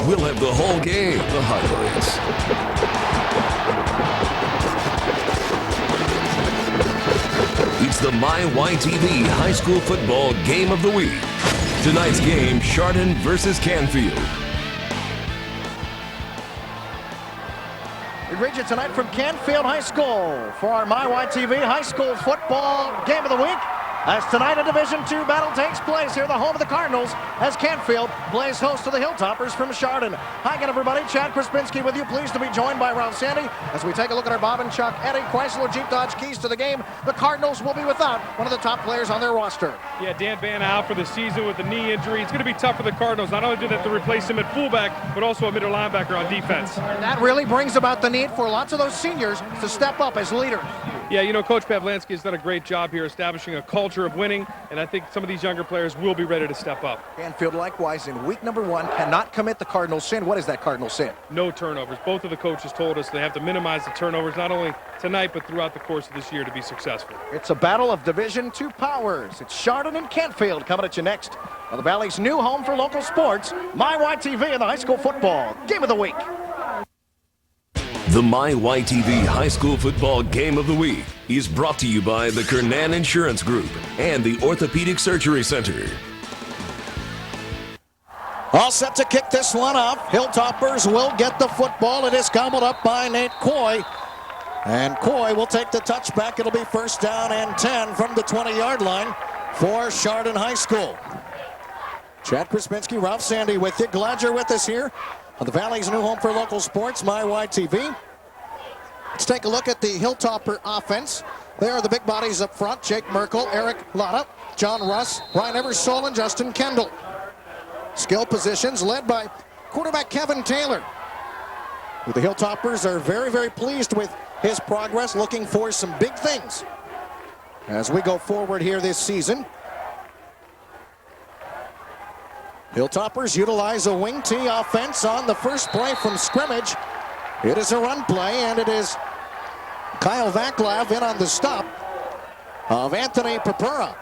We'll have the whole game, the highlights. It's the MyYTV High School Football Game of the Week. Tonight's game, Chardon versus Canfield. We read you tonight from Canfield High School for our MyYTV High School Football Game of the Week. As tonight a Division II battle takes place here, the home of the Cardinals, as Canfield plays host to the Hilltoppers from Chardon. Hi again, everybody. Chad Krispinski with you. Pleased to be joined by Ralph Sandy as we take a look at our Bob and Chuck Eddie Chrysler Jeep Dodge keys to the game. The Cardinals will be without one of the top players on their roster. Yeah, Dan Vann out for the season with a knee injury. It's going to be tough for the Cardinals. Not only do they have to replace him at fullback, but also a middle linebacker on defense. And that really brings about the need for lots of those seniors to step up as leaders. Yeah, you know, Coach Pavlansky has done a great job here establishing a culture of winning, and I think some of these younger players will be ready to step up. Canfield, likewise, in week number 1, cannot commit the Cardinal sin. What is that Cardinal sin? No turnovers. Both of the coaches told us they have to minimize the turnovers, not only tonight, but throughout the course of this year to be successful. It's a battle of Division II powers. It's Chardon and Canfield coming at you next on the Valley's new home for local sports, MyYTV and the High School Football Game of the Week. The MyYTV High School Football Game of the Week is brought to you by the Kernan Insurance Group and the Orthopedic Surgery Center. All set to kick this one off. Hilltoppers will get the football. It is gobbled up by Nate Coy. And Coy will take the touchback. It'll be first down and 10 from the 20-yard line for Chardon High School. Chad Krispinski, Ralph Sandy with you. Glad you're with us here on the Valley's new home for local sports, MyYTV. Let's take a look at the Hilltopper offense. There are the big bodies up front. Jake Merkel, Eric Lotta, John Russ, Ryan Eversole, and Justin Kendall. Skill positions led by quarterback Kevin Taylor. The Hilltoppers are very, very pleased with his progress, looking for some big things as we go forward here this season. Hilltoppers utilize a wing T offense on the first play from scrimmage. It is a run play, and it is Kyle Vaclav in on the stop of Anthony Papura.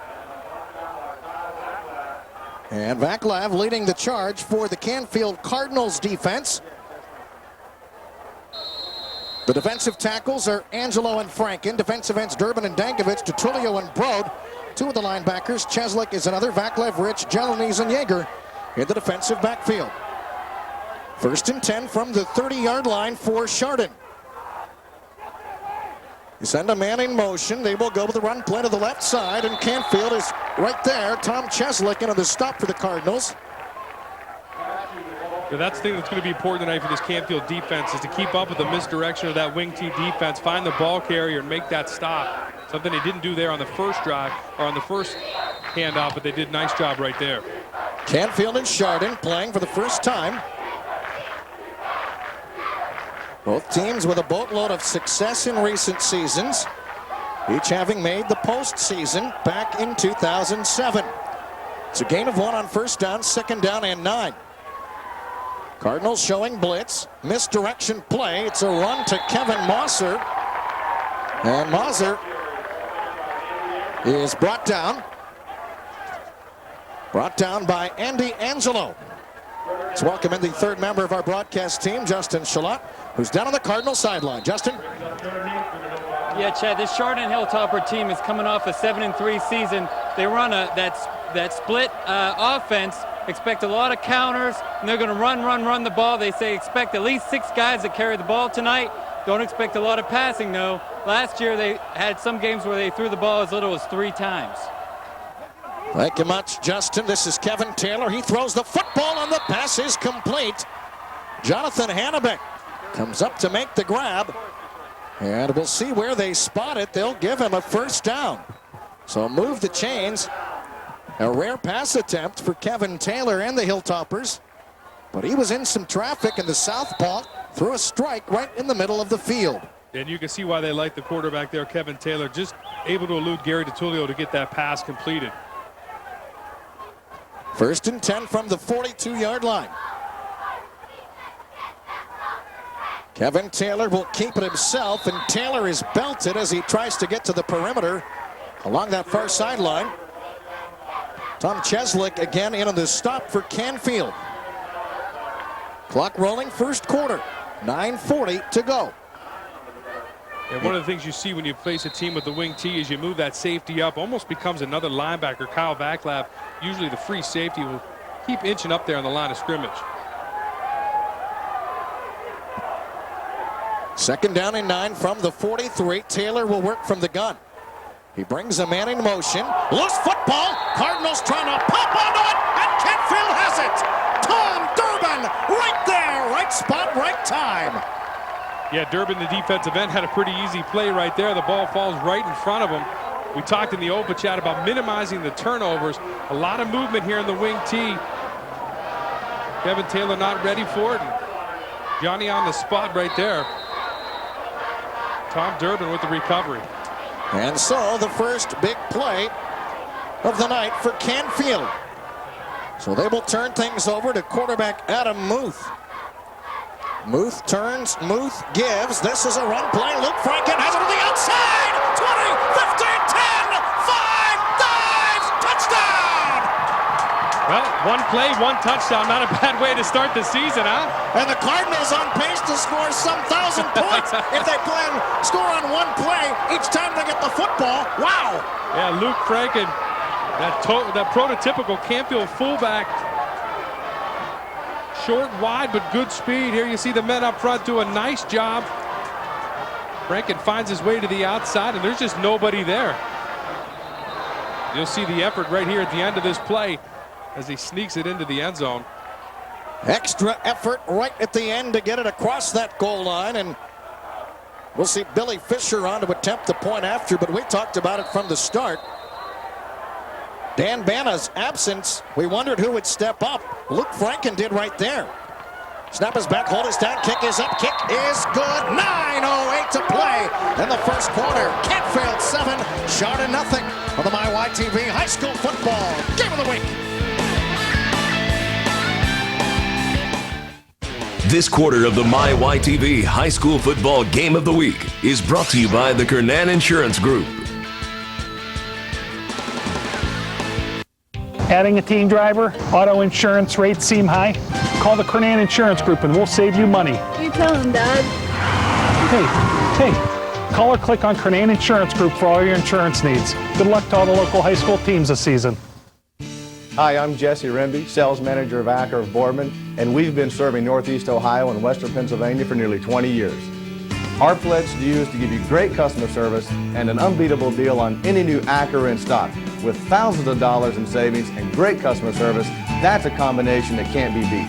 And Vaclav leading the charge for the Canfield Cardinals defense. The defensive tackles are Angelo and Franken. Defensive ends Durbin and Dankovich, DeTrulio and Brode. Two of the linebackers, Cheslick is another, Vaclav, Rich, Jelanese, and Yeager in the defensive backfield. First and 10 from the 30-yard line for Chardon. You send a man in motion. They will go with the run play to the left side, and Canfield is right there. Tom Cheslick in on the stop for the Cardinals. Yeah, that's the thing that's going to be important tonight for this Canfield defense is to keep up with the misdirection of that wing T defense, find the ball carrier, and make that stop. Something they didn't do there on the first drive or on the first handoff, but they did a nice job right there. Canfield and Chardon playing for the first time. Both teams with a boatload of success in recent seasons, each having made the postseason back in 2007. It's a gain of 1 on first down, second down and 9. Cardinals showing blitz, misdirection play. It's a run to Kevin Mosser. And Mosser is brought down. Brought down by Andy Angelo. Let's welcome in the third member of our broadcast team, Justin Shalott, who's down on the Cardinal sideline. Justin? Yeah, Chad, this Chardon Hilltopper team is coming off a 7-3 season. They run that split offense, expect a lot of counters, and they're going to run the ball. They say expect at least 6 guys that carry the ball tonight. Don't expect a lot of passing, though. Last year, they had some games where they threw the ball as little as 3 times. Thank you much, Justin. This is Kevin Taylor. He throws the football, and the pass is complete. Jonathan Hannebeck comes up to make the grab, and we'll see where they spot it. They'll give him a first down. So move the chains. A rare pass attempt for Kevin Taylor and the Hilltoppers, but he was in some traffic, and the southpaw threw a strike right in the middle of the field. And you can see why they like the quarterback there, Kevin Taylor, just able to elude Gary DeTulio to get that pass completed. First and 10 from the 42-yard line. Kevin Taylor will keep it himself, and Taylor is belted as he tries to get to the perimeter along that far sideline. Tom Cheslick again in on the stop for Canfield. Clock rolling, first quarter. 9:40 to go. And one of the things you see when you face a team with the wing T is you move that safety up, almost becomes another linebacker. Kyle Vaclav, usually the free safety, will keep inching up there on the line of scrimmage. Second down and 9 from the 43. Taylor will work from the gun. He brings a man in motion. Loose football. Cardinals trying to pop onto it, and Canfield has it. Tom Durbin right there. Right spot, right time. Yeah, Durbin, the defensive end, had a pretty easy play right there. The ball falls right in front of him. We talked in the open chat about minimizing the turnovers. A lot of movement here in the wing T. Kevin Taylor not ready for it. And Johnny on the spot right there. Tom Durbin with the recovery. And so the first big play of the night for Canfield. So they will turn things over to quarterback Adam Muth. Muth turns, Muth gives. This is a run play. Luke Franken has it to the outside. 20, 15, 10, 5, dives, touchdown! Well, one play, one touchdown. Not a bad way to start the season, huh? And the Cardinals on pace to score some 1,000 points if they plan score on one play each time they get the football. Wow! Yeah, Luke Franken, that prototypical Canfield fullback. Short, wide, but good speed. Here you see the men up front do a nice job. Franken finds his way to the outside, and there's just nobody there. You'll see the effort right here at the end of this play as he sneaks it into the end zone. Extra effort right at the end to get it across that goal line, and we'll see Billy Fisher on to attempt the point after, but we talked about it from the start. Dan Banna's absence, we wondered who would step up. Luke Franken did right there. Snap is back, hold is down, kick is up, kick is good. 9:08 to play in the first quarter. Canfield 7, Chardon nothing on the MyYTV High School Football Game of the Week. This quarter of the MyYTV High School Football Game of the Week is brought to you by the Chardon Insurance Group. Adding a team driver, auto insurance rates seem high? Call the Chardon Insurance Group and we'll save you money. You tell him, Dad. Hey, call or click on Chardon Insurance Group for all your insurance needs. Good luck to all the local high school teams this season. Hi, I'm Jesse Rimby, sales manager of Acker of Boardman, and we've been serving Northeast Ohio and Western Pennsylvania for nearly 20 years. Our pledge to you is to give you great customer service and an unbeatable deal on any new Acker in stock. With thousands of dollars in savings and great customer service, that's a combination that can't be beat.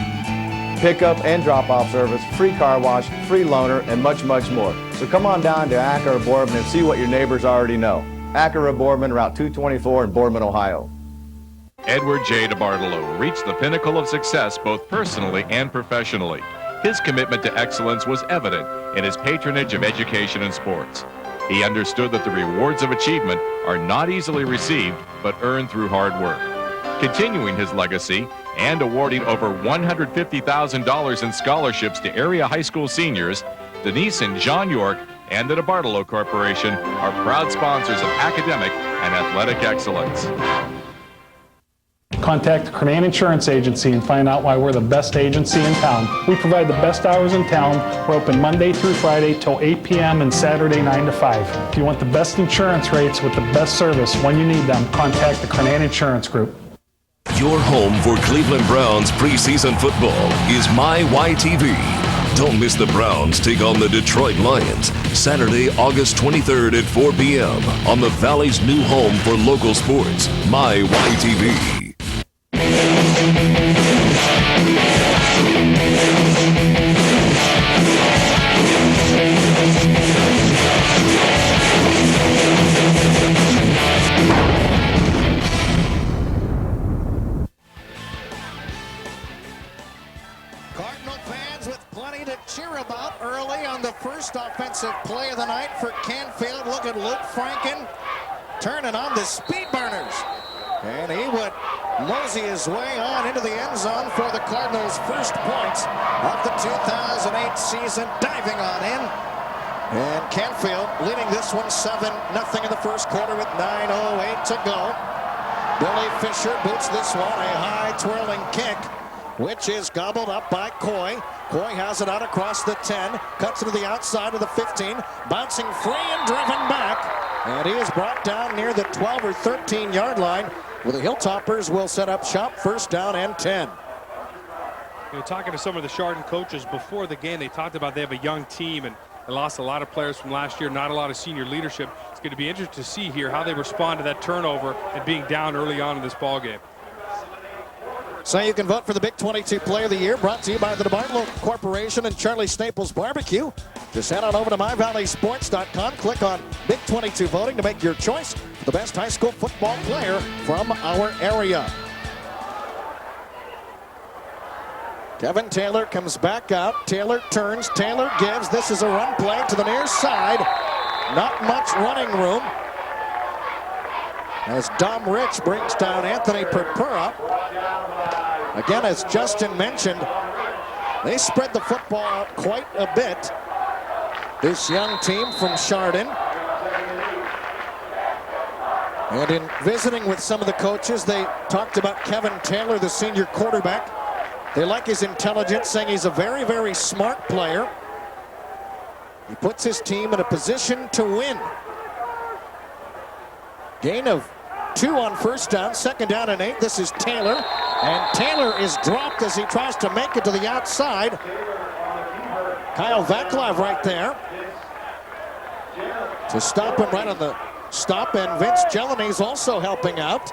Pickup and drop-off service, free car wash, free loaner, and much, much more. So come on down to Acker of Boardman and see what your neighbors already know. Acker of Boardman, Route 224 in Boardman, Ohio. Edward J. DeBartolo reached the pinnacle of success both personally and professionally. His commitment to excellence was evident in his patronage of education and sports. He understood that the rewards of achievement are not easily received, but earned through hard work. Continuing his legacy and awarding over $150,000 in scholarships to area high school seniors, Denise and John York and the DeBartolo Corporation are proud sponsors of academic and athletic excellence. Contact the Chardon Insurance Agency and find out why we're the best agency in town. We provide the best hours in town. We're open Monday through Friday till 8 p.m. and Saturday 9 to 5. If you want the best insurance rates with the best service when you need them, contact the Chardon Insurance Group. Your home for Cleveland Browns preseason football is MyYTV. Don't miss the Browns take on the Detroit Lions Saturday, August 23rd at 4 p.m. on the Valley's new home for local sports, MyYTV. Cardinal fans with plenty to cheer about early on the first offensive play of the night for Canfield. Look at Luke Franken turning on the speed burners. And he would mosey his way on into the end zone for the Cardinals' first points of the 2008 season, diving on in. And Canfield leading this one 7-0 in the first quarter with 9:08 to go. Billy Fisher boots this one, a high twirling kick. which is gobbled up by Coy. Coy has it out across the 10, cuts it to the outside of the 15, bouncing free and driven back. And he is brought down near the 12 or 13 yard line, where the Hilltoppers will set up shop, first down and 10. You know, talking to some of the Chardon coaches before the game, they talked about they have a young team and they lost a lot of players from last year, not a lot of senior leadership. It's going to be interesting to see here how they respond to that turnover and being down early on in this ball game. So you can vote for the Big 22 Player of the Year, brought to you by the DeBartolo Corporation and Charlie Staples Barbecue. Just head on over to myvalleysports.com, click on Big 22 voting to make your choice for the best high school football player from our area. Kevin Taylor comes back out. Taylor turns. Taylor gives. This is a run play to the near side. Not much running room, as Dom Rich brings down Anthony Purpura. Again, as Justin mentioned, they spread the football out quite a bit. This young team from Chardon. And in visiting with some of the coaches, they talked about Kevin Taylor, the senior quarterback. They like his intelligence, saying he's a very, very smart player. He puts his team in a position to win. Gain of 2 on first down, second down and 8. This is Taylor, and Taylor is dropped as he tries to make it to the outside. Kyle Vaclav right there to stop him right on the stop, and Vince Jelany's also helping out.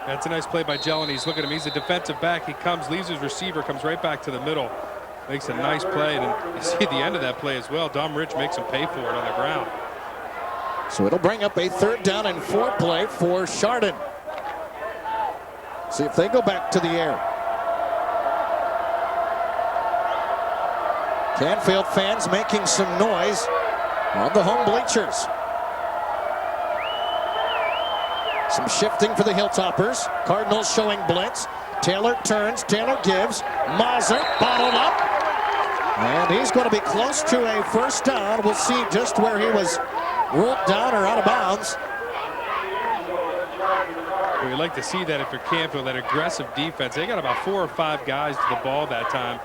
That's a nice play by Jelany's. Look at him. He's a defensive back. He comes, leaves his receiver, comes right back to the middle. Makes a nice play. And you see the end of that play as well. Dom Rich makes him pay for it on the ground. So it'll bring up a 3rd down and 4 play for Chardon. See if they go back to the air. Canfield fans making some noise on the home bleachers. Some shifting for the Hilltoppers. Cardinals showing blitz. Taylor turns. Taylor gives. Mazur bottled up. And he's going to be close to a first down. We'll see just where he was ruled down or out of bounds. Well, you like to see that if you're Canfield, that aggressive defense. They got about 4 or 5 guys to the ball that time.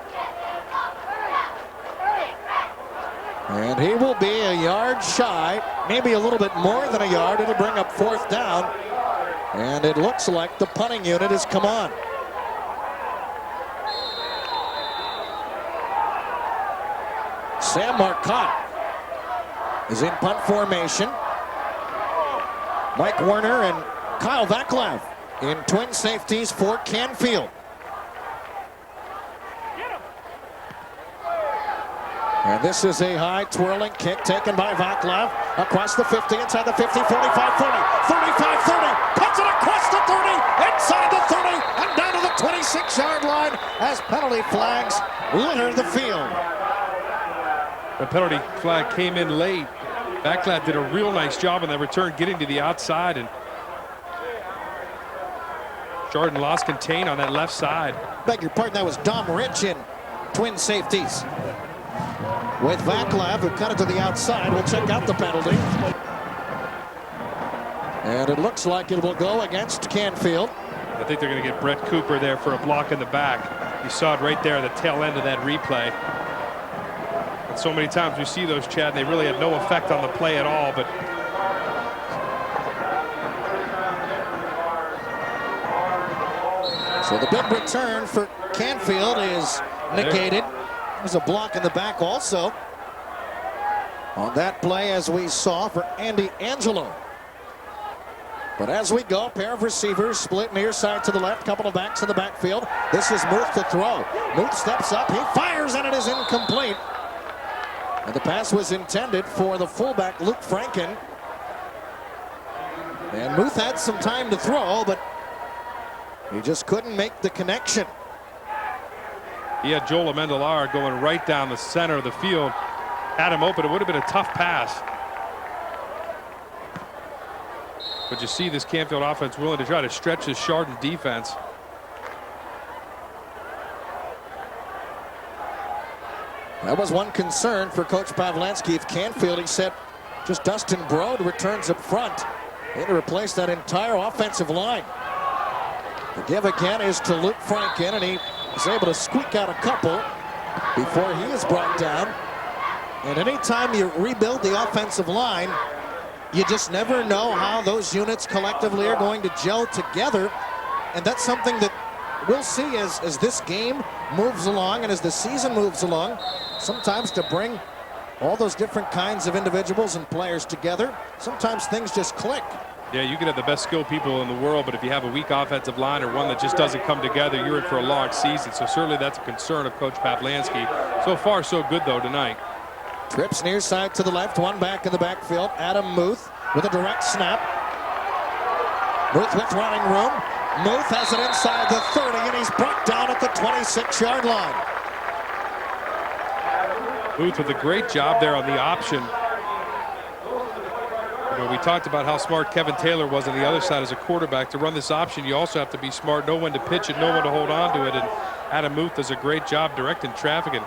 And he will be a yard shy, maybe a little bit more than a yard. It'll bring up 4th down. And it looks like the punting unit has come on. Sam Marcotte is in punt formation. Mike Werner and Kyle Vaclav in twin safeties for Canfield. And this is a high twirling kick taken by Vaclav across the 50, inside the 50, 45, 40, 35, 30, cuts it across the 30, inside the 30, and down to the 26-yard line as penalty flags litter the field. The penalty flag came in late. Vaclav did a real nice job on that return, getting to the outside, and Chardon lost contain on that left side. Beg your pardon, that was Dom Rich in twin safeties. With Vaclav, who cut it to the outside. We'll check out the penalty. And it looks like it will go against Canfield. I think they're going to get Brett Cooper there for a block in the back. You saw it right there at the tail end of that replay. And so many times we see those, Chad, and they really had no effect on the play at all. But so the big return for Canfield is negated. There's a block in the back also on that play, as we saw, for Andy Angelo. But as we go, pair of receivers split near side to the left, couple of backs in the backfield. This is Muth to throw. Muth steps up, he fires, and it is incomplete. And the pass was intended for the fullback, Luke Franken. And Muth had some time to throw, but he just couldn't make the connection. he had Joel Amendolar going right down the center of the field. Had him open. It would have been a tough pass. But you see this Canfield offense willing to try to stretch this Chardon defense. That was one concern for Coach Pavlansky. If Canfield, he said, just Dustin Brode returns up front. They had to replace that entire offensive line. The give again is to Luke Parkin, and he is able to squeak out a couple before he is brought down. And anytime you rebuild the offensive line, you just never know how those units collectively are going to gel together. And that's something that we'll see as this game moves along and as the season moves along. Sometimes to bring all those different kinds of individuals and players together, sometimes things just click. Yeah, you can have the best skilled people in the world, but if you have a weak offensive line or one that just doesn't come together, you're in for a long season. So certainly that's a concern of Coach Pavlansky. So far, so good, though, tonight. Trips near side to the left, one back in the backfield. Adam Muth with a direct snap. Muth with running room. Muth has it inside the 30, and he's brought down at the 26-yard line. Muth with a great job there on the option. We talked about how smart Kevin Taylor was on the other side as a quarterback. To run this option, you also have to be smart, know when to pitch it, know when to hold on to it. And Adam Muth does a great job directing traffic and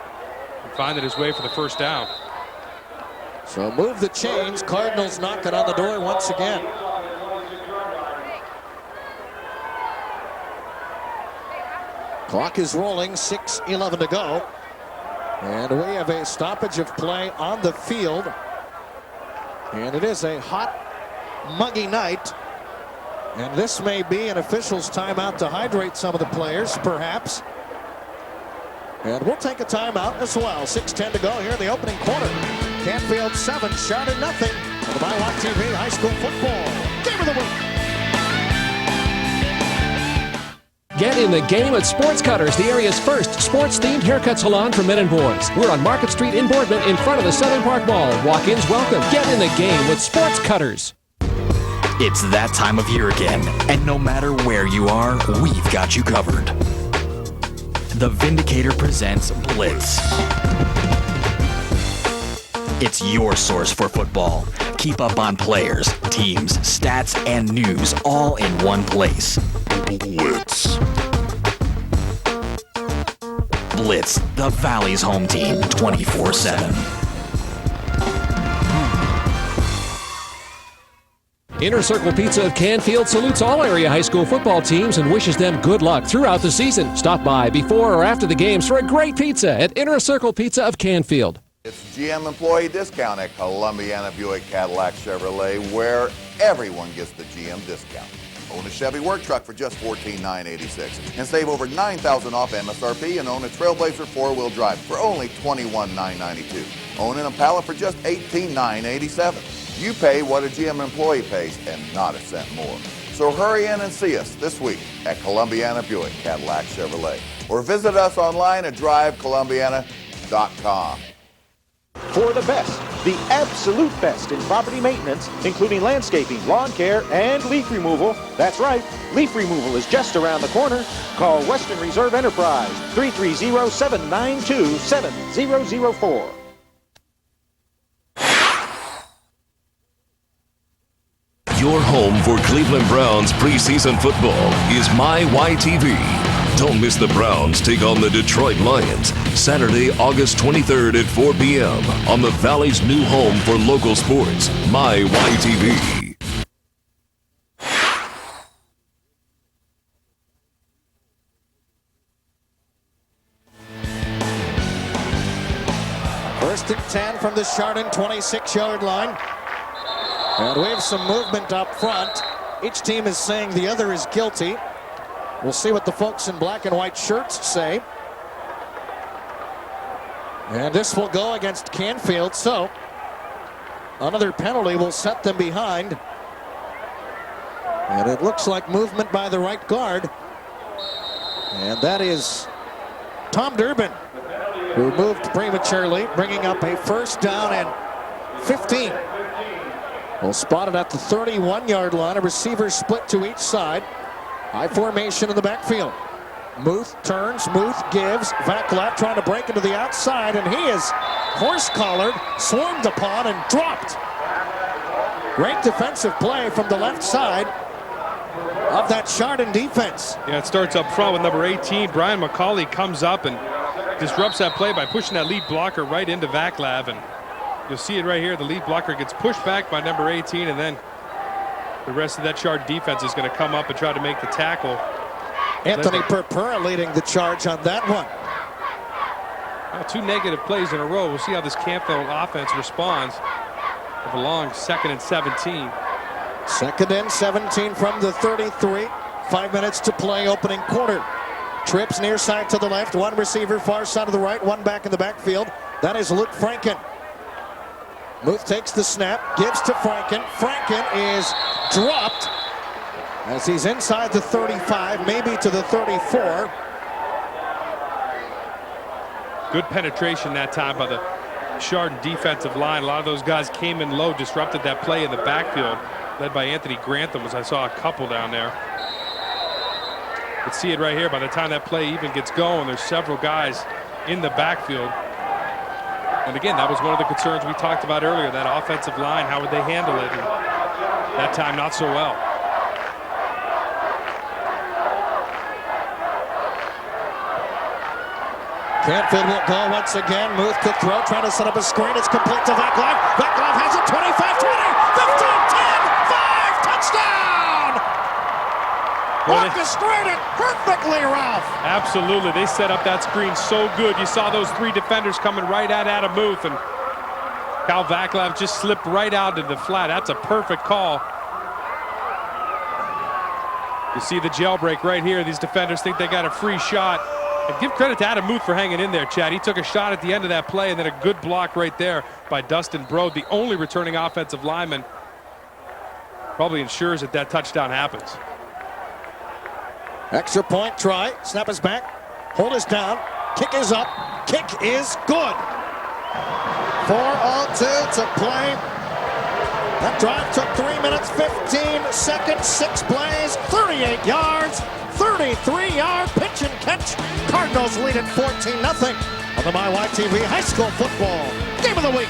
finding his way for the first down. So move the chains. Cardinals knocking on the door once again. Clock is rolling, 6:11 to go. And we have a stoppage of play on the field. And it is a hot, muggy night. And this may be an official's timeout to hydrate some of the players, perhaps. And we'll take a timeout as well. 6:10 to go here in the opening quarter. Canfield 7, Chardon nothing. On the WeWereAthletes High School Football Game of the Week. Get in the game at Sports Cutters, the area's first sports-themed haircut salon for men and boys. We're on Market Street in Boardman in front of the Southern Park Mall. Walk-ins welcome. Get in the game with Sports Cutters. It's that time of year again, and no matter where you are, we've got you covered. The Vindicator presents Blitz. It's your source for football. Keep up on players, teams, stats, and news all in one place. Blitz. Blitz, the Valley's home team, 24/7. Inner Circle Pizza of Canfield salutes all area high school football teams and wishes them good luck throughout the season. Stop by before or after the games for a great pizza at Inner Circle Pizza of Canfield. It's GM employee discount at Columbiana Buick Cadillac Chevrolet, where everyone gets the GM discount. Own a Chevy work truck for just $14,986 and save over $9,000 off MSRP, and own a Trailblazer 4-wheel drive for only $21,992. Own an Impala for just $18,987. You pay what a GM employee pays and not a cent more. So hurry in and see us this week at Columbiana Buick Cadillac Chevrolet, or visit us online at drivecolumbiana.com. For the best, the absolute best in property maintenance, including landscaping, lawn care, and leaf removal. That's right, leaf removal is just around the corner. Call Western Reserve Enterprise, 330-792-7004. Your home for Cleveland Browns preseason football is MyYTV. Don't miss the Browns take on the Detroit Lions Saturday, August 23rd at 4 p.m. on the Valley's new home for local sports, MyYTV. First and 10 from the Chardon 26-yard line. And we have some movement up front. Each team is saying the other is guilty. We'll see what the folks in black and white shirts say. And this will go against Canfield, so another penalty will set them behind. And it looks like movement by the right guard. And that is Tom Durbin, who moved prematurely, bringing up a first down and 15. Well, spotted at the 31-yard line. A receiver split to each side. High formation in the backfield. Muth turns, Muth gives, back left, trying to break into the outside, and he is horse-collared, swarmed upon, and dropped. Great defensive play from the left side of that Chardon defense. Yeah, it starts up front with number 18. Brian McCauley comes up and disrupts that play by pushing that lead blocker right into Vaclav, and you'll see it right here. The lead blocker gets pushed back by number 18, and then the rest of that Chardon defense is going to come up and try to make the tackle. Anthony Perpera leading the charge on that one. Well, 2 negative plays in a row. We'll see how this Canfield offense responds with a long 2nd and 17. 2nd and 17 from the 33. 5 minutes to play, opening quarter. Trips near side to the left, 1 receiver far side to the right, 1 back in the backfield. That is Luke Franken. Muth takes the snap, gives to Franken. Franken is dropped as he's inside the 35, maybe to the 34. Good penetration that time by the Chardon defensive line. A lot of those guys came in low, disrupted that play in the backfield, led by Anthony Grantham, as I saw a couple down there. You can see it right here. By the time that play even gets going, there's several guys in the backfield. And again, that was one of the concerns we talked about earlier, that offensive line, how would they handle it? And that time, not so well. Canfield will go once again. Muth to throw, trying to set up a screen. It's complete to Vaclav. Vaclav has it, 25, 20, 15, 10, 5, touchdown! Orchestrated perfectly, Ralph. Absolutely. They set up that screen so good. You saw those 3 defenders coming right at Adam Muth, and Kyle Vaclav just slipped right out into the flat. That's a perfect call. You see the jailbreak right here. These defenders think they got a free shot. And give credit to Adam Muth for hanging in there, Chad. He took a shot at the end of that play, and then a good block right there by Dustin Brode, the only returning offensive lineman. Probably ensures that that touchdown happens. Extra point try. Snap is back. Hold is down. Kick is up. Kick is good. 4:02 to play. That drive took 3 minutes, 15 seconds, 6 plays, 38 yards, 33-yard pitch and catch. Cardinals lead at 14-0 on the MyYTV High School Football Game of the Week.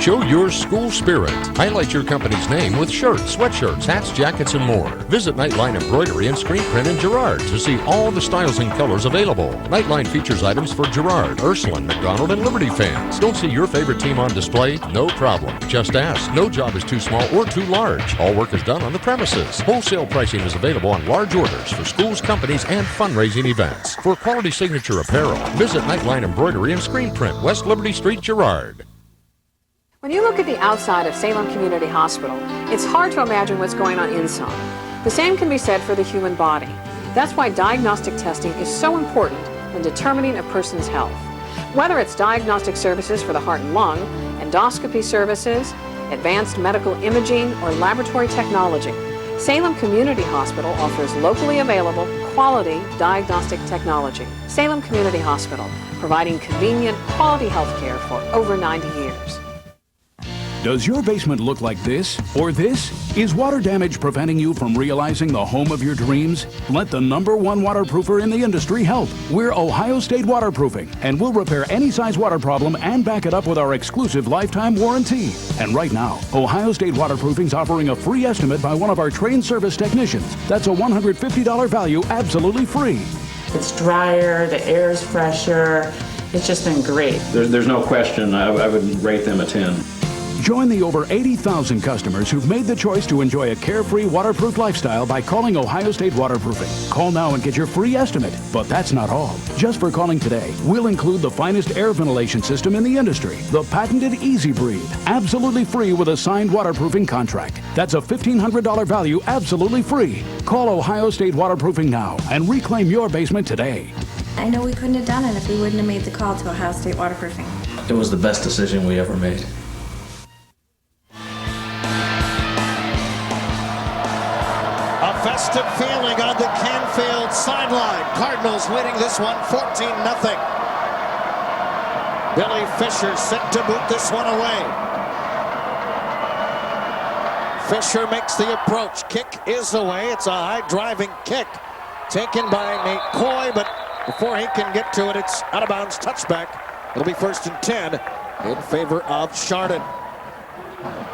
Show your school spirit. Highlight your company's name with shirts, sweatshirts, hats, jackets, and more. Visit Nightline Embroidery and Screen Print in Girard to see all the styles and colors available. Nightline features items for Girard, Ursuline, McDonald, and Liberty fans. Don't see your favorite team on display? No problem. Just ask. No job is too small or too large. All work is done on the premises. Wholesale pricing is available on large orders for schools, companies, and fundraising events. For quality signature apparel, visit Nightline Embroidery and Screen Print, West Liberty Street, Girard. When you look at the outside of Salem Community Hospital, it's hard to imagine what's going on inside. The same can be said for the human body. That's why diagnostic testing is so important when determining a person's health. Whether it's diagnostic services for the heart and lung, endoscopy services, advanced medical imaging, or laboratory technology, Salem Community Hospital offers locally available, quality diagnostic technology. Salem Community Hospital, providing convenient, quality health care for over 90 years. Does your basement look like this or this? Is water damage preventing you from realizing the home of your dreams? Let the #1 waterproofer in the industry help. We're Ohio State Waterproofing, and we'll repair any size water problem and back it up with our exclusive lifetime warranty. And right now, Ohio State Waterproofing's offering a free estimate by one of our trained service technicians. That's a $150 value, absolutely free. It's drier, the air's fresher. It's just been great. There's no question. I would rate them a 10. Join the over 80,000 customers who've made the choice to enjoy a carefree, waterproof lifestyle by calling Ohio State Waterproofing. Call now and get your free estimate. But that's not all. Just for calling today, we'll include the finest air ventilation system in the industry, the patented Easy Breathe, absolutely free with a signed waterproofing contract. That's a $1,500 value, absolutely free. Call Ohio State Waterproofing now and reclaim your basement today. I know we couldn't have done it if we wouldn't have made the call to Ohio State Waterproofing. It was the best decision we ever made. Festive feeling on the Canfield sideline. Cardinals leading this one 14-0. Billy Fisher set to boot this one away. Fisher makes the approach. Kick is away. It's a high driving kick taken by Nate Coy, but before he can get to it, it's out of bounds touchback. It'll be 1st and 10 in favor of Chardon.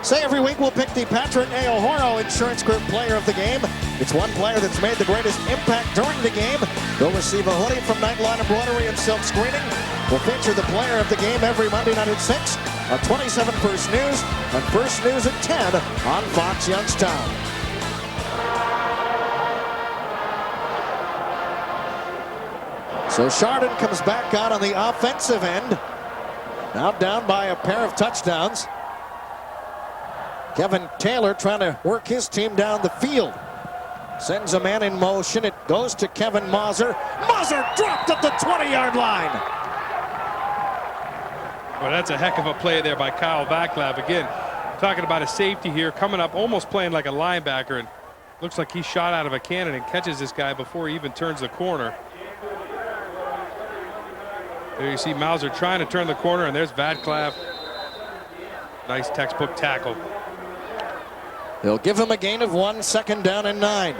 Say every week we'll pick the Patrick A. O'Horo Insurance Group Player of the Game. It's one player that's made the greatest impact during the game. They'll receive a hoodie from Nightline Embroidery and Silk Screening. We'll feature the Player of the Game every Monday night at 6. on 27 First News and First News at 10 on Fox Youngstown. So Chardon comes back out on the offensive end. Now down by a pair of touchdowns. Kevin Taylor trying to work his team down the field. Sends a man in motion. It goes to Kevin Mauser. Mauser dropped at the 20-yard line. Well, that's a heck of a play there by Kyle Vaclav. Again, talking about a safety here, coming up, almost playing like a linebacker, and looks like he shot out of a cannon and catches this guy before he even turns the corner. There you see Mauser trying to turn the corner, and there's Vaclav. Nice textbook tackle. They'll give him a gain of 1, 2nd down and 9.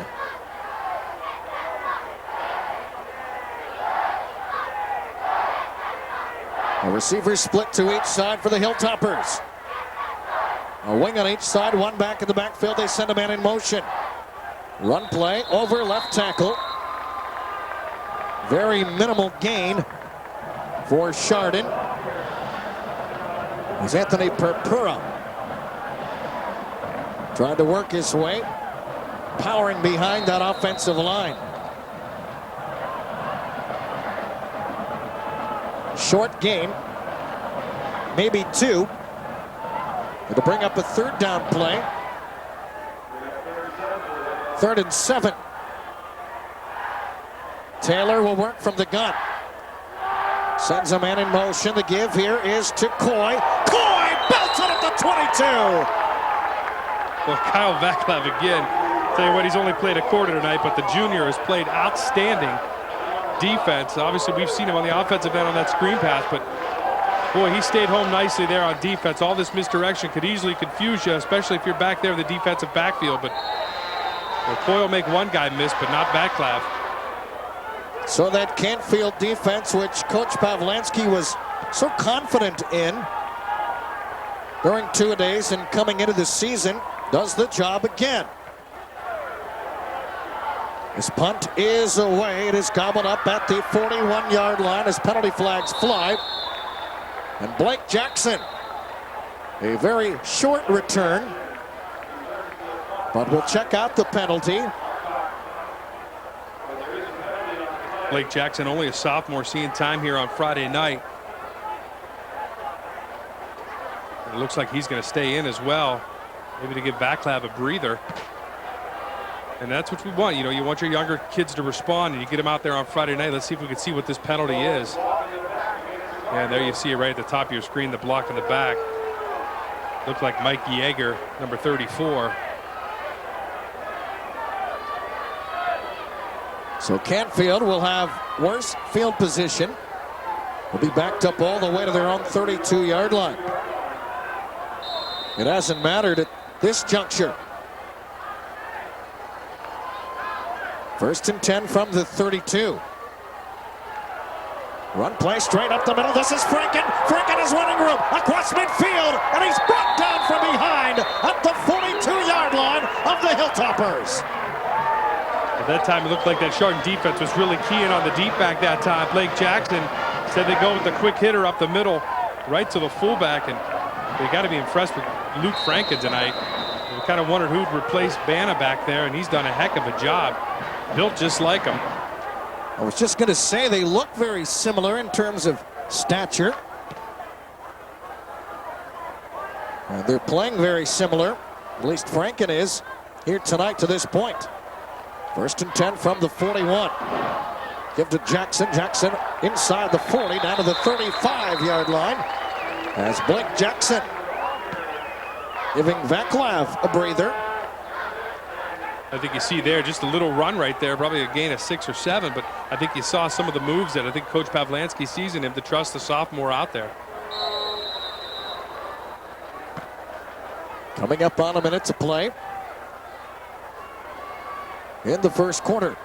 A receiver split to each side for the Hilltoppers. A wing on each side, one back in the backfield. They send a man in motion. Run play over left tackle. Very minimal gain for Chardon. It's Anthony Perpura trying to work his way, powering behind that offensive line. Short gain, maybe 2. It'll bring up a 3rd down play. 3rd and 7. Taylor will work from the gun. Sends a man in motion. The give here is to Coy. Coy belts it at the 22. Well, Kyle Vaclav again. Tell you what, he's only played a quarter tonight, but the junior has played outstanding defense. Obviously, we've seen him on the offensive end on that screen pass, but boy, he stayed home nicely there on defense. All this misdirection could easily confuse you, especially if you're back there in the defensive backfield. But Coy will make one guy miss, but not Vaclav. So that Canfield defense, which Coach Pavlansky was so confident in during 2-a-days and coming into the season, does the job again. This punt is away. It is gobbled up at the 41-yard line as penalty flags fly. And Blake Jackson, a very short return, but we'll check out the penalty. Blake Jackson, only a sophomore, seeing time here on Friday night. It looks like he's going to stay in as well, maybe to give Vaclav a breather. And that's what we want. You know, you want your younger kids to respond, and you get them out there on Friday night. Let's see if we can see what this penalty is. And there you see it right at the top of your screen, the block in the back. Looked like Mike Yeager, number 34. So Canfield will have worse field position. Will be backed up all the way to their own 32-yard line. It hasn't mattered at this juncture. 1st and 10 from the 32. Run play straight up the middle. This is Franken. Franken is running room across midfield, and he's brought down from behind at the 42-yard line of the Hilltoppers. At that time, it looked like that Chardon defense was really keying on the deep back that time. Blake Jackson said they go with the quick hitter up the middle, right to the fullback, and they got to be impressed with Luke Franken tonight. We kind of wondered who'd replace Banna back there, and he's done a heck of a job. Built just like him. I was just going to say they look very similar in terms of stature. And they're playing very similar. At least Franken is here tonight to this point. 1st and 10 from the 41. Give to Jackson. Jackson inside the 40, down to the 35-yard line. As Blake Jackson giving Vaclav a breather. I think you see there just a little run right there, probably a gain of 6 or 7, but I think you saw some of the moves that I think Coach Pavlansky sees in him to trust the sophomore out there. Coming up on a minute to play in the first quarter.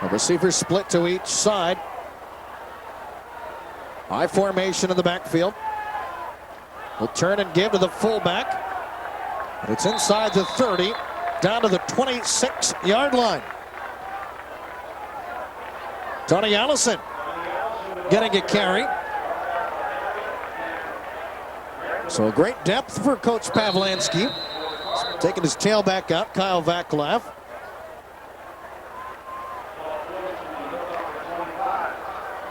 A receiver split to each side. High formation in the backfield. Will turn and give to the fullback. And it's inside the 30, down to the 26-yard line. Tony Allison getting a carry. So great depth for Coach Pavlansky. Taking his tailback out, Kyle Vaclav.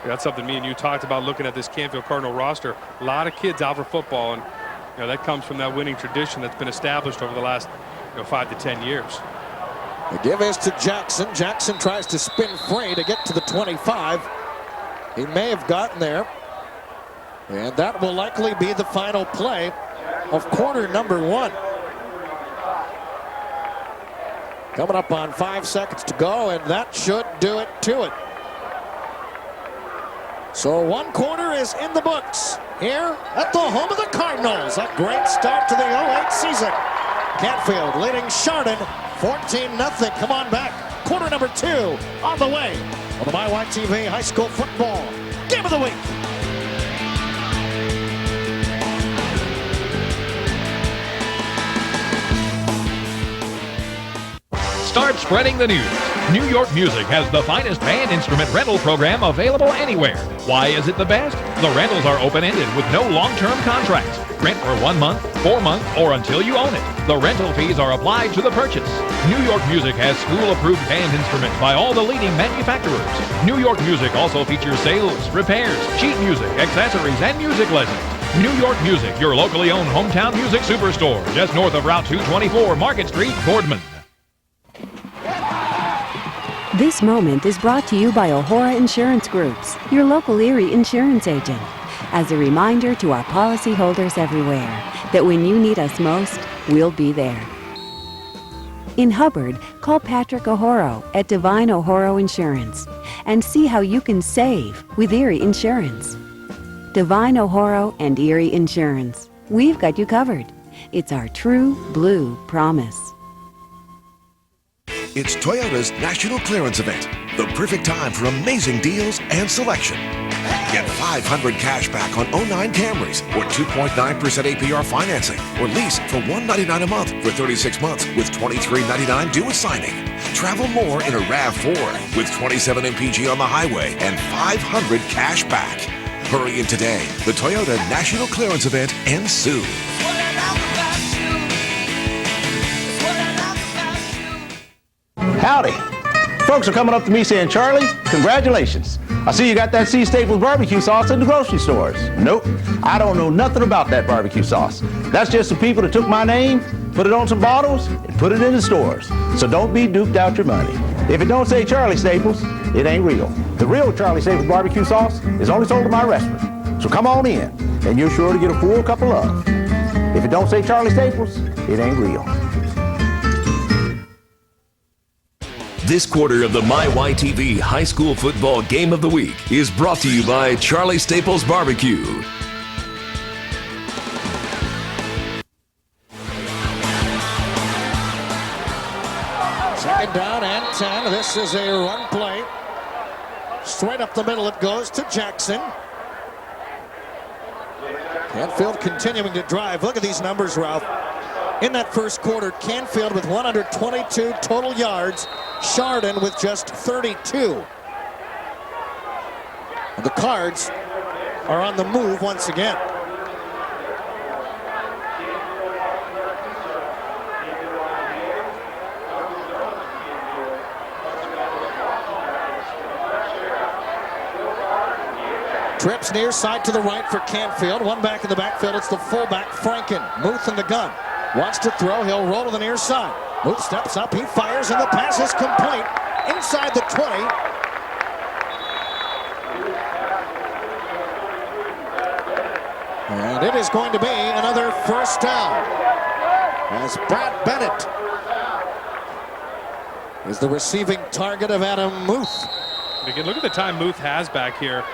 That's something me and you talked about looking at this Canfield Cardinal roster. A lot of kids out for football, and that comes from that winning tradition that's been established over the last 5 to 10 years. The give is to Jackson. Jackson tries to spin free to get to the 25. He may have gotten there. And that will likely be the final play of quarter number 1. Coming up on 5 seconds to go, and that should do it to it. So 1 quarter is in the books here at the home of the Cardinals. A great start to the 08 season. Canfield leading Chardon 14-0. Come on back. Quarter number 2 on the way on the MyYTV High School Football Game of the Week. Start spreading the news. New York Music has the finest band instrument rental program available anywhere. Why is it the best? The rentals are open-ended with no long-term contracts. Rent for 1 month, 4 months, or until you own it. The rental fees are applied to the purchase. New York Music has school-approved band instruments by all the leading manufacturers. New York Music also features sales, repairs, sheet music, accessories, and music lessons. New York Music, your locally owned hometown music superstore, just north of Route 224, Market Street, Boardman. This moment is brought to you by O'Hora Insurance Groups, your local Erie insurance agent. As a reminder to our policyholders everywhere that when you need us most, we'll be there. In Hubbard, call Patrick O'Horo at Divine O'Horo Insurance and see how you can save with Erie Insurance. Divine O'Horo and Erie Insurance. We've got you covered. It's our true blue promise. It's Toyota's National Clearance Event, the perfect time for amazing deals and selection. Get $500 cash back on 09 Camrys or 2.9% APR financing or lease for $199 a month for 36 months with $23.99 due at signing. Travel more in a RAV4 with 27 MPG on the highway and $500 cash back. Hurry in today. The Toyota National Clearance Event ends soon. Howdy. Folks are coming up to me saying, Charlie, congratulations. I see you got that C. Staples barbecue sauce in the grocery stores. Nope, I don't know nothing about that barbecue sauce. That's just some people that took my name, put it on some bottles, and put it in the stores. So don't be duped out your money. If it don't say Charlie Staples, it ain't real. The real Charlie Staples barbecue sauce is only sold at my restaurant. So come on in, and you're sure to get a full cup of love. If it don't say Charlie Staples, it ain't real. This quarter of the MyYTV High School Football Game of the Week is brought to you by Charlie Staples Barbecue. Second down and 10. This is a run play. Straight up the middle it goes to Jackson. Canfield continuing to drive. Look at these numbers, Ralph. In that first quarter, Canfield with 122 total yards. Chardon with just 32. And the Cards are on the move once again. Trips near side to the right for Canfield. One back in the backfield. It's the fullback, Franken. Muth in the gun. Wants to throw. He'll roll to the near side. Muth steps up. He fires, and the pass is complete. Inside the 20. And it is going to be another first down. As Brad Bennett is the receiving target of Adam Muth. Again, look at the time Muth has back here.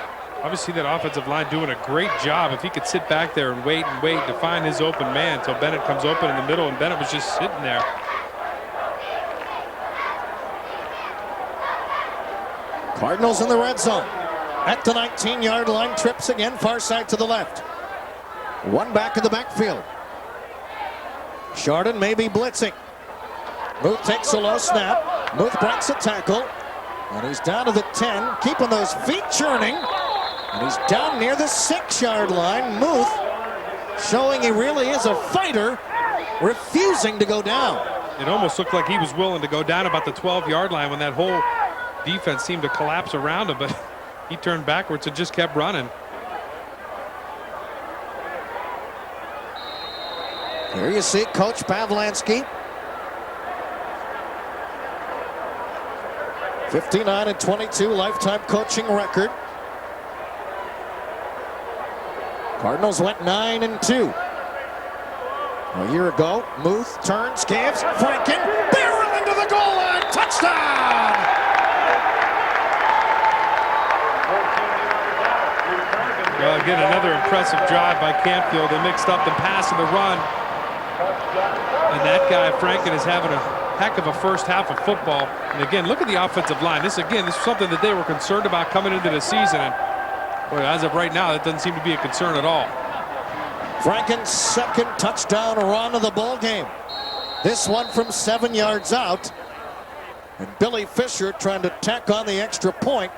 Obviously, that offensive line doing a great job. If he could sit back there and wait to find his open man until Bennett comes open in the middle, and Bennett was just sitting there. Cardinals in the red zone. At the 19-yard line, trips again, far side to the left. One back in the backfield. Chardon may be blitzing. Muth takes a low snap. Muth breaks a tackle. And he's down to the 10, keeping those feet churning. And he's down near the 6-yard line. Muth showing he really is a fighter, refusing to go down. It almost looked like he was willing to go down about the 12-yard line when that whole defense seemed to collapse around him, but he turned backwards and just kept running. Here you see Coach Pavlansky. 59-22 lifetime coaching record. Cardinals went 9-2. A year ago, Muth turns, gives, Franken, barrel into the goal line, touchdown! Well, again, another impressive drive by Canfield. They mixed up the pass and the run. And that guy, Franken, is having a heck of a first half of football. And again, look at the offensive line. This is something that they were concerned about coming into the season. And boy, as of right now, that doesn't seem to be a concern at all. Franken's second touchdown run of the ball game. This one from 7 yards out. And Billy Fisher trying to tack on the extra point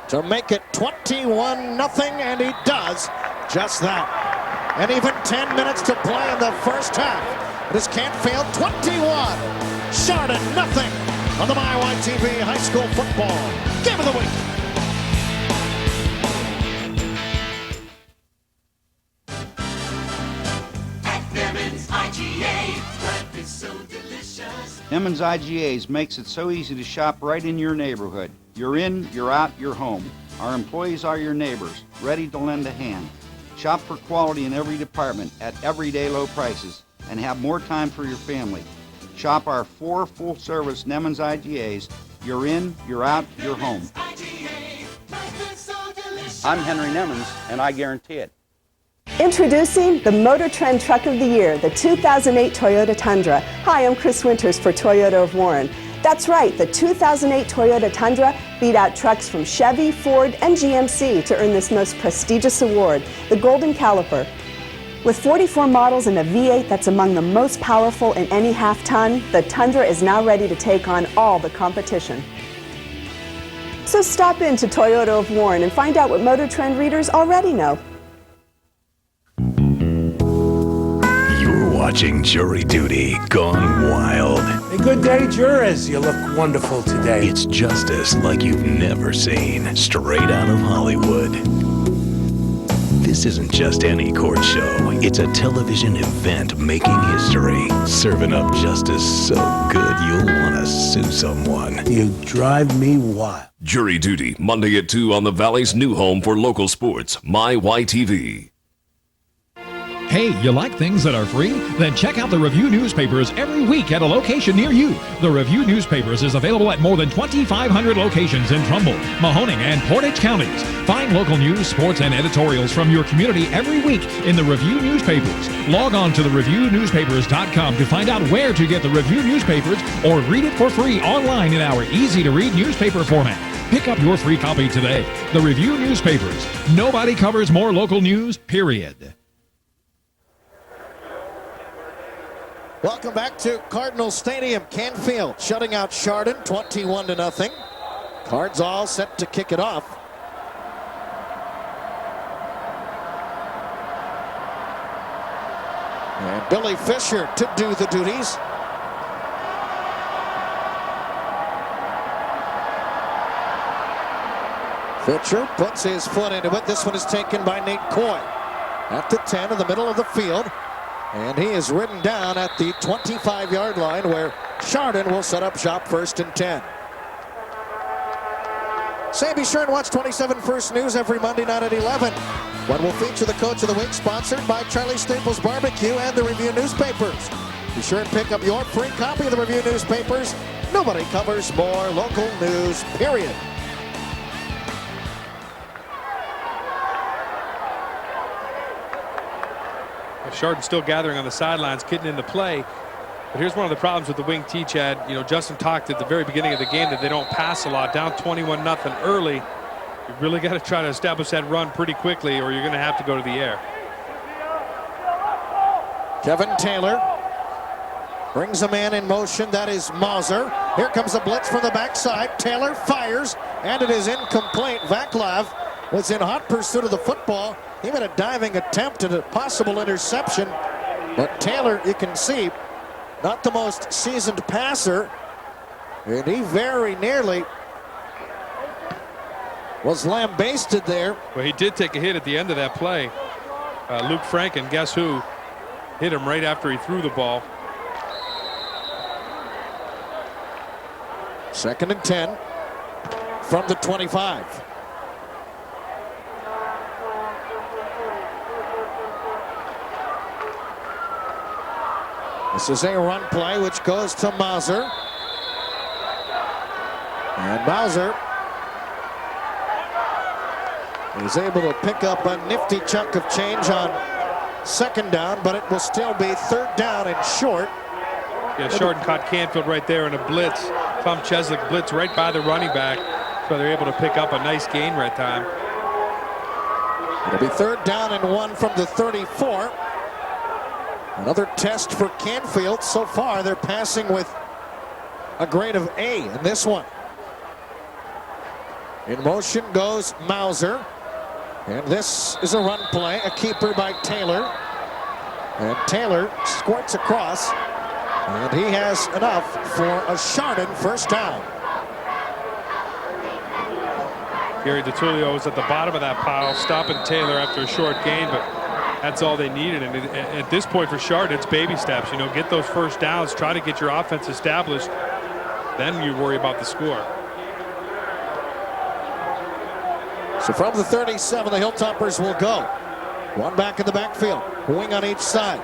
to make it 21-0, and he does just that. And even 10 minutes to play in the first half. It is Canfield 21, Chardon 0 on the MyYTV High School Football Game of the Week. Emmons IGAs makes it so easy to shop right in your neighborhood. You're in, you're out, you're home. Our employees are your neighbors, ready to lend a hand. Shop for quality in every department at everyday low prices and have more time for your family. Shop our 4 full-service Emmons IGAs. You're in, you're out, you're home. I'm Henry Nemmons, and I guarantee it. Introducing the Motor Trend Truck of the Year, the 2008 Toyota Tundra. Hi, I'm Chris Winters for Toyota of Warren. That's right, the 2008 Toyota Tundra beat out trucks from Chevy, Ford, and GMC to earn this most prestigious award, the Golden Caliper. With 44 models and a V8 that's among the most powerful in any half-ton, the Tundra is now ready to take on all the competition. So stop in to Toyota of Warren and find out what Motor Trend readers already know. You're watching Jury Duty Gone Wild. Hey, good day, jurors. You look wonderful today. It's justice like you've never seen, straight out of Hollywood. This isn't just any court show. It's a television event making history, serving up justice so good you'll want to sue someone. You drive me wild. Jury Duty, Monday at 2 on the Valley's new home for local sports, MyYTV. Hey, you like things that are free? Then check out the Review newspapers every week at a location near you. The Review newspapers is available at more than 2,500 locations in Trumbull, Mahoning, and Portage counties. Find local news, sports, and editorials from your community every week in the Review newspapers. Log on to thereviewnewspapers.com to find out where to get the Review newspapers or read it for free online in our easy-to-read newspaper format. Pick up your free copy today. The Review newspapers. Nobody covers more local news, period. Welcome back to Cardinal Stadium. Canfield shutting out Chardon 21-0. Cards all set to kick it off. And Billy Fisher to do the duties. Fisher puts his foot into it. This one is taken by Nate Coy at the 10 in the middle of the field. And he is ridden down at the 25-yard line where Chardon will set up shop 1st and 10. Say be sure and watch 27 First News every Monday night at 11. When we'll feature the Coach of the Week, sponsored by Charlie Staples Barbecue and the Review newspapers. Be sure and pick up your free copy of the Review newspapers. Nobody covers more local news, period. Chardon still gathering on the sidelines, getting into play. But here's one of the problems with the wing T, Chad. You know, Justin talked at the very beginning of the game that they don't pass a lot. Down 21-0 early. You really got to try to establish that run pretty quickly or you're going to have to go to the air. Kevin Taylor brings a man in motion. That is Mauser. Here comes a blitz from the backside. Taylor fires, and it is incomplete. Vaclav was in hot pursuit of the football. He made a diving attempt at a possible interception, but Taylor, you can see, not the most seasoned passer, and he very nearly was lambasted there. Well, he did take a hit at the end of that play. Luke Franken, guess who, hit him right after he threw the ball. 2nd and 10 from the 25. This is a run play which goes to Mauser. And Mauser is able to pick up a nifty chunk of change on 2nd down, but it will still be 3rd down and short. Yeah, Chardon caught Canfield right there in a blitz. Tom Cheslick blitz right by the running back, so they're able to pick up a nice gain right time. It'll be 3rd down and 1 from the 34. Another test for Canfield. So far, they're passing with a grade of A in this one. In motion goes Mauser. And this is a run play, a keeper by Taylor. And Taylor squirts across. And he has enough for a Chardon 1st down. Gary DiTullio was at the bottom of that pile, stopping Taylor after a short gain, but that's all they needed. And at this point for Chardon, it's baby steps. You know, get those 1st downs, try to get your offense established. Then you worry about the score. So from the 37, the Hilltoppers will go. One back in the backfield, wing on each side.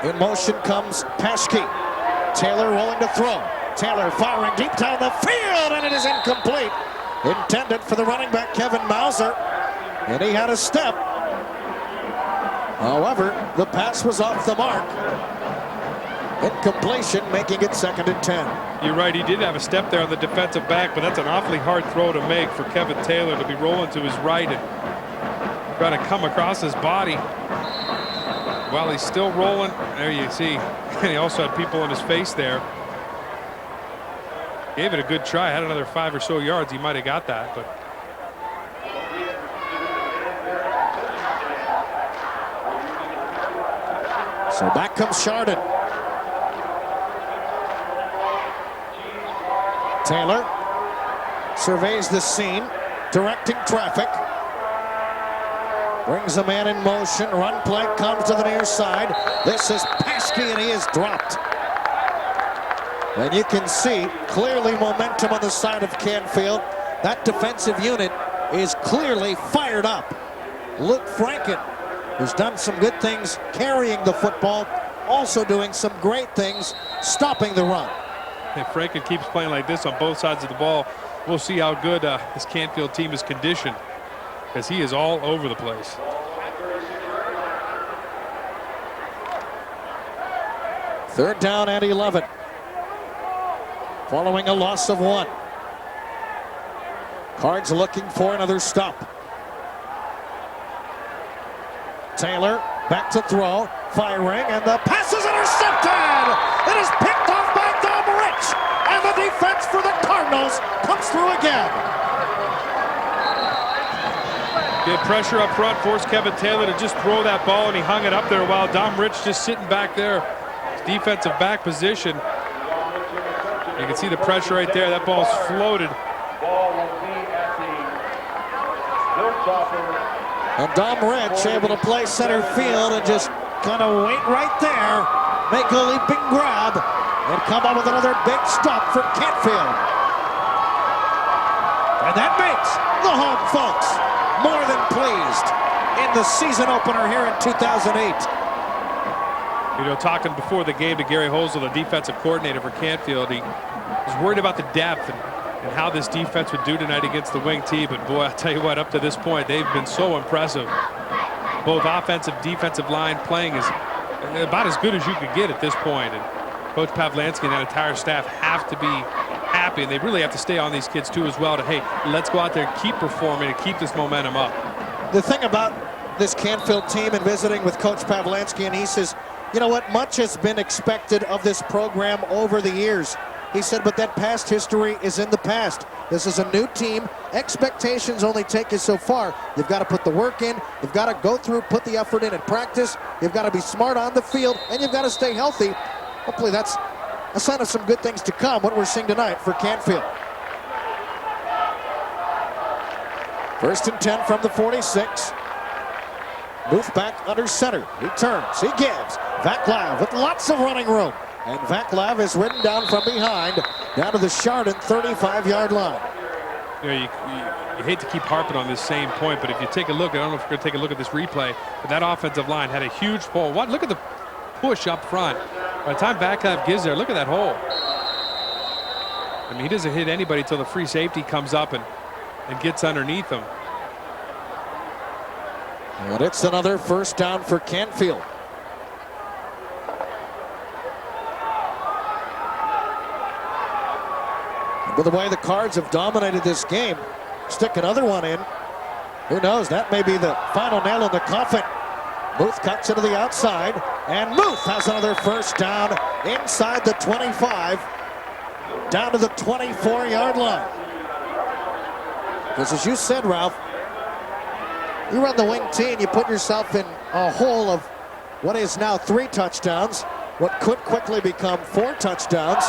In motion comes Paschke. Taylor rolling to throw. Taylor firing deep down the field, and it is incomplete. Intended for the running back, Kevin Mauser, and he had a step. However, the pass was off the mark. Incompletion, making it 2nd and 10. You're right, he did have a step there on the defensive back, but that's an awfully hard throw to make for Kevin Taylor to be rolling to his right and trying to come across his body. While he's still rolling, there you see, he also had people in his face there. Gave it a good try, had another 5 or so yards, he might have got that, but. So back comes Chardon. Taylor surveys the scene, directing traffic. Brings a man in motion. Run play comes to the near side. This is Paschke, and he is dropped. And you can see clearly momentum on the side of Canfield. That defensive unit is clearly fired up. Luke Franken has done some good things carrying the football, also doing some great things stopping the run. If Franken keeps playing like this on both sides of the ball, we'll see how good this Canfield team is conditioned, because he is all over the place. Third down and 11. Following a loss of 1. Cards looking for another stop. Taylor back to throw, firing, and the pass is intercepted! It is picked off by Dom Rich, and the defense for the Cardinals comes through again. Good pressure up front, forced Kevin Taylor to just throw that ball, and he hung it up there while Dom Rich just sitting back there. His defensive back position. You can see the pressure right there. That ball's floated. And Dom Rich able to play center field and just kind of wait right there, make a leaping grab, and come up with another big stop for Canfield. And that makes the home folks more than pleased in the season opener here in 2008. You know, talking before the game to Gary Holzel, the defensive coordinator for Canfield, he was worried about the depth and how this defense would do tonight against the wing team. But boy, I'll tell you what, up to this point, they've been so impressive. Both offensive, defensive line playing is about as good as you could get at this point. And Coach Pavlansky and that entire staff have to be happy, and they really have to stay on these kids too as well to, hey, let's go out there and keep performing and keep this momentum up. The thing about this Canfield team and visiting with Coach Pavlansky, and he says, You know what? Much has been expected of this program over the years. He said, but that past history is in the past. This is a new team. Expectations only take you so far. You've got to put the work in. You've got to go through, put the effort in practice. You've got to be smart on the field, and you've got to stay healthy. Hopefully that's a sign of some good things to come, what we're seeing tonight for Canfield. 1st and 10 from the 46. Booth back under center. He turns. He gives. Vaclav with lots of running room. And Vaclav is ridden down from behind, down to the Chardon 35-yard line. You know, you hate to keep harping on this same point, but if you take a look, I don't know if you're going to take a look at this replay, but that offensive line had a huge hole. Look at the push up front. By the time Vaclav gives there, look at that hole. I mean, he doesn't hit anybody until the free safety comes up and gets underneath him. And it's another first down for Canfield. With the way the Cards have dominated this game, stick another one in. Who knows? That may be the final nail in the coffin. Booth cuts into the outside, and Booth has another first down inside the 25, down to the 24-yard line. Because as you said, Ralph, you run the wing T and you put yourself in a hole of what is now 3 touchdowns, what could quickly become 4 touchdowns.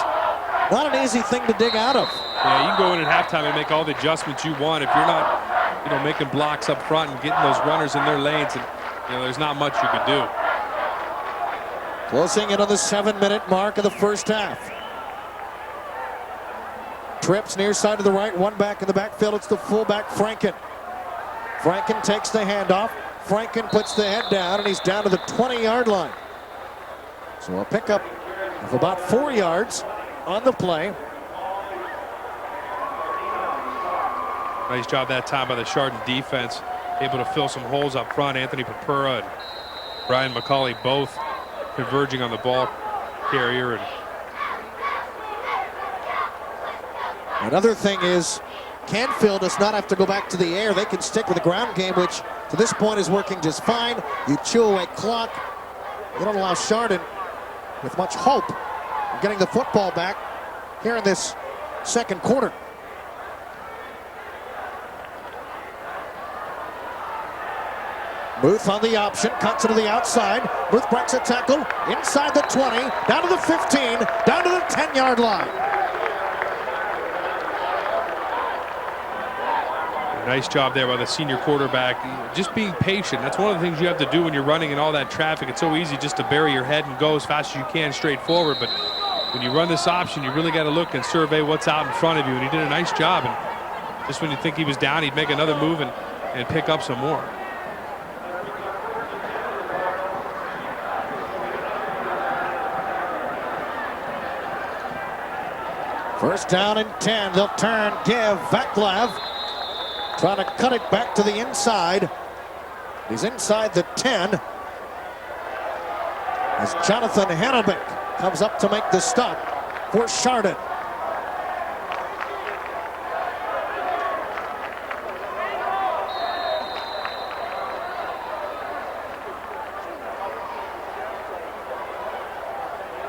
Not an easy thing to dig out of. Yeah, you can go in at halftime and make all the adjustments you want. If you're not, you know, making blocks up front and getting those runners in their lanes, and you know, there's not much you can do. Closing in on the 7-minute mark of the first half. Trips near side to the right, one back in the backfield. It's the fullback, Franken. Franken takes the handoff. Franken puts the head down, and he's down to the 20-yard line. So a pickup of about 4 yards on the play. Nice job that time by the Chardon defense, able to fill some holes up front. Anthony Papura and Brian McCauley both converging on the ball carrier. And another thing is, Canfield does not have to go back to the air. They can stick with the ground game, which to this point is working just fine. You chew away clock. You don't allow Chardon with much hope of getting the football back here in this second quarter. Booth on the option, cuts it to the outside. Booth breaks a tackle inside the 20, down to the 15, down to the 10-yard line. Nice job there by the senior quarterback. Just being patient. That's one of the things you have to do when you're running in all that traffic. It's so easy just to bury your head and go as fast as you can straight forward. But when you run this option, you really got to look and survey what's out in front of you. And he did a nice job. And just when you think he was down, he'd make another move and pick up some more. First down and 10. They'll turn, give Vaclav. Trying to cut it back to the inside. He's inside the 10. As Jonathan Hannebeck comes up to make the stop for Chardon.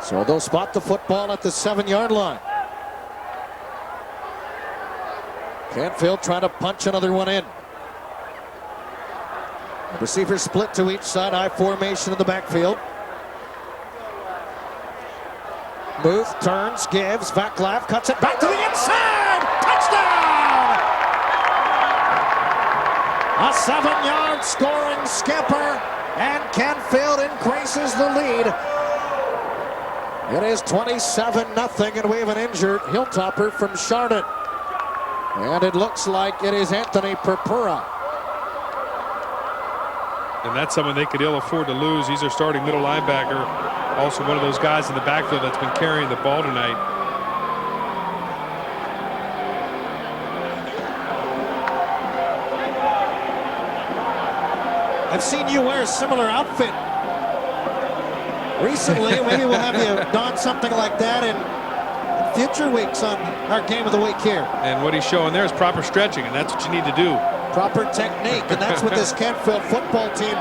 So they'll spot the football at the 7-yard line. Canfield trying to punch another one in. The receivers split to each side, I formation in the backfield. Booth turns, gives, Vaclav cuts it back to the inside! Touchdown! A 7-yard scoring scamper, and Canfield increases the lead. It is 27-0, and we have an injured Hilltopper from Chardon. And it looks like it is Anthony Papura. And that's someone they could ill afford to lose. He's their starting middle linebacker. Also one of those guys in the backfield that's been carrying the ball tonight. I've seen you wear a similar outfit recently. Maybe we'll have you don something like that in future weeks on our Game of the Week here. And what he's showing there is proper stretching, and that's what you need to do. Proper technique, and that's what this Canfield football team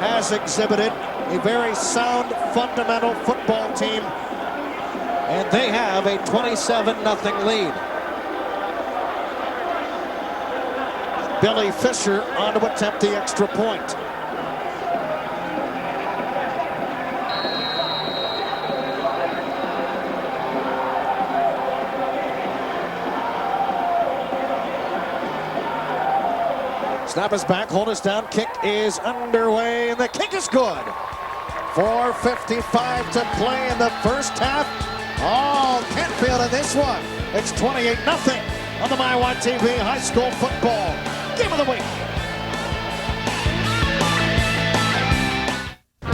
has exhibited. a very sound, fundamental football team, and they have a 27-0 lead. Billy Fisher on to attempt the extra point. Snap is back, hold us down, kick is underway, and the kick is good. 4:55 to play in the first half. Oh, Canfield in this one. It's 28-0 on the MyWTV High School Football Game of the Week.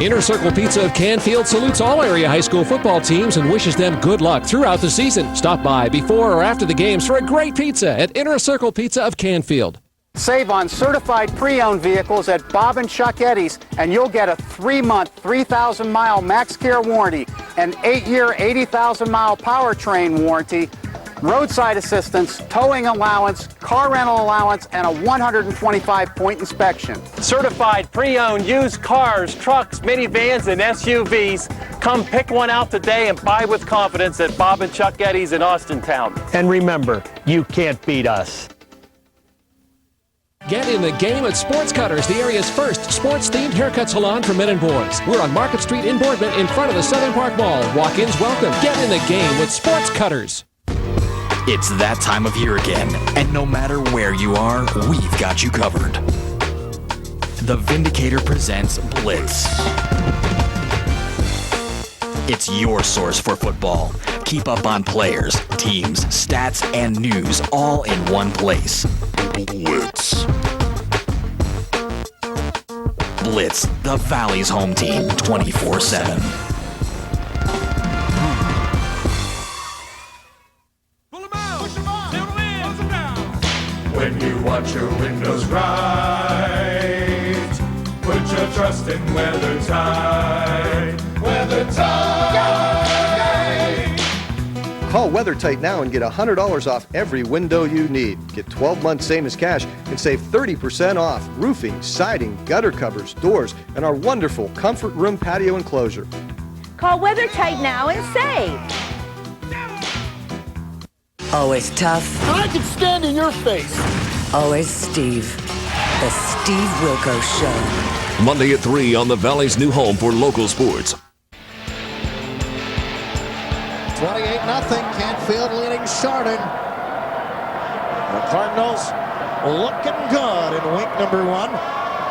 Inner Circle Pizza of Canfield salutes all area high school football teams and wishes them good luck throughout the season. Stop by before or after the games for a great pizza at Inner Circle Pizza of Canfield. Save on certified pre-owned vehicles at Bob and Chuck Eddy's, and you'll get a 3-month, 3,000-mile max care warranty, an 8-year, 80,000-mile powertrain warranty, roadside assistance, towing allowance, car rental allowance, and a 125-point inspection. Certified pre-owned used cars, trucks, minivans, and SUVs. Come pick one out today and buy with confidence at Bob and Chuck Eddy's in Austintown. And remember, you can't beat us. Get in the game at Sports Cutters, the area's first sports-themed haircut salon for men and boys. We're on Market Street in Boardman in front of the Southern Park Mall. Walk-ins welcome. Get in the game with Sports Cutters. It's that time of year again, and no matter where you are, we've got you covered. The Vindicator presents Blitz. It's your source for football. Keep up on players, teams, stats, and news all in one place. Blitz. Blitz, the Valley's home team, 24/7. When you want your windows right, put your trust in WeatherTight. WeatherTight! Call WeatherTight now and get $100 off every window you need. Get 12 months same as cash and save 30% off roofing, siding, gutter covers, doors, and our wonderful comfort room patio enclosure. Call WeatherTight now and save. Always tough. I can stand in your face. Always Steve. The Steve Wilkos Show. Monday at 3 on the Valley's new home for local sports. 28-0, Canfield leading Chardon. The Cardinals looking good in week number 1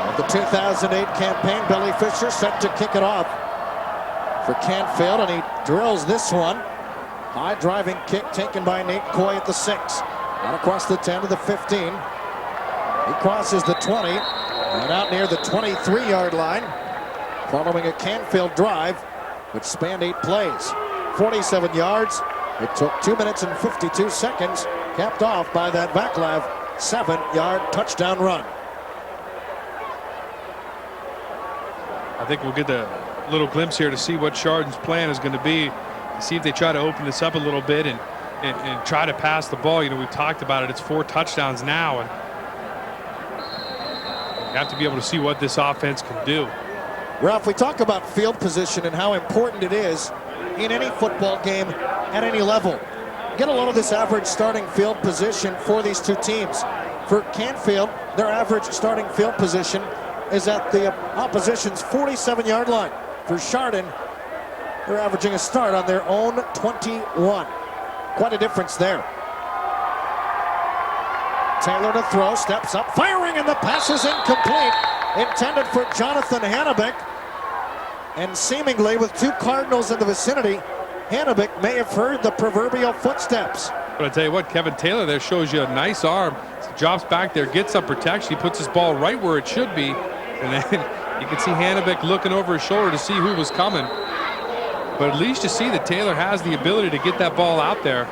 of the 2008 campaign. Billy Fisher set to kick it off for Canfield, and he drills this one. High driving kick taken by Nate Coy at the 6. Out across the 10 to the 15. He crosses the 20 and out near the 23-yard line, following a Canfield drive which spanned 8 plays. 47 yards. It took 2 minutes and 52 seconds, capped off by that Vaclav 7-yard touchdown run. I think we'll get a little glimpse here to see what Chardon's plan is going to be. See if they try to open this up a little bit and try to pass the ball. You know, we've talked about it. It's 4 touchdowns now, and you have to be able to see what this offense can do. Ralph, we talk about field position and how important it is in any football game at any level. Get a load of this average starting field position for these two teams. For Canfield, their average starting field position is at the opposition's 47-yard line. For Chardon, they're averaging a start on their own 21. Quite a difference there. Taylor to throw, steps up, firing, and the pass is incomplete. Intended for Jonathan Hannebeck. And seemingly with 2 Cardinals in the vicinity, Hannebeck may have heard the proverbial footsteps. But I tell you what, Kevin Taylor there shows you a nice arm. Drops back there, gets some protection. He puts his ball right where it should be. And then you can see Hannebeck looking over his shoulder to see who was coming. But at least you see that Taylor has the ability to get that ball out there.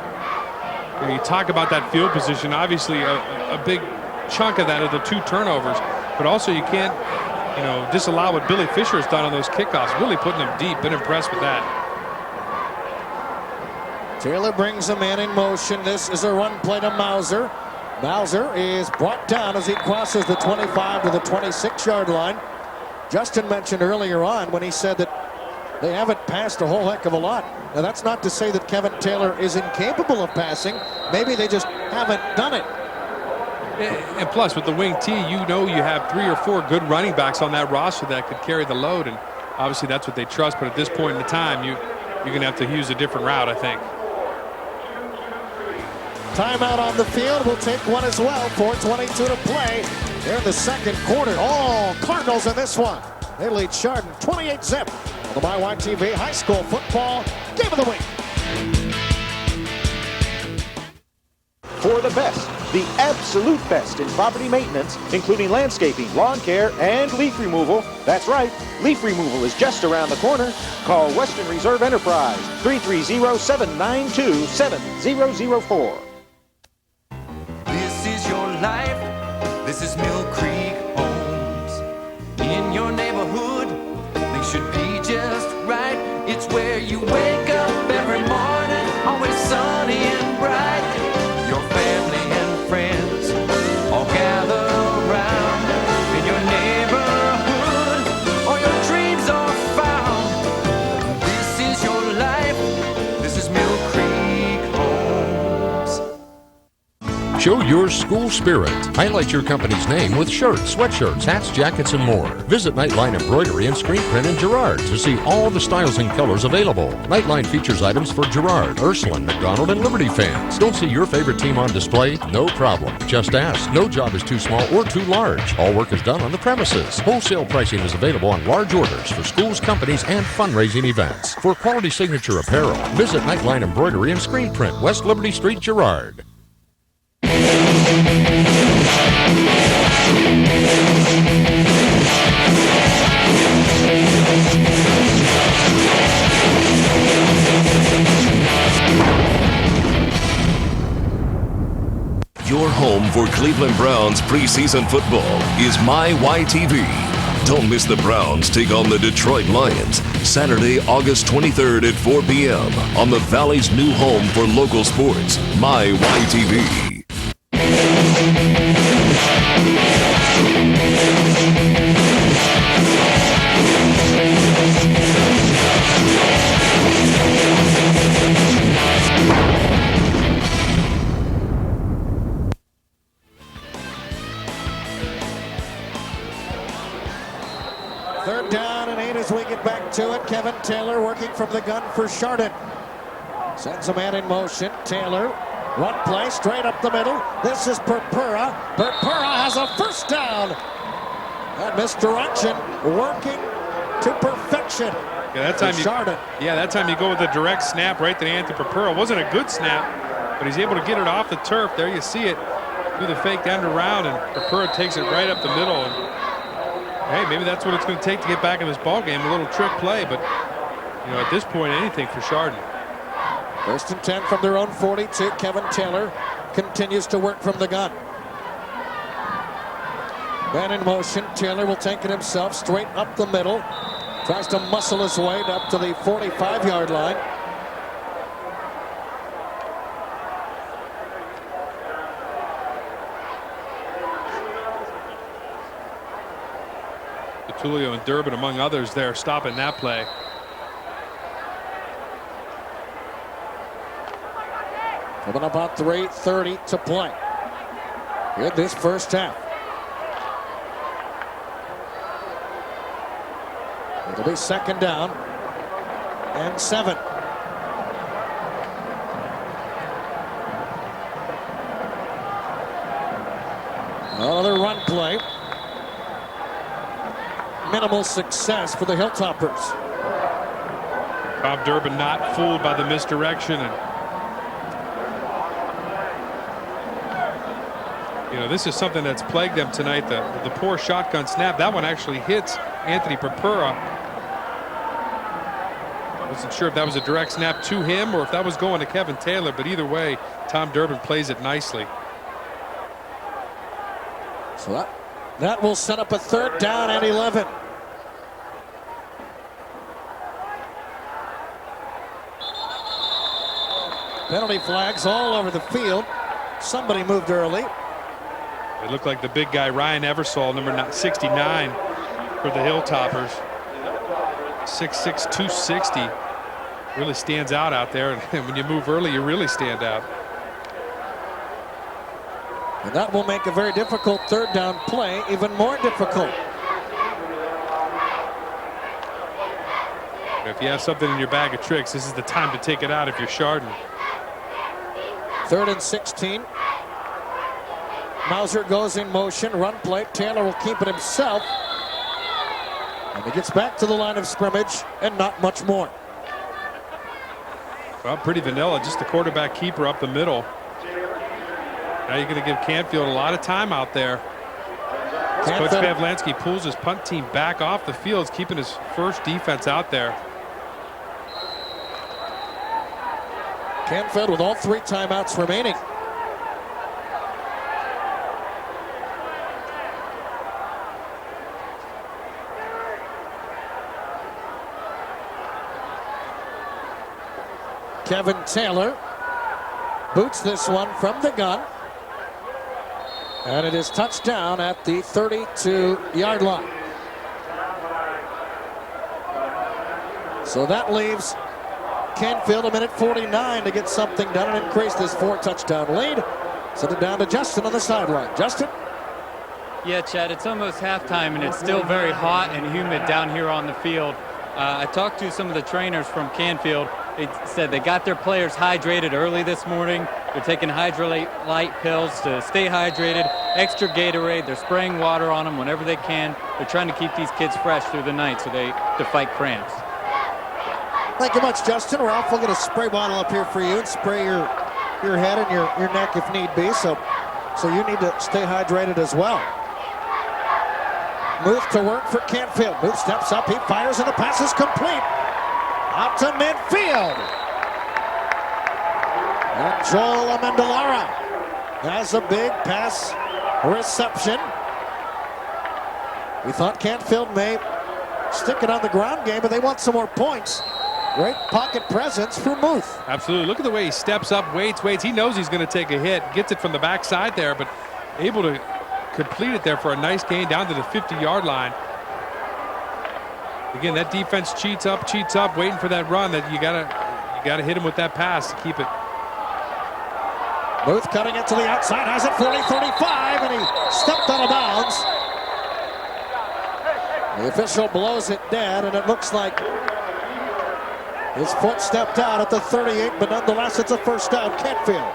When you talk about that field position, obviously a big chunk of that are the 2 turnovers. But also you can't, disallow what Billy Fisher has done on those kickoffs. Really putting them deep. Been impressed with that. Taylor brings a man in motion. This is a run play to Mauser. Mauser is brought down as he crosses the 25 to the 26-yard line. Justin mentioned earlier on when he said that they haven't passed a whole heck of a lot. Now, that's not to say that Kevin Taylor is incapable of passing. Maybe they just haven't done it. And plus, with the wing T, you know you have 3 or 4 good running backs on that roster that could carry the load, and obviously that's what they trust. But at this point in the time, you're going to have to use a different route, I think. Timeout on the field. We'll take one as well. 4:22 to play. They're in the second quarter. Oh, Cardinals in this one. They lead Chardon 28-zip. On the MyYTV High School Football Game of the Week. For the best, the absolute best in property maintenance, including landscaping, lawn care, and leaf removal. That's right, leaf removal is just around the corner. Call Western Reserve Enterprise, 330-792-7004. This is your life. This is Mill Creek Homes. In your neighborhood, things should be just right. It's where you wake up every morning, always sunny and bright. Your family and friends all gather around. In your neighborhood, all your dreams are found. This is your life. This is Mill Creek Homes. Show your school spirit. Highlight your company's name with shirts, sweatshirts, hats, jackets, and more. Visit Nightline Embroidery and Screen Print in Girard to see all the styles and colors available. Nightline features items for Girard, Ursuline, McDonald, and Liberty fans. Don't see your favorite team on display? No problem. Just ask. No job is too small or too large. All work is done on the premises. Wholesale pricing is available on large orders for schools, companies, and fundraising events. For quality signature apparel, visit Nightline Embroidery and Screen Print, West Liberty Street, Girard. Your home for Cleveland Browns preseason football is MyYTV. Don't miss the Browns take on the Detroit Lions Saturday, August 23rd at 4 p.m. on the Valley's new home for local sports, MyYTV. Third down and 8 as we get back to it. Kevin Taylor working from the gun for Chardon. Sends a man in motion. Taylor, run play straight up the middle. This is Purpura. Purpura has a first down. And misdirection working to perfection. Yeah, that time Chardon. that time you go with a direct snap right to Anthony Purpura. It wasn't a good snap, but he's able to get it off the turf. There you see it. Do the fake end around, and Purpura takes it right up the middle. And hey, maybe that's what it's going to take to get back in this ball game. A little trick play, but you know, at this point, anything for Chardon. First and 10 from their own 42. Kevin Taylor continues to work from the gun. Man in motion. Taylor will take it himself straight up the middle. Tries to muscle his way up to the 45-yard line. Tulio and Durbin, among others, there stopping that play. Coming up on 3:30 to play in this first half. It'll be second down and 7. Another run play. Minimal success for the Hilltoppers. Bob Durbin not fooled by the misdirection, and you know, this is something that's plagued them tonight. The poor shotgun snap. That one actually hits Anthony Purpura. Wasn't sure if that was a direct snap to him or if that was going to Kevin Taylor, but either way, Tom Durbin plays it nicely. So that will set up a third down and 11. Penalty flags all over the field. Somebody moved early. It looked like the big guy, Ryan Eversole, number 69, for the Hilltoppers. 6'6", 260. Really stands out there. And when you move early, you really stand out. And that will make a very difficult third down play even more difficult. If you have something in your bag of tricks, this is the time to take it out if you're Chardon. 3rd and 16. Mauser goes in motion, run play. Taylor will keep it himself. And he gets back to the line of scrimmage and not much more. Well, pretty vanilla, just the quarterback keeper up the middle. Now you're going to give Canfield a lot of time out there. Coach Pavlansky pulls his punt team back off the field, keeping his first defense out there. Canfield with all 3 timeouts remaining. Kevin Taylor boots this one from the gun. And it is touchdown at the 32-yard line. So that leaves Canfield a minute 49 to get something done and increase this 4-touchdown lead. Send it down to Justin on the sideline. Justin? Yeah, Chad, it's almost halftime and it's still very hot and humid down here on the field. I talked to some of the trainers from Canfield. They said they got their players hydrated early this morning. They're taking Hydralyte pills to stay hydrated, extra Gatorade. They're spraying water on them whenever they can. They're trying to keep these kids fresh through the night to fight cramps. Thank you much, Justin. Ralph will get a spray bottle up here for you and spray your head and your neck if need be. So you need to stay hydrated as well. Muth to work for Canfield. Muth steps up, he fires, and the pass is complete. Out to midfield. And Joel Amendolara has a big pass reception. We thought Canfield may stick it on the ground game, but they want some more points. Great pocket presence for Muth. Absolutely. Look at the way he steps up, waits. He knows he's going to take a hit. Gets it from the backside there, but able to complete it there for a nice gain down to the 50-yard line. Again, that defense cheats up, waiting for that run. That you gotta hit him with that pass to keep it. Muth cutting it to the outside, has it 40-35, and he stepped out of bounds. The official blows it dead, and it looks like his foot stepped out at the 38, but nonetheless, it's a first down. Canfield.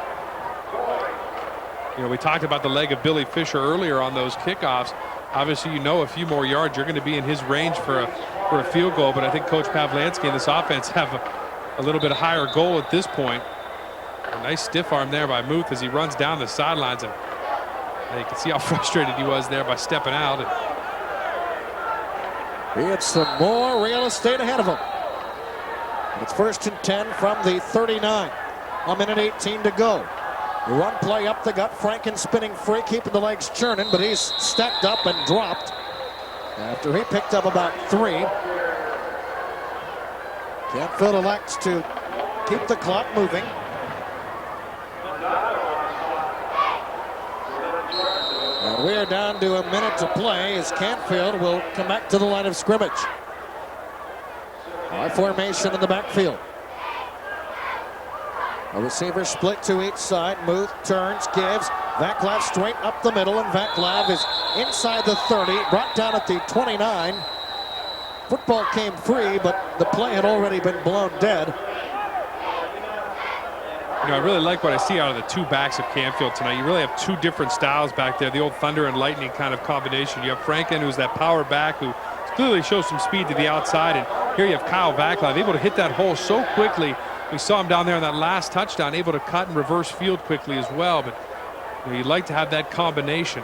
You know, we talked about the leg of Billy Fisher earlier on those kickoffs. Obviously, you know, a few more yards, you're going to be in his range for a field goal, but I think Coach Pavlansky and this offense have a little bit higher goal at this point. A nice stiff arm there by Muth as he runs down the sidelines, and you can see how frustrated he was there by stepping out. He had some more real estate ahead of him. It's 1st and 10 from the 39. A minute 18 to go. The run play up the gut. Franken spinning free, keeping the legs churning, but he's stacked up and dropped after he picked up about 3. Canfield elects to keep the clock moving. And we are down to a minute to play as Canfield will come back to the line of scrimmage. High formation in the backfield. A receiver split to each side. Muth turns, gives. Vaclav straight up the middle, and Vaclav is inside the 30, brought down at the 29. Football came free, but the play had already been blown dead. You know, I really like what I see out of the 2 backs of Canfield tonight. You really have 2 different styles back there, the old thunder and lightning kind of combination. You have Franken, who's that power back, who clearly shows some speed to the outside, and here you have Kyle Vaclav, able to hit that hole so quickly. We saw him down there on that last touchdown, able to cut and reverse field quickly as well. But you know, you'd like to have that combination.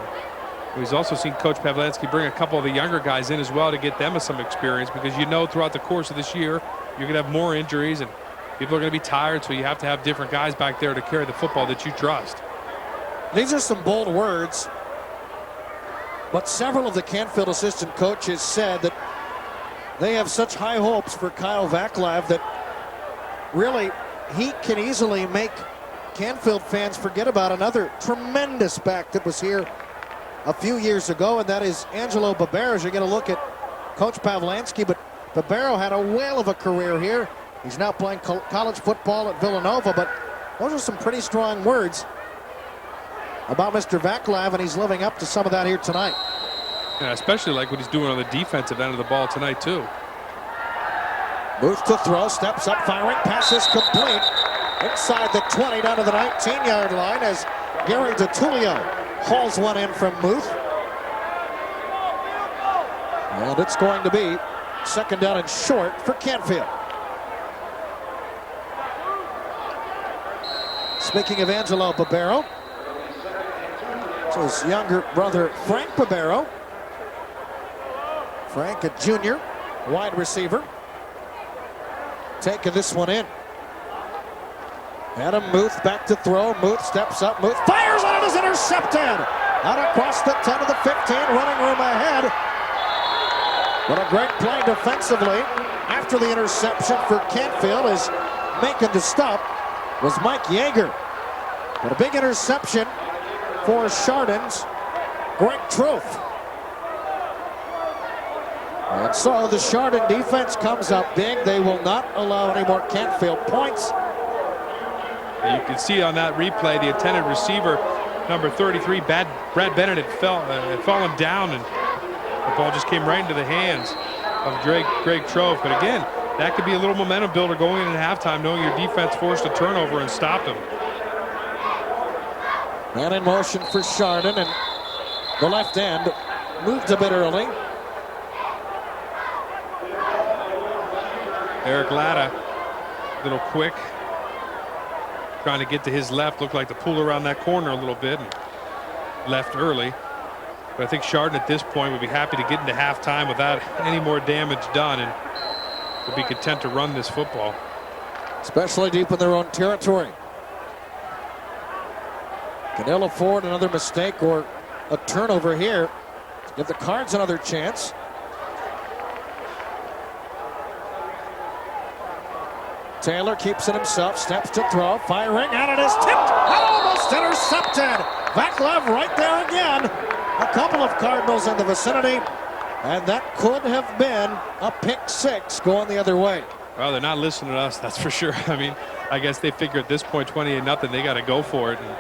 He's also seen Coach Pavlansky bring a couple of the younger guys in as well to get them some experience, because you know throughout the course of this year you're going to have more injuries and people are going to be tired, so you have to have different guys back there to carry the football that you trust. These are some bold words, but several of the Canfield assistant coaches said that they have such high hopes for Kyle Vaclav that really he can easily make Canfield fans forget about another tremendous back that was here a few years ago, and that is Angelo Babera. As you're going to look at Coach Pavlansky, but Barbero had a whale of a career here. He's now playing college football at Villanova, but those are some pretty strong words about Mr. Vaclav, and he's living up to some of that here tonight. Yeah, especially like what he's doing on the defensive end of the ball tonight, too. Moves to throw, steps up, firing, pass is complete. Inside the 20, down to the 19-yard line as Gary DiTullio hauls one in from Muth. And it's going to be second down and short for Canfield. Speaking of Angelo Barbero, it's his younger brother Frank Barbero. Frank, a junior wide receiver, taking this one in. Adam Muth back to throw. Muth steps up. Muth fires on it, is intercepted. Out across the 10 to the 15, running room ahead. What a great play defensively after the interception for Canfield, is making the stop was Mike Yeager. But a big interception for Chardon's Greg Troth. And so the Chardon defense comes up big. They will not allow any more Canfield points. You can see on that replay the intended receiver, number 33, Brad Bennett, had fallen down, and the ball just came right into the hands of Greg Troth. But again, that could be a little momentum builder going in at halftime, knowing your defense forced a turnover and stopped them. Man in motion for Chardon, and the left end moved a bit early. Eric Latta, a little quick, trying to get to his left. Looked like to pull around that corner a little bit and left early. But I think Chardon at this point would be happy to get into halftime without any more damage done, and would be content to run this football. Especially deep in their own territory. Can ill afford another mistake or a turnover here to give the Cards another chance. Taylor keeps it himself, steps to throw, firing, and it is tipped and almost intercepted. Vaclav right there again. A couple of Cardinals in the vicinity, and that could have been a pick six going the other way. Well, they're not listening to us, that's for sure. I mean, I guess they figure at this point, 28-0, they got to go for it. And,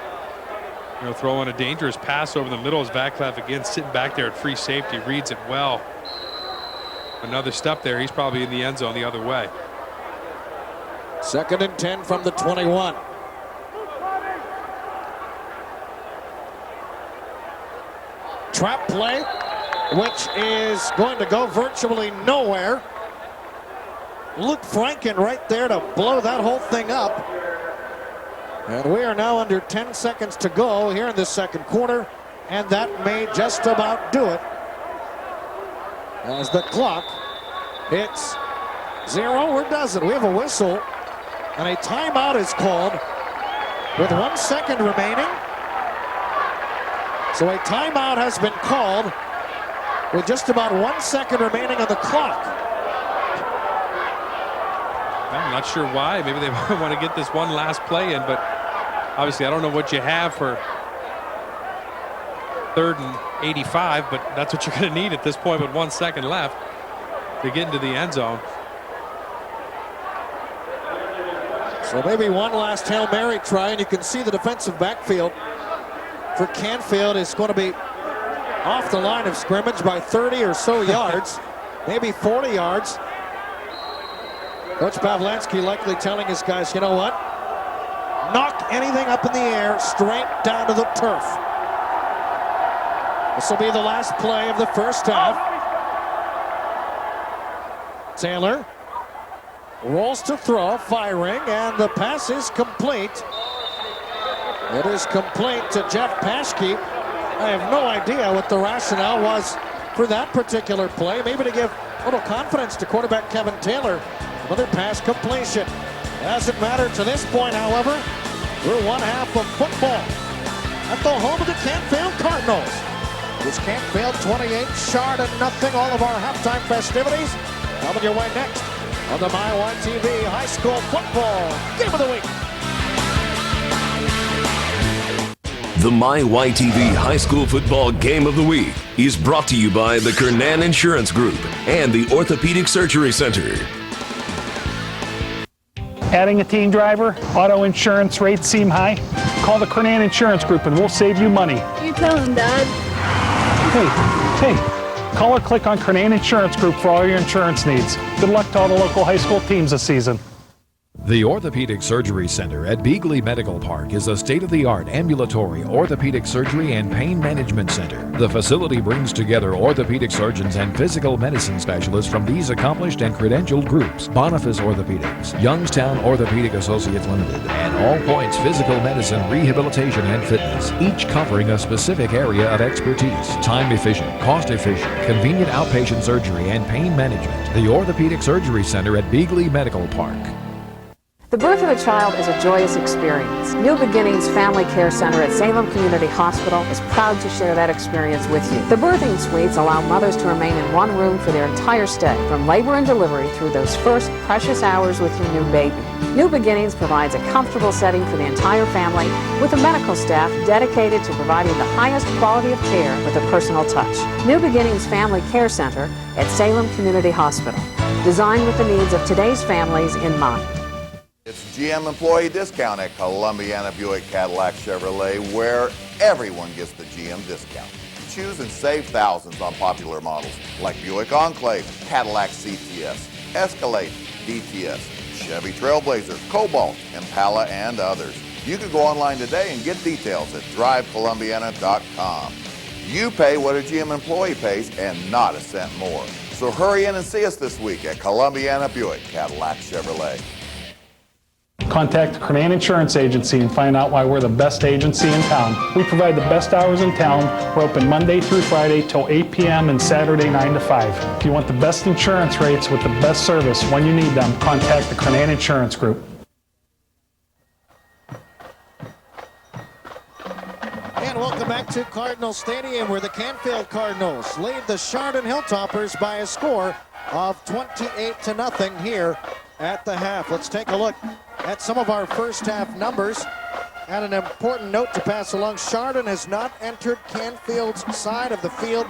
you know, throwing a dangerous pass over the middle as Vaclav again sitting back there at free safety, reads it well. Another step there, he's probably in the end zone the other way. Second and 10 from the 21. Trap play, which is going to go virtually nowhere. Luke Franken right there to blow that whole thing up. And we are now under 10 seconds to go here in the second quarter, and that may just about do it, as the clock hits 0 or doesn't. We have a whistle, and a timeout is called with 1 second remaining. So a timeout has been called with just about 1 second remaining on the clock. I'm not sure why. Maybe they want to get this one last play in, but obviously I don't know what you have for 3rd and 85, but that's what you're going to need at this point with 1 second left to get into the end zone. So maybe one last Hail Mary try, and you can see the defensive backfield for Canfield is going to be off the line of scrimmage by 30 or so yards, maybe 40 yards. Coach Pavlansky likely telling his guys, you know what? Knock anything up in the air straight down to the turf. This will be the last play of the first half. Taylor rolls to throw, firing, and the pass is complete. It is complete to Jeff Paschke. I have no idea what the rationale was for that particular play. Maybe to give a little confidence to quarterback Kevin Taylor. Another pass completion. Doesn't matter to this point, however. We're one half of football at the home of the Canfield Cardinals. It's Canfield 28, Chardon nothing. All of our halftime festivities coming your way next on the MyYTV High School Football Game of the Week. The MyYTV High School Football Game of the Week is brought to you by the Chardon Insurance Group and the Orthopedic Surgery Center. Adding a teen driver, auto insurance rates seem high? Call the Chardon Insurance Group and we'll save you money. You tell him, Dad. Hey, call or click on Chardon Insurance Group for all your insurance needs. Good luck to all the local high school teams this season. The Orthopedic Surgery Center at Beagley Medical Park is a state-of-the-art ambulatory orthopedic surgery and pain management center. The facility brings together orthopedic surgeons and physical medicine specialists from these accomplished and credentialed groups: Boniface Orthopedics, Youngstown Orthopedic Associates Limited, and All Points Physical Medicine, Rehabilitation, and Fitness, each covering a specific area of expertise. Time-efficient, cost-efficient, convenient outpatient surgery and pain management. The Orthopedic Surgery Center at Beagley Medical Park. The birth of a child is a joyous experience. New Beginnings Family Care Center at Salem Community Hospital is proud to share that experience with you. The birthing suites allow mothers to remain in one room for their entire stay, from labor and delivery through those first precious hours with your new baby. New Beginnings provides a comfortable setting for the entire family with a medical staff dedicated to providing the highest quality of care with a personal touch. New Beginnings Family Care Center at Salem Community Hospital, designed with the needs of today's families in mind. It's GM Employee Discount at Columbiana Buick Cadillac Chevrolet, where everyone gets the GM discount. Choose and save thousands on popular models like Buick Enclave, Cadillac CTS, Escalade, DTS, Chevy Trailblazer, Cobalt, Impala, and others. You can go online today and get details at drivecolumbiana.com. You pay what a GM employee pays and not a cent more. So hurry in and see us this week at Columbiana Buick Cadillac Chevrolet. Contact the Chardon Insurance Agency and find out why we're the best agency in town. We provide the best hours in town. We're open Monday through Friday till 8 p.m. and Saturday 9 to 5. If you want the best insurance rates with the best service when you need them, contact the Chardon Insurance Group. And welcome back to Cardinal Stadium, where the Canfield Cardinals lead the Chardon Hilltoppers by a score of 28-0 here at the half. Let's take a look at some of our first half numbers. And an important note to pass along: Chardon has not entered Canfield's side of the field.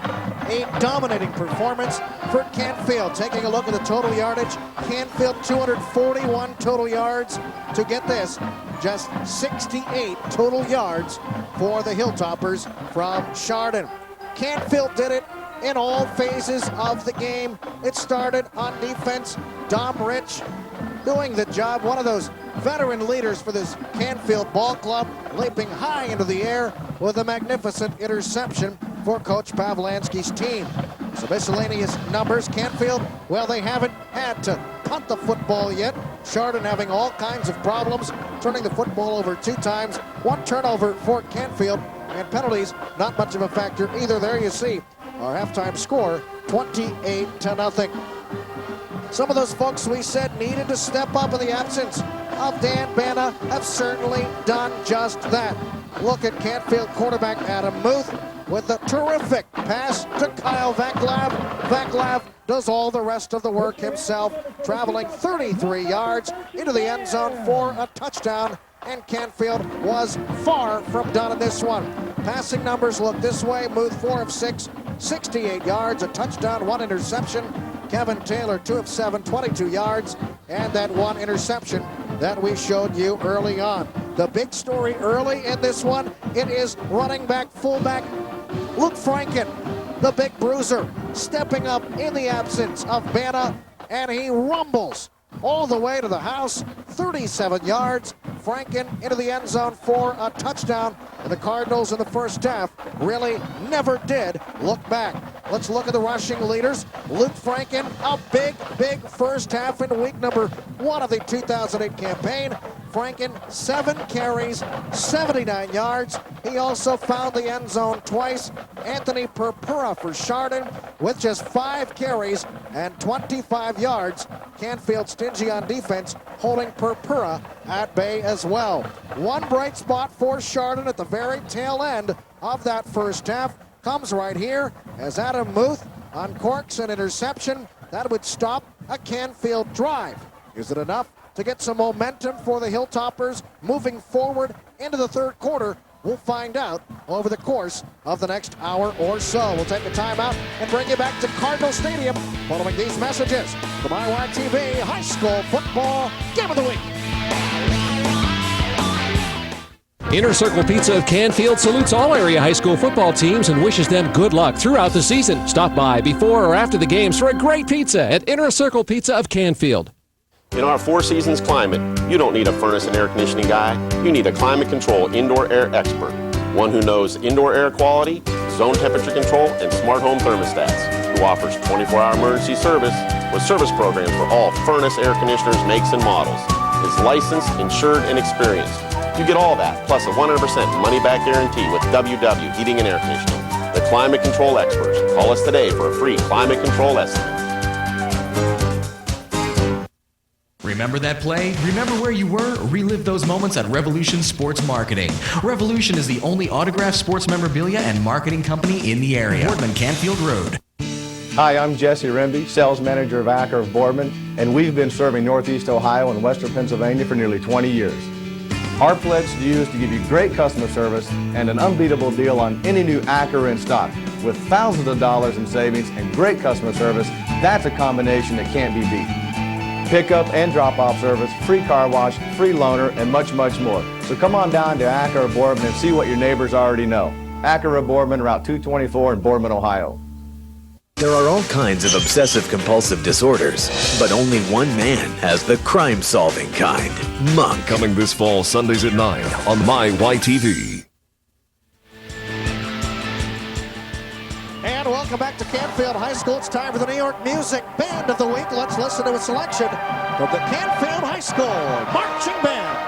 A dominating performance for Canfield. Taking a look at the total yardage, Canfield 241 total yards. To get this, just 68 total yards for the Hilltoppers from Chardon. Canfield did it in all phases of the game. It started on defense. Dom Rich doing the job, one of those veteran leaders for this Canfield ball club, leaping high into the air with a magnificent interception for Coach Pavlansky's team. So miscellaneous numbers: Canfield, well, they haven't had to punt the football yet. Chardon having all kinds of problems, turning the football over 2 times, 1 turnover for Canfield, and penalties not much of a factor either. There you see our halftime score, 28-0. Some of those folks we said needed to step up in the absence of Dan Bana have certainly done just that. Look at Canfield quarterback Adam Muth with a terrific pass to Kyle Vaclav. Vaclav does all the rest of the work himself, traveling 33 yards into the end zone for a touchdown, and Canfield was far from done in this one. Passing numbers look this way: Muth 4 of 6, 68 yards, a touchdown, 1 interception. Kevin Taylor 2 of 7, 22 yards, and that 1 interception that we showed you early on. The big story early in this one, it is running back, fullback Luke Franken, the big bruiser, stepping up in the absence of Bana, and he rumbles all the way to the house, 37 yards. Franken into the end zone for a touchdown, and the Cardinals in the first half really never did look back. Let's look at the rushing leaders. Luke Franken, a big first half in week number 1 of the 2008 campaign. Franken, 7 carries, 79 yards. He also found the end zone twice. Anthony Purpura for Chardon with just 5 carries and 25 yards. Canfield stingy on defense, holding Purpura at bay as well. One bright spot for Chardon at the very tail end of that first half comes right here as Adam Muth uncorks an interception that would stop a Canfield drive. Is it enough to get some momentum for the Hilltoppers moving forward into the third quarter? We'll find out over the course of the next hour or so. We'll take a timeout and bring you back to Cardinal Stadium following these messages. The MyYTV High School Football Game of the Week. Inner Circle Pizza of Canfield salutes all area high school football teams and wishes them good luck throughout the season. Stop by before or after the games for a great pizza at Inner Circle Pizza of Canfield. In our Four Seasons climate, you don't need a furnace and air conditioning guy. You need a climate control indoor air expert. One who knows indoor air quality, zone temperature control, and smart home thermostats. Who offers 24-hour emergency service with service programs for all furnace air conditioners, makes, and models. Is licensed, insured, and experienced. You get all that, plus a 100% money-back guarantee with WW Heating and Air Conditioning. The climate control experts. Call us today for a free climate control estimate. Remember that play? Remember where you were? Relive those moments at Revolution Sports Marketing. Revolution is the only autographed sports memorabilia and marketing company in the area. Boardman Canfield Road. Hi, I'm Jesse Remby, sales manager of Acker of Boardman, and we've been serving Northeast Ohio and Western Pennsylvania for nearly 20 years. Our pledge to you is to give you great customer service and an unbeatable deal on any new Acker in stock. With thousands of dollars in savings and great customer service, that's a combination that can't be beat. Pickup and drop-off service, free car wash, free loaner, and much, much more. So come on down to Acker of Boardman and see what your neighbors already know. Acker of Boardman, Route 224 in Boardman, Ohio. There are all kinds of obsessive-compulsive disorders, but only one man has the crime-solving kind. Monk. Coming this fall, Sundays at 9 on MyYTV. And welcome back to Canfield High School. It's time for the New York Music Band of the Week. Let's listen to a selection from the Canfield High School Marching Band.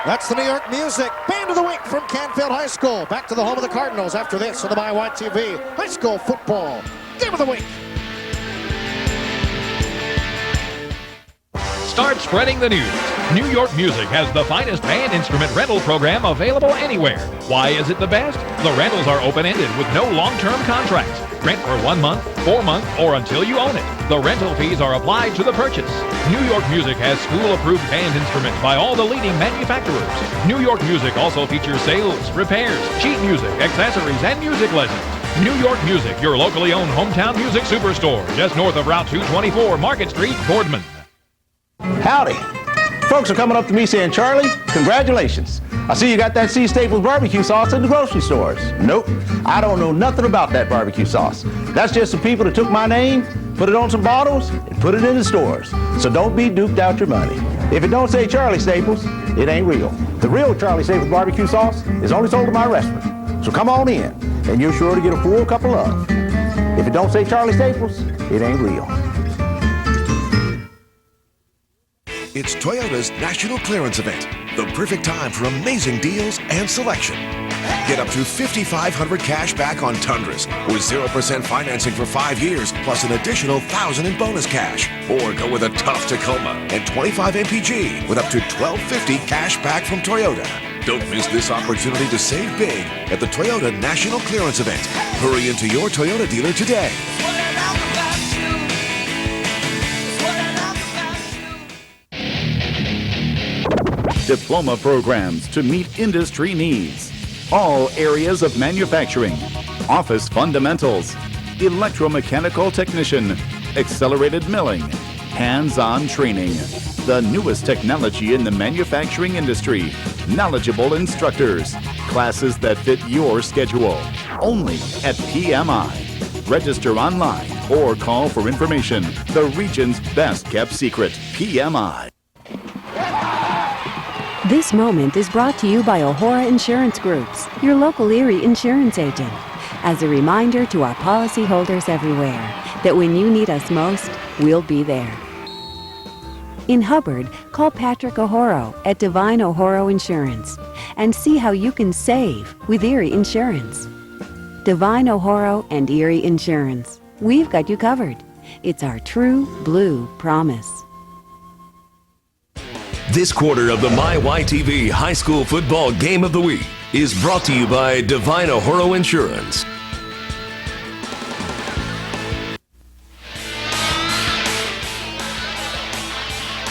That's the New York Music Band of the Week from Canfield High School. Back to the home of the Cardinals after this on the MyYTV High School Football Game of the Week. Start spreading the news. New York Music has the finest band instrument rental program available anywhere. Why is it the best? The rentals are open-ended with no long-term contracts. Rent for 1 month, 4 months, or until you own it. The rental fees are applied to the purchase. New York Music has school-approved band instruments by all the leading manufacturers. New York Music also features sales, repairs, sheet music, accessories, and music lessons. New York Music, your locally owned hometown music superstore, just north of Route 224, Market Street, Boardman. Howdy. Folks are coming up to me saying, Charlie, congratulations. I see you got that C. Staples barbecue sauce in the grocery stores. Nope, I don't know nothing about that barbecue sauce. That's just the people that took my name, put it on some bottles, and put it in the stores. So don't be duped out your money. If it don't say Charlie Staples, it ain't real. The real Charlie Staples barbecue sauce is only sold at my restaurant. So come on in, and you're sure to get a full cup of love. If it don't say Charlie Staples, it ain't real. It's Toyota's National Clearance Event, the perfect time for amazing deals and selection. Get up to $5,500 cash back on Tundras with 0% financing for 5 years, plus an additional $1,000 in bonus cash. Or go with a tough Tacoma and 25 MPG with up to $1,250 cash back from Toyota. Don't miss this opportunity to save big at the Toyota National Clearance Event. Hurry into your Toyota dealer today. Diploma programs to meet industry needs. All areas of manufacturing. Office fundamentals. Electromechanical technician. Accelerated milling. Hands-on training. The newest technology in the manufacturing industry. Knowledgeable instructors. Classes that fit your schedule. Only at PMI. Register online or call for information. The region's best kept secret. PMI. This moment is brought to you by O'Hora Insurance Groups, your local Erie insurance agent. As a reminder to our policyholders everywhere that when you need us most, we'll be there. In Hubbard, call Patrick O'Horo at Divine O'Horo Insurance and see how you can save with Erie Insurance. Divine O'Horo and Erie Insurance. We've got you covered. It's our true blue promise. This quarter of the MyYTV High School Football Game of the Week is brought to you by Divine O'Horo Insurance.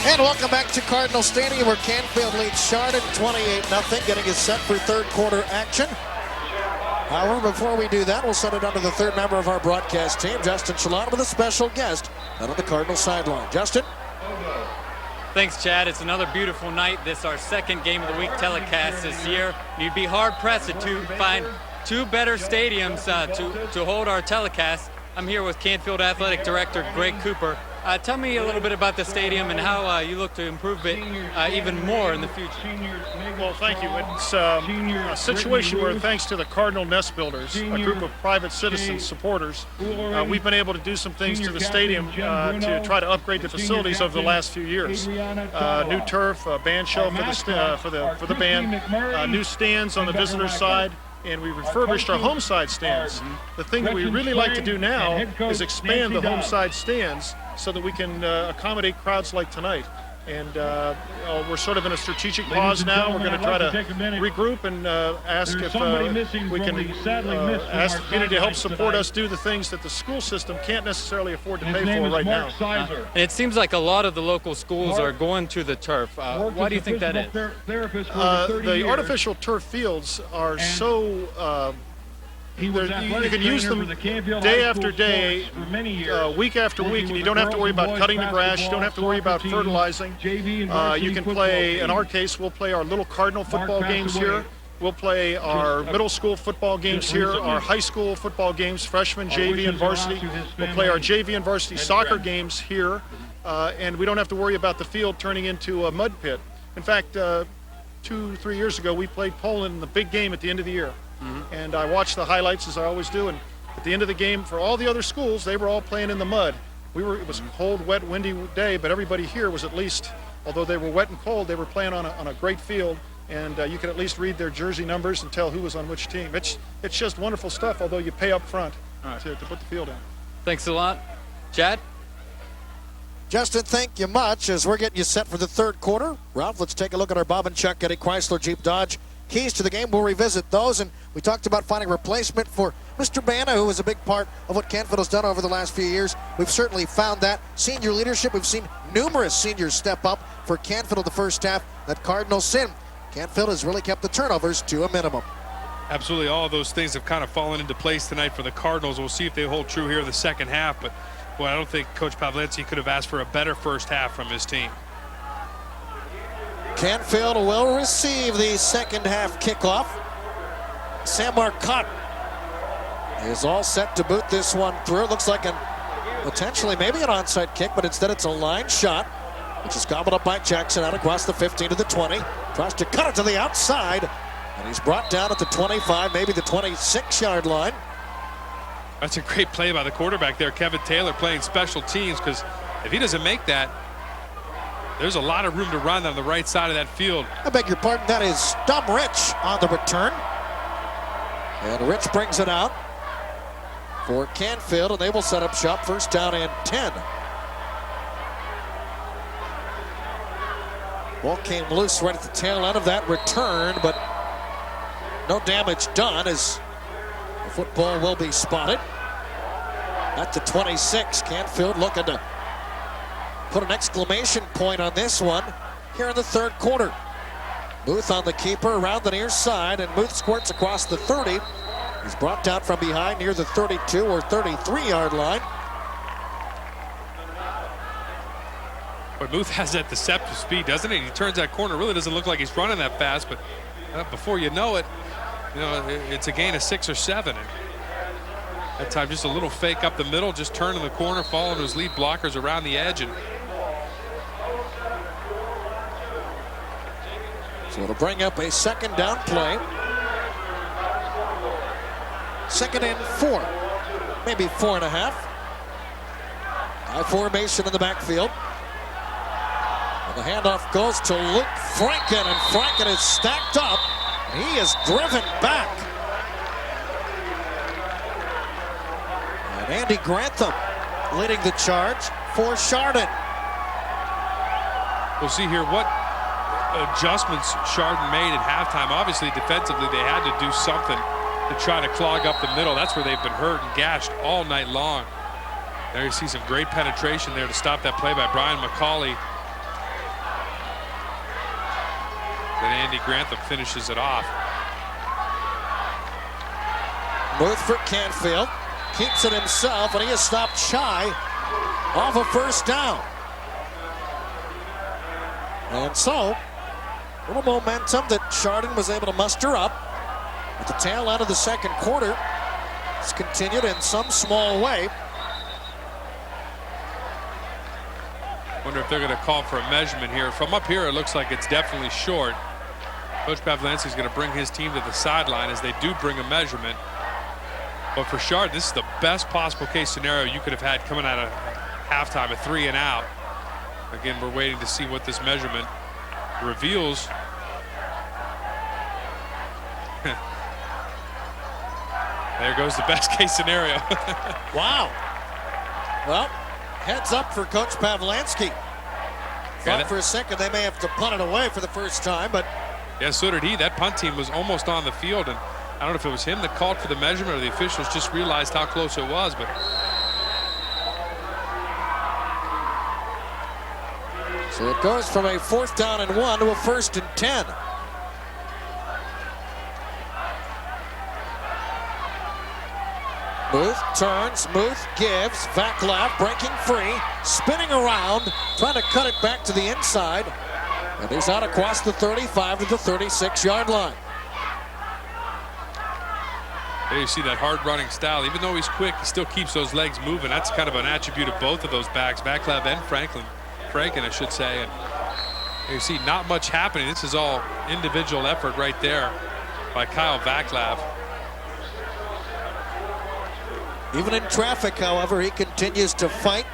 And welcome back to Cardinal Stadium, where Canfield leads Chardon 28-0, getting us set for third quarter action. However, before we do that, we'll send it on to the third member of our broadcast team, Justin Chardon, with a special guest out on the Cardinal sideline. Justin? Thanks, Chad. It's another beautiful night. This is our second Game of the Week telecast this year. You'd be hard-pressed to find two better stadiums to hold our telecast. I'm here with Canfield Athletic Director Greg Cooper. Tell me a little bit about the stadium and how you look to improve it even more in the future. Well, thank you. It's a situation where, thanks to the Cardinal Nest Builders, a group of private citizens, supporters, we've been able to do some things to the stadium to try to upgrade the facilities over the last few years. New turf, a band shell for the band, new stands on the visitor side, and we refurbished our home side stands. The thing that we really like to do now is expand the home side stands so that we can accommodate crowds like tonight. And we're sort of in a strategic pause now. We're going to try to regroup and ask if we can ask the community to help support us do the things that the school system can't necessarily afford to pay for right now. And it seems like a lot of the local schools are going to the turf. Why do you think that is? The artificial turf fields are so you can use them day after day, week after week, and you don't have to worry about cutting the grass. You don't have to worry about fertilizing. You can play, in our case, we'll play our little Cardinal football games here. We'll play our middle school football games here, our high school football games, freshman, JV, and varsity. We'll play our JV and varsity soccer games here, and we don't have to worry about the field turning into a mud pit. In fact, 2-3 years ago, we played Poland in the big game at the end of the year. And I watched the highlights, as I always do, and at the end of the game, for all the other schools, they were all playing in the mud. It was a cold, wet, windy day, but everybody here was at least, although they were wet and cold, they were playing on a great field, and you could at least read their jersey numbers and tell who was on which team. It's just wonderful stuff, although you pay up front to put the field in. Thanks a lot. Chad? Justin, thank you much. As we're getting you set for the third quarter, Ralph, let's take a look at our Bob and Chuck Getty Chrysler Jeep Dodge keys to the game. We'll revisit those, and we talked about finding a replacement for Mr. Bana, who was a big part of what Canfield has done over the last few years. We've certainly found that. Senior leadership, we've seen numerous seniors step up for Canfield in the first half that Cardinal sin. Canfield has really kept the turnovers to a minimum. Absolutely, all of those things have kind of fallen into place tonight for the Cardinals. We'll see if they hold true here in the second half, but boy, I don't think Coach Pavlenzi could have asked for a better first half from his team. Canfield will receive the second half kickoff. Sam Marcotte is all set to boot this one through. Looks like potentially maybe an onside kick, but instead it's a line shot, which is gobbled up by Jackson out across the 15 to the 20. Tries to cut it to the outside, and he's brought down at the 25, maybe the 26-yard line. That's a great play by the quarterback there, Kevin Taylor, playing special teams, because if he doesn't make that, there's a lot of room to run on the right side of that field. I beg your pardon, that is Dom Rich on the return. And Rich brings it out for Canfield, and they will set up shop, first down and 10. Ball came loose right at the tail end of that return, but no damage done as the football will be spotted. At the 26, Canfield looking to put an exclamation point on this one here in the third quarter. Muth on the keeper around the near side, and Muth squirts across the 30. He's brought down from behind near the 32 or 33-yard line. But Muth has that deceptive speed, doesn't he? He turns that corner. Really doesn't look like he's running that fast, but before you know it, it's a gain of 6 or 7. And that time, just a little fake up the middle, just turning the corner, following his lead blockers around the edge. And so it'll bring up a second down play. 2nd and 4, maybe 4.5. High formation in the backfield. And the handoff goes to Luke Franken, and Franken is stacked up. He is driven back. And Andy Grantham leading the charge for Chardon. We'll see here what adjustments Chardon made at halftime. Obviously, defensively, they had to do something to try to clog up the middle. That's where they've been hurt and gashed all night long. There you see some great penetration there to stop that play by Brian McCauley. Then Andy Grantham finishes it off. Muth for Canfield. Keeps it himself, and he is stopped shy off a first down. And so, a little momentum that Chardon was able to muster up at the tail end of the second quarter. It's continued in some small way. Wonder if they're going to call for a measurement here. From up here, it looks like it's definitely short. Coach Pavlansky is going to bring his team to the sideline as they do bring a measurement. But for Chardon, this is the best possible case scenario you could have had coming out of halftime, a 3 and out. Again, we're waiting to see what this measurement reveals. There goes the best case scenario. Wow. Well, heads up for Coach Pavlansky. Thought for a second they may have to punt it away for the first time, but yeah, so did he. That punt team was almost on the field, and I don't know if it was him that called for the measurement or the officials just realized how close it was, but so it goes from a 4th down and 1 to a 1st and 10. Muth turns, Muth gives, Vaclav breaking free, spinning around, trying to cut it back to the inside, and he's out across the 35 to the 36-yard line. There you see that hard running style. Even though he's quick, he still keeps those legs moving. That's kind of an attribute of both of those backs, Vaclav and Franken, I should say. And you see not much happening. This is all individual effort right there by Kyle Vaclav. Even in traffic, however, he continues to fight.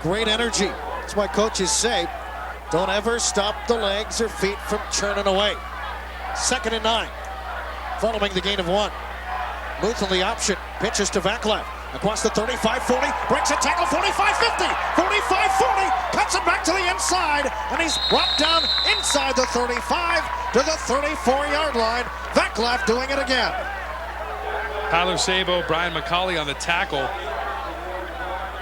Great energy. That's why coaches say, don't ever stop the legs or feet from churning away. 2nd and 9. Following the gain of 1. Muth on the option. Pitches to Vaclav. Across the 35-40. Breaks a tackle. 45-50. 45-40. Cuts it back to the inside. And he's brought down inside the 35 to the 34-yard line. Vaclav doing it again. Tyler Sabo, Brian McCauley on the tackle.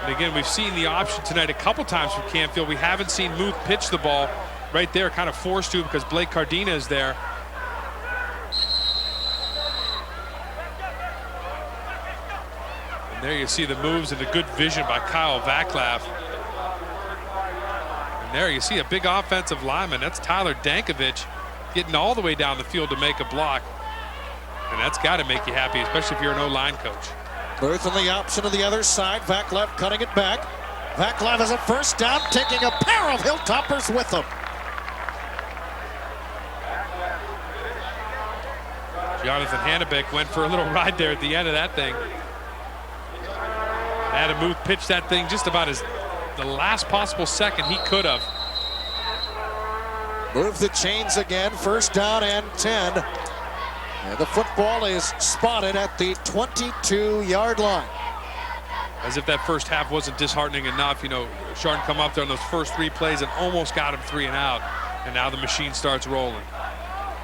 And again, we've seen the option tonight a couple times from Canfield. We haven't seen Muth pitch the ball right there, kind of forced to because Blake Cardina is there. And there you see the moves and the good vision by Kyle Vaclav. And there you see a big offensive lineman. That's Tyler Dankovich getting all the way down the field to make a block. And that's got to make you happy, especially if you're an O-line coach. Muth on the option to the other side. Vaclav cutting it back. Vaclav has a first down, taking a pair of Hilltoppers with him. Jonathan Hannebeck went for a little ride there at the end of that thing. Adam Muth pitched that thing just about the last possible second he could have. Move the chains again. 1st down and 10. And the football is spotted at the 22-yard line. As if that first half wasn't disheartening enough, Chardon come up there on those first 3 plays and almost got him 3 and out. And now the machine starts rolling.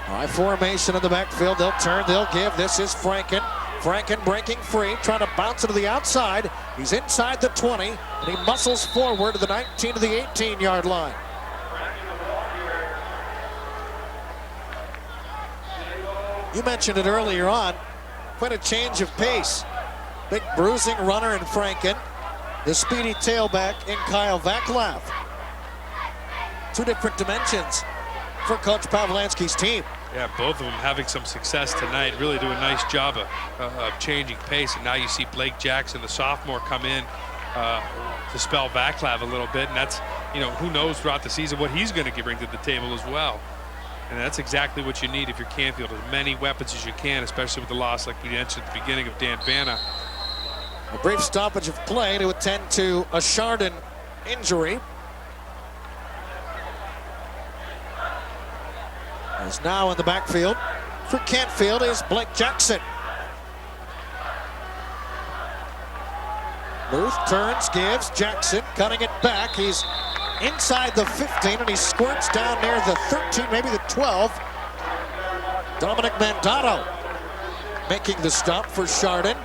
High formation in the backfield. They'll turn, they'll give. This is Franken. Franken breaking free, trying to bounce it to the outside. He's inside the 20, and he muscles forward to the 19 to the 18-yard line. You mentioned it earlier on. Quite a change of pace. Big bruising runner in Franken. The speedy tailback in Kyle Vaclav. 2 different dimensions for Coach Pavlansky's team. Yeah, both of them having some success tonight. Really do a nice job of changing pace. And now you see Blake Jackson, the sophomore, come in to spell Vaclav a little bit. And that's, who knows throughout the season what he's going to bring to the table as well. And that's exactly what you need if you're Canfield. As many weapons as you can, especially with the loss, like we mentioned at the beginning, of Dan Banna. A brief stoppage of play to attend to a Chardon injury. Is now in the backfield for Canfield is Blake Jackson. Booth turns, gives, Jackson cutting it back. He's inside the 15 and he squirts down near the 13, maybe the 12. Dominic Mandato making the stop for Chardon.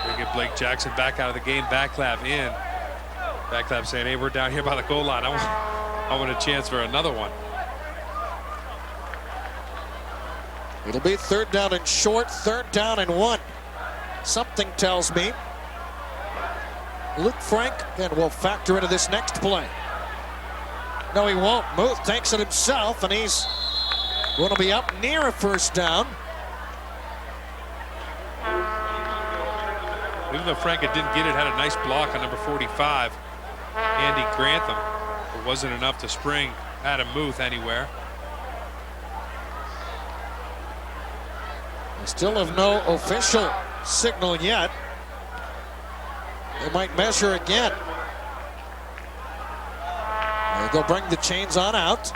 We get Blake Jackson back out of the game, Vaclav in. Vaclav saying, hey, we're down here by the goal line. I want a chance for another one. It'll be 3rd down and short, 3rd down and 1. Something tells me Luke Franken will factor into this next play. No, he won't. Muth takes it himself, and he's going to be up near a 1st down. Even though Franken didn't get it, had a nice block on number 45. Andy Grantham. It wasn't enough to spring Adam Muth anywhere. We still have no official signal yet. They might measure again. They'll bring the chains on out.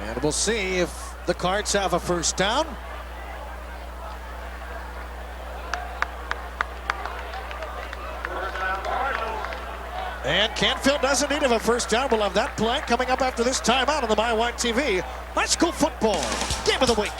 And we'll see if the Cards have a 1st down. And Canfield doesn't need a 1st down. We'll have that play coming up after this timeout on the MyWiTV High School Football Game of the Week.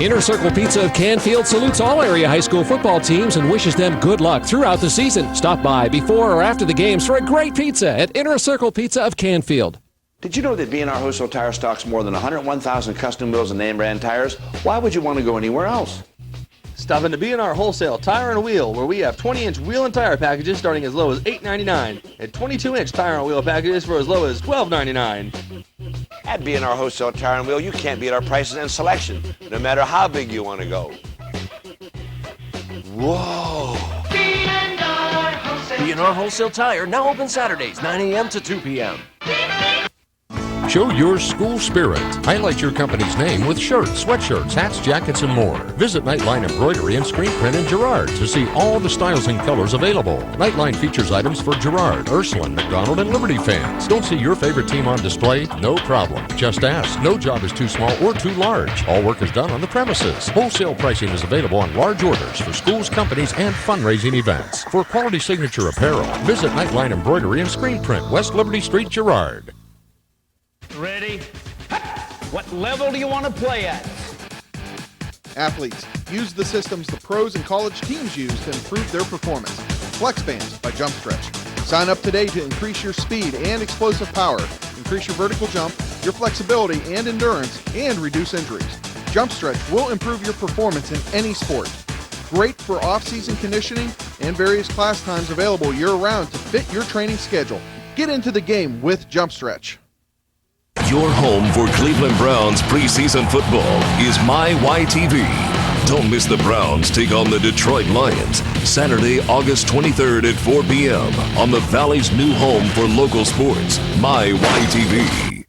Inner Circle Pizza of Canfield salutes all area high school football teams and wishes them good luck throughout the season. Stop by before or after the games for a great pizza at Inner Circle Pizza of Canfield. Did you know that B&R Wholesale Tire stocks more than 101,000 custom wheels and name brand tires? Why would you want to go anywhere else? Stop into B&R Wholesale Tire and Wheel, where we have 20-inch wheel and tire packages starting as low as $8.99 and 22-inch tire and wheel packages for as low as $12.99. At B&R Wholesale Tire and Wheel, you can't beat our prices and selection, no matter how big you want to go. Whoa! B&R Wholesale Tire, now open Saturdays, 9 a.m. to 2 p.m. Show your school spirit. Highlight your company's name with shirts, sweatshirts, hats, jackets, and more. Visit Nightline Embroidery and Screen Print in Girard to see all the styles and colors available. Nightline features items for Girard, Ursuline, McDonald, and Liberty fans. Don't see your favorite team on display? No problem. Just ask. No job is too small or too large. All work is done on the premises. Wholesale pricing is available on large orders for schools, companies, and fundraising events. For quality signature apparel, visit Nightline Embroidery and Screen Print, West Liberty Street, Girard. Ready? What level do you want to play at? Athletes, use the systems the pros and college teams use to improve their performance. Flex Bands by Jump Stretch. Sign up today to increase your speed and explosive power, increase your vertical jump, your flexibility and endurance, and reduce injuries. Jump Stretch will improve your performance in any sport. Great for off-season conditioning and various class times available year-round to fit your training schedule. Get into the game with Jump Stretch. Your home for Cleveland Browns preseason football is MyWiTV. Don't miss the Browns take on the Detroit Lions Saturday, August 23rd at 4 p.m. on the Valley's new home for local sports, MyWiTV.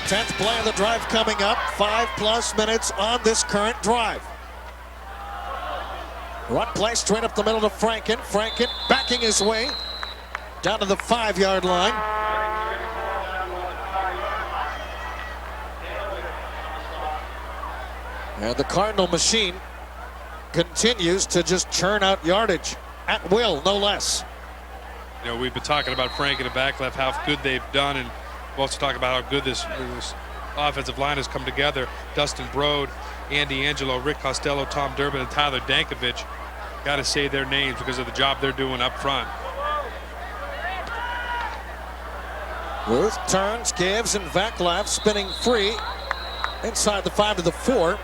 10th play of the drive coming up. 5+ minutes on this current drive. Run play straight up the middle to Frankin. Frankin backing his way down to the 5-yard line. And the Cardinal machine continues to just churn out yardage at will, no less. You know, we've been talking about Frank in the back left, how good they've done, and we've also talked about how good this offensive line has come together. Dustin Brode, Andy Angelo, Rick Costello, Tom Durbin, and Tyler Dankovich. Got to say their names because of the job they're doing up front. Ruth turns, gives, and Vaclav spinning free inside the 5 to the 4.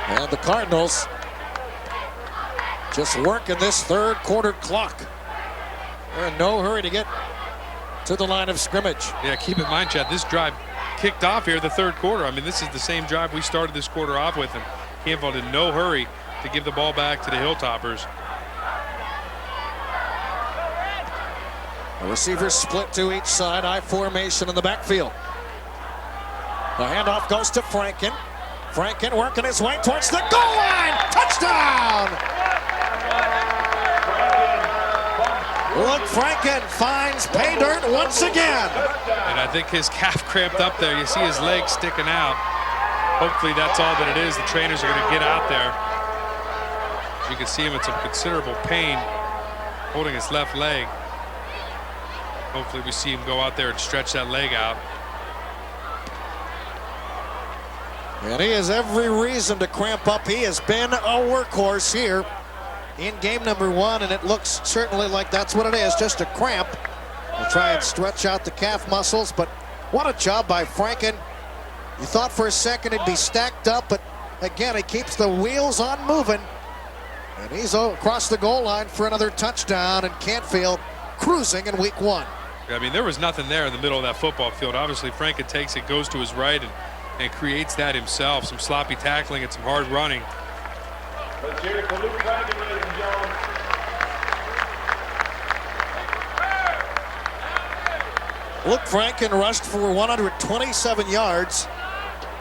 And the Cardinals just working this third quarter clock. They're in no hurry to get to the line of scrimmage. Yeah, keep in mind, Chad, this drive kicked off here the third quarter. I mean, this is the same drive we started this quarter off with, and Canfield in no hurry to give the ball back to the Hilltoppers. The receivers split to each side, I formation in the backfield. The handoff goes to Frankin. Frankin working his way towards the goal line. Touchdown! Look, Frankin finds pay dirt once again. And I think his calf cramped up there. You see his leg sticking out. Hopefully that's all that it is. The trainers are going to get out there. You can see him in some considerable pain holding his left leg. Hopefully we see him go out there and stretch that leg out. And he has every reason to cramp up. He has been a workhorse here in game number 1, and it looks certainly like that's what it is, just a cramp. We'll try and stretch out the calf muscles, but what a job by Frankin. You thought for a second he'd be stacked up, but again, he keeps the wheels on moving. And he's across the goal line for another touchdown, and Canfield cruising in week 1. I mean, there was nothing there in the middle of that football field. Obviously, Frankin takes it, goes to his right, and creates that himself. Some sloppy tackling and some hard running. Let's hear it for Luke Frankin, ladies and gentlemen. Luke Frankin rushed for 127 yards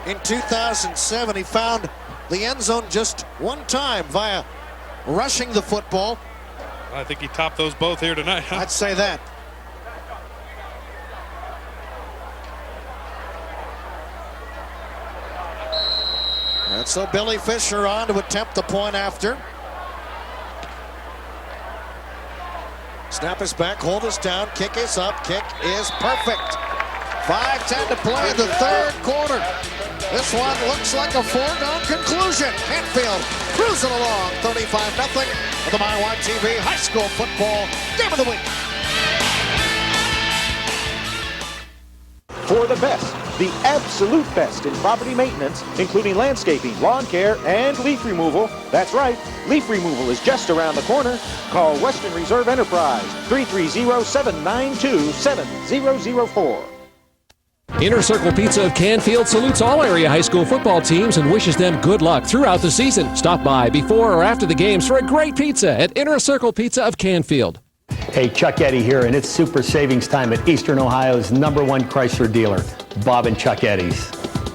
in 2007. He found the end zone just one time via rushing the football. I think he topped those both here tonight. Huh? I'd say that. And so Billy Fisher on to attempt the point after. Snap is back, hold is down, kick is up, kick is perfect. 5:10 to play in the third quarter. This one looks like a foregone conclusion. Canfield cruising along 35-0 with the MyYTV High School Football Game of the Week. For the best, the absolute best in property maintenance, including landscaping, lawn care, and leaf removal. That's right, leaf removal is just around the corner. Call Western Reserve Enterprise, 330-792-7004. Inner Circle Pizza of Canfield salutes all area high school football teams and wishes them good luck throughout the season. Stop by before or after the games for a great pizza at Inner Circle Pizza of Canfield. Hey, Chuck Eddy here, and it's super savings time at Eastern Ohio's #1 Chrysler dealer, Bob and Chuck Eddy's.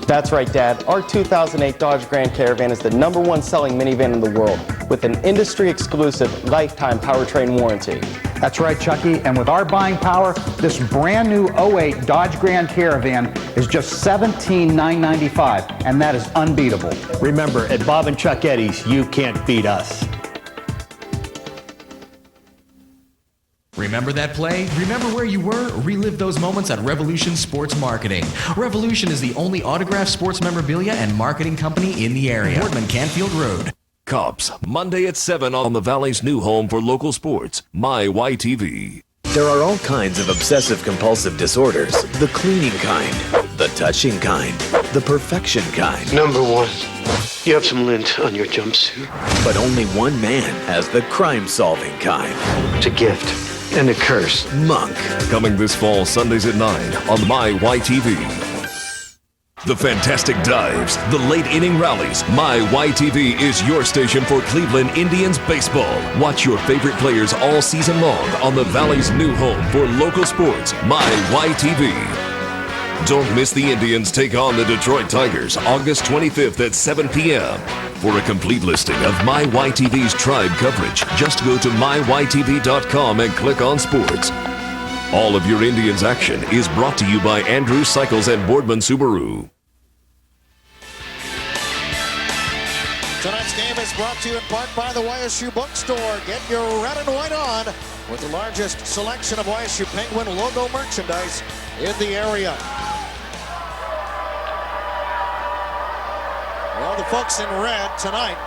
That's right, Dad. Our 2008 Dodge Grand Caravan is the #1 selling minivan in the world with an industry-exclusive lifetime powertrain warranty. That's right, Chucky, and with our buying power, this brand new 08 Dodge Grand Caravan is just $17,995, and that is unbeatable. Remember, at Bob and Chuck Eddy's, you can't beat us. Remember that play? Remember where you were? Relive those moments at Revolution Sports Marketing. Revolution is the only autographed sports memorabilia and marketing company in the area. Boardman Canfield Road. Cubs, Monday at 7 on the Valley's new home for local sports, MyYTV. There are all kinds of obsessive-compulsive disorders. The cleaning kind, the touching kind, the perfection kind. Number 1, you have some lint on your jumpsuit. But only one man has the crime-solving kind. It's a gift. And a curse. Monk. Coming this fall, Sundays at 9 on MyYTV. The fantastic dives, the late inning rallies. My YTV is your station for Cleveland Indians baseball. Watch your favorite players all season long on the Valley's new home for local sports, My YTV. Don't miss the Indians take on the Detroit Tigers August 25th at 7 p.m. For a complete listing of My YTV's Tribe coverage, just go to myytv.com and click on sports. All of your Indians action is brought to you by Andrew Cycles and Boardman Subaru. Tonight's game is brought to you in part by the YSU Bookstore. Get your red and white on with the largest selection of YSU Penguin logo merchandise in the area. Well, the folks in red tonight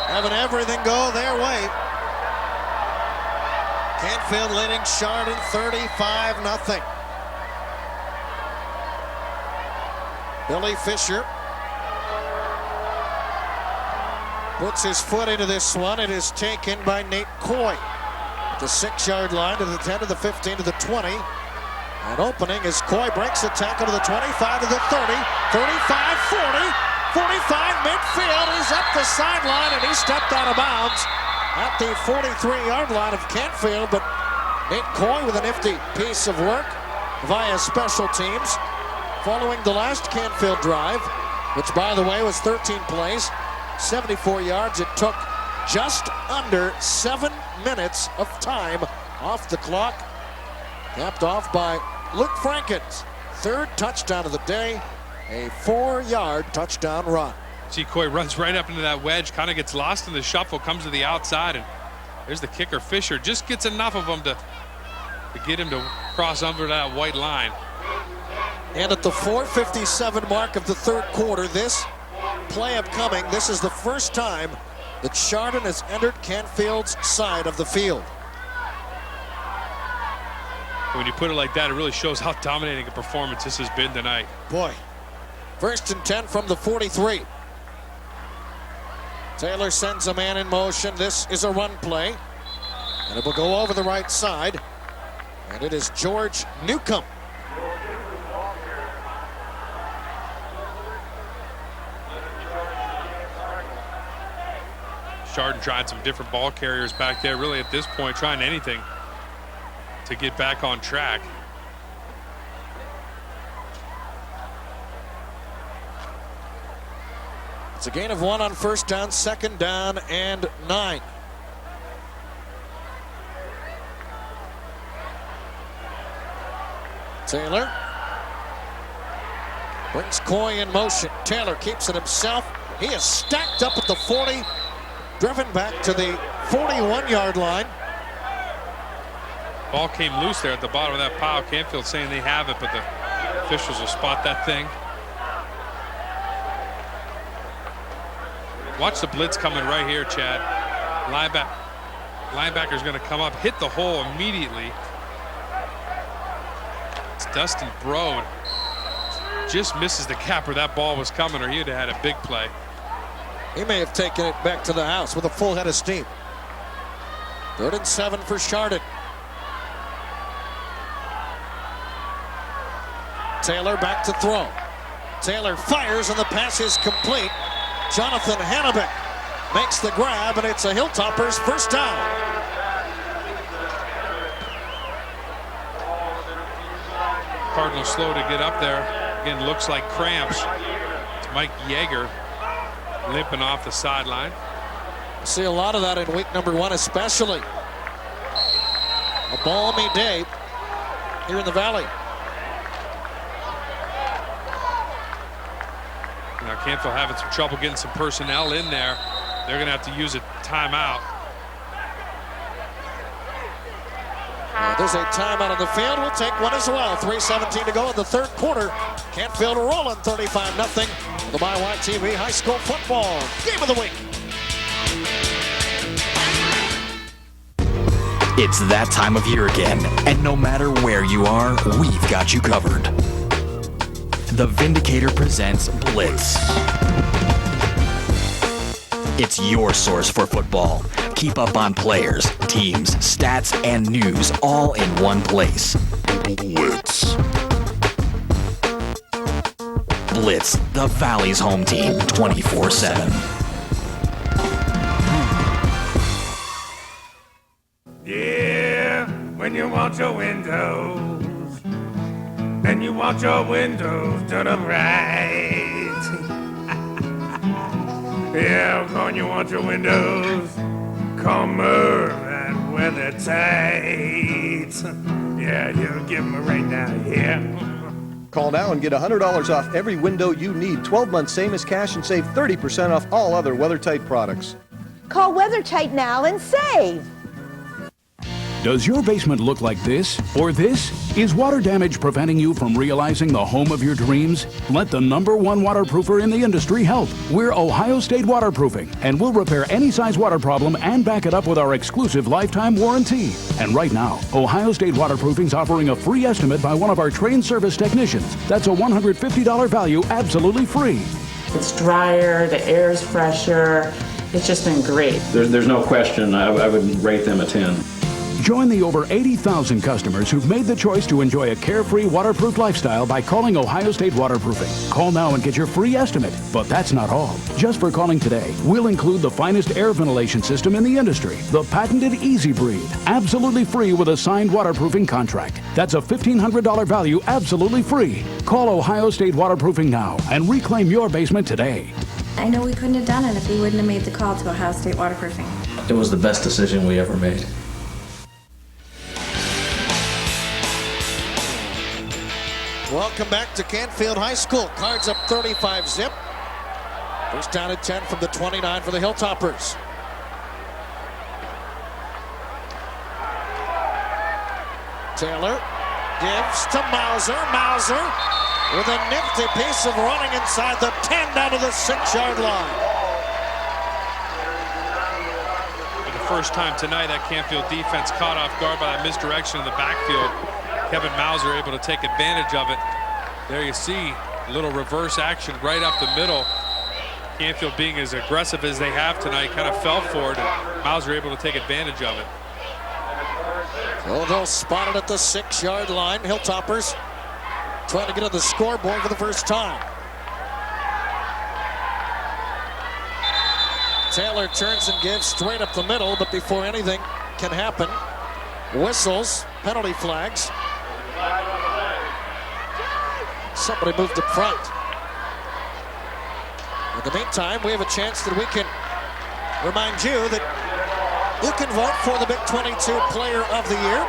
having everything go their way. Canfield leading Chardon 35-0. Billy Fisher puts his foot into this one. It is taken by Nate Coy. At the 6-yard line to the 10 to the 15 to the 20. And opening as Coy breaks the tackle to the 25 to the 30, 35, 40, 45 midfield. He's up the sideline and he stepped out of bounds at the 43-yard line of Canfield, but Nate Coy with a nifty piece of work via special teams following the last Canfield drive, which by the way was 13 plays, 74 yards. It took just under 7 minutes of time off the clock, capped off by Luke Franken's third touchdown of the day, a 4-yard touchdown run. See, Coy runs right up into that wedge, kind of gets lost in the shuffle, comes to the outside, and there's the kicker, Fisher. Just gets enough of him to get him to cross under that white line. And at the 4:57 mark of the third quarter, this play upcoming, this is the first time that Chardon has entered Canfield's side of the field. When you put it like that, it really shows how dominating a performance this has been tonight. Boy, 1st and 10 from the 43. Taylor sends a man in motion. This is a run play, and it will go over the right side, and it is George Newcomb. Chardon trying some different ball carriers back there, really at this point trying anything to get back on track. It's a gain of 1 on first down, 2nd down and 9. Taylor brings Coy in motion. Taylor keeps it himself. He is stacked up at the 40, driven back to the 41-yard line. Ball came loose there at the bottom of that pile. Canfield saying they have it, but the officials will spot that thing. Watch the blitz coming right here, Chad. Linebacker's going to come up, hit the hole immediately. It's Dustin Brode. Just misses the gap where that ball was coming, or he'd have had a big play. He may have taken it back to the house with a full head of steam. 3rd and 7 for Chardon. Taylor back to throw. Taylor fires and the pass is complete. Jonathan Hannebeck makes the grab, and it's a Hilltoppers first down. Cardinals slow to get up there. Again, looks like cramps. It's Mike Yeager limping off the sideline. See a lot of that in week number 1 especially. A balmy day here in the Valley. Now Canfield having some trouble getting some personnel in there. They're going to have to use a timeout. There's a timeout on the field. We'll take one as well. 3:17 to go in the third quarter. Canfield rolling 35-0. The MyYTV High School Football Game of the Week. It's that time of year again, and no matter where you are, we've got you covered. The Vindicator presents Blitz. It's your source for football. Keep up on players, teams, stats, and news all in one place. Blitz. Blitz, the Valley's home team, 24/7. Yeah, when you want your windows, and you want your windows done up right. Yeah, when you want your windows calmer and weather tight. Yeah, you give them a ring now, yeah. Call now and get $100 off every window you need. 12 months, same as cash, and save 30% off all other WeatherTight products. Call WeatherTight now and save. Does your basement look like this or this? Is water damage preventing you from realizing the home of your dreams? Let the #1 waterproofer in the industry help. We're Ohio State Waterproofing, and we'll repair any size water problem and back it up with our exclusive lifetime warranty. And right now, Ohio State Waterproofing's offering a free estimate by one of our trained service technicians. That's a $150 value, absolutely free. It's drier, the air's fresher. It's just been great. There's no question. I would rate them a 10. Join the over 80,000 customers who've made the choice to enjoy a carefree, waterproof lifestyle by calling Ohio State Waterproofing. Call now and get your free estimate. But that's not all. Just for calling today, we'll include the finest air ventilation system in the industry, the patented Easy Breathe, absolutely free with a signed waterproofing contract. That's a $1,500 value, absolutely free. Call Ohio State Waterproofing now and reclaim your basement today. I know we couldn't have done it if we wouldn't have made the call to Ohio State Waterproofing. It was the best decision we ever made. Welcome back to Canfield High School. Cards up 35-zip. First down at 10 from the 29 for the Hilltoppers. Taylor gives to Mauser. Mauser with a nifty piece of running inside the 10 down to the 6-yard line. For the first time tonight, that Canfield defense caught off guard by that misdirection in the backfield. Kevin Mauser able to take advantage of it. There you see a little reverse action right up the middle. Canfield being as aggressive as they have tonight kind of fell for it, and Mauser able to take advantage of it. So they'll spot it at the 6-yard line. Hilltoppers trying to get on the scoreboard for the first time. Taylor turns and gives straight up the middle, but before anything can happen, whistles, penalty flags. Somebody moved up front. In the meantime, we have a chance that we can remind you that you can vote for the Big 22 Player of the Year.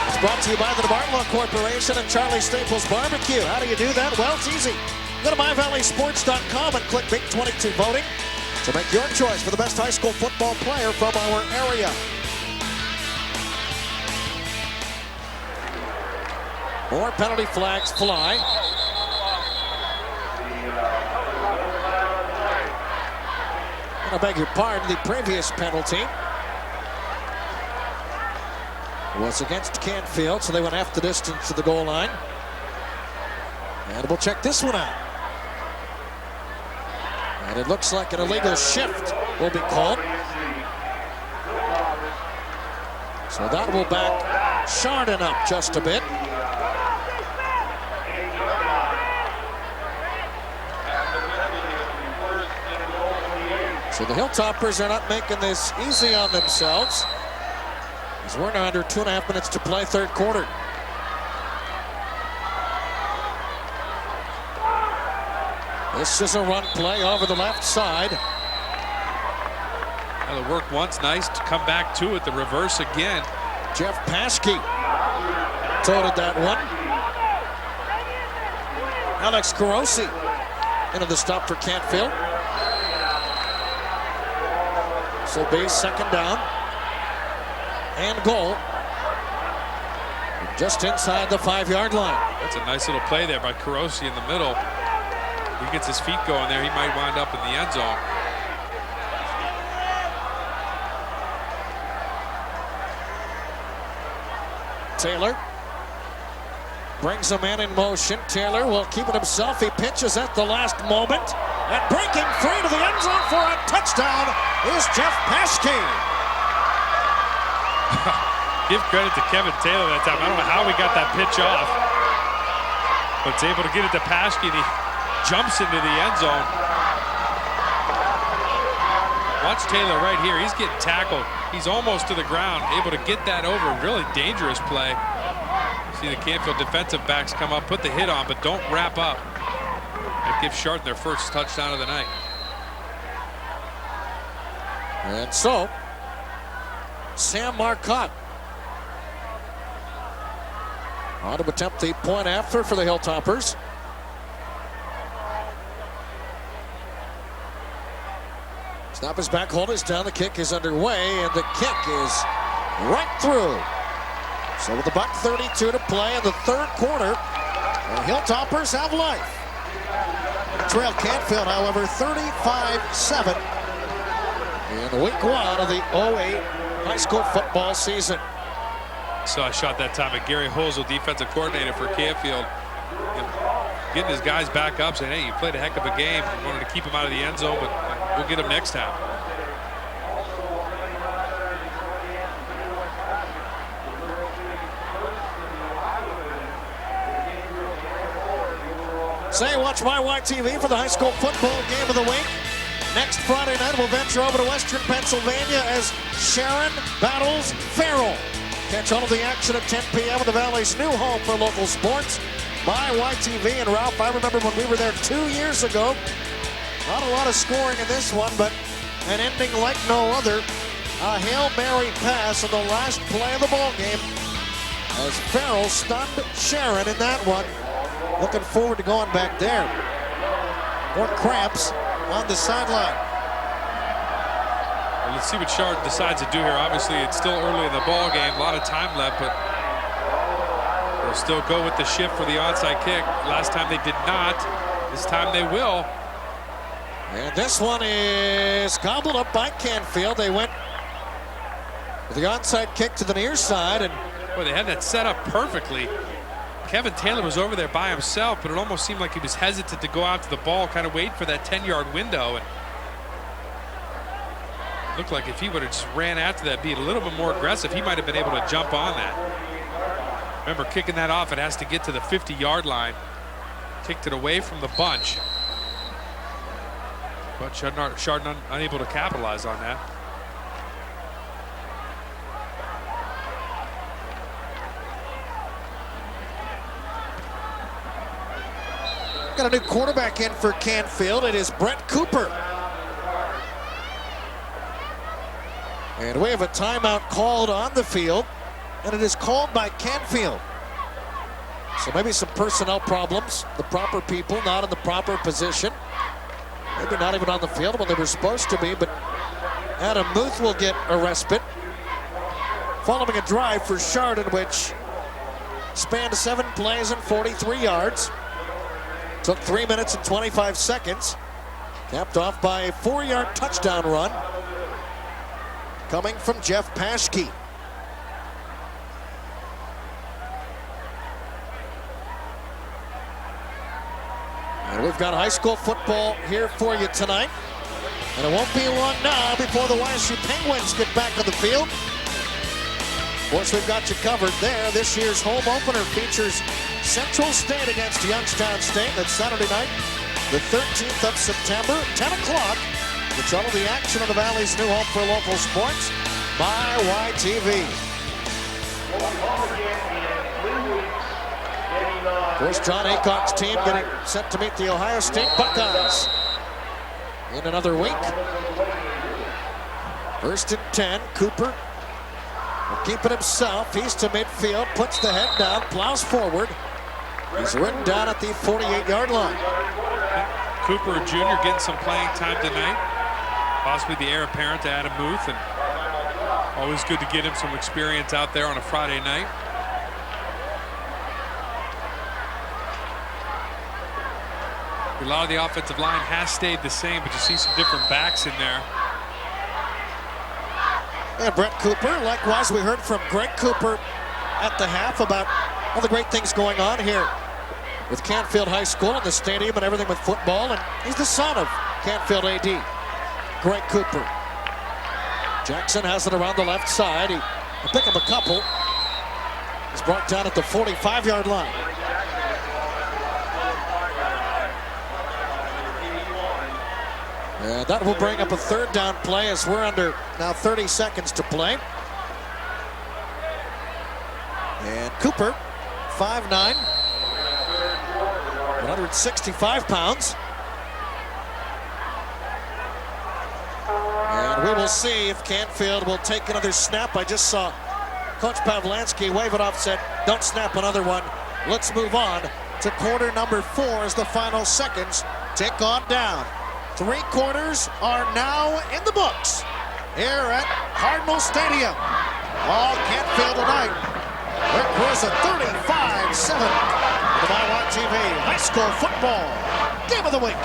It's brought to you by the DeBartolo Corporation and Charlie Staples Barbecue. How do you do that? Well, it's easy. Go to myvalleysports.com and click Big 22 Voting to make your choice for the best high school football player from our area. More penalty flags fly. And I beg your pardon, the previous penalty was against Canfield, so they went half the distance to the goal line. And we'll check this one out. And it looks like an illegal shift will be called. So that will back Chardon up just a bit. So the Hilltoppers are not making this easy on themselves, as we're now under 2.5 minutes to play third quarter. This is a run play over the left side. Well, it worked once, nice to come back to it, the reverse again. Jeff Paschke toted that one. Alex Carosi into the stop for Canfield. So be second down and goal just inside the 5-yard line. That's a nice little play there by Carosi in the middle. He gets his feet going there, he might wind up in the end zone. Taylor brings a man in motion. Taylor will keep it himself. He pitches at the last moment. And breaking free to the end zone for a touchdown is Jeff Paschke. Give credit to Kevin Taylor that time. I don't know how we got that pitch off. but is able to get it to Paschke, and he jumps into the end zone. Watch Taylor right here. He's getting tackled. He's almost to the ground, able to get that over. Really dangerous play. See the Canfield defensive backs come up, put the hit on, but don't wrap up. That gives Chardon their first touchdown of the night. And so, Sam Marcotte on to attempt the point after for the Hilltoppers. Snap is back, hold is down, the kick is underway, and the kick is right through. So with about 32 to play in the third quarter, the Hilltoppers have life. Trail Canfield, however, 35-7 in week 1 of the 08 high school football season. Saw a shot that time at Gary Hosel, defensive coordinator for Canfield. Getting his guys back up, saying, hey, you played a heck of a game. We wanted to keep him out of the end zone, but we'll get him next time. Say, watch MyYTV for the high school football game of the week. Next Friday night, we'll venture over to Western Pennsylvania as Sharon battles Farrell. Catch all of the action at 10 p.m. in the Valley's new home for local sports. MyYTV. And Ralph, I remember when we were there 2 years ago. Not a lot of scoring in this one, but an ending like no other. A Hail Mary pass in the last play of the ball game as Farrell stunned Sharon in that one. Looking forward to going back there. More cramps on the sideline. Well, let's see what Chardon decides to do here. Obviously, it's still early in the ball game. A lot of time left, but they'll still go with the shift for the onside kick. Last time they did not. This time they will. And this one is gobbled up by Canfield. They went with the onside kick to the near side. And boy, they had that set up perfectly. Kevin Taylor was over there by himself, but it almost seemed like he was hesitant to go out to the ball, kind of wait for that 10-yard window. And it looked like if he would have just ran after that, be a little bit more aggressive, he might have been able to jump on that. Remember, kicking that off, it has to get to the 50-yard line. Kicked it away from the bunch. But Chardon unable to capitalize on that. Got a new quarterback in for Canfield. It is Brett Cooper. And we have a timeout called on the field, and it is called by Canfield. So maybe some personnel problems. The proper people not in the proper position. Maybe not even on the field when they were supposed to be, but Adam Muth will get a respite. Following a drive for Chardon, which spanned 7 plays and 43 yards. Took 3 minutes and 25 seconds. Capped off by a 4-yard touchdown run coming from Jeff Paschke. And we've got high school football here for you tonight. And it won't be long now before the YSU Penguins get back on the field. Of course, we've got you covered there. This year's home opener features Central State against Youngstown State. That's Saturday night, the 13th of September, 10 o'clock. It's all of the action on the Valley's new home for local sports, MyYTV. Of course, John Aycock's team getting set to meet the Ohio State Buckeyes in another week. 1st and 10, Cooper will keep it himself. He's to midfield, puts the head down, plows forward. He's ridden down at the 48-yard line. Cooper Jr. getting some playing time tonight. Possibly the heir apparent to Adam Muth, and always good to get him some experience out there on a Friday night. A lot of the offensive line has stayed the same, but you see some different backs in there. And Brett Cooper, likewise, we heard from Greg Cooper at the half about all the great things going on here with Canfield High School and the stadium and everything with football. And he's the son of Canfield AD, Greg Cooper. Jackson has it around the left side. He'll pick up a couple. He's brought down at the 45-yard line. And that will bring up a third down play as we're under now 30 seconds to play. And Cooper, 5'9", 165 pounds. And we will see if Canfield will take another snap. I just saw Coach Pavlansky wave it off, said, don't snap another one. Let's move on to quarter number 4 as the final seconds tick on down. 3 quarters are now in the books here at Cardinal Stadium. All Canfield tonight. Their course at 35-7. The MyWatchTV High School Football Game of the Week.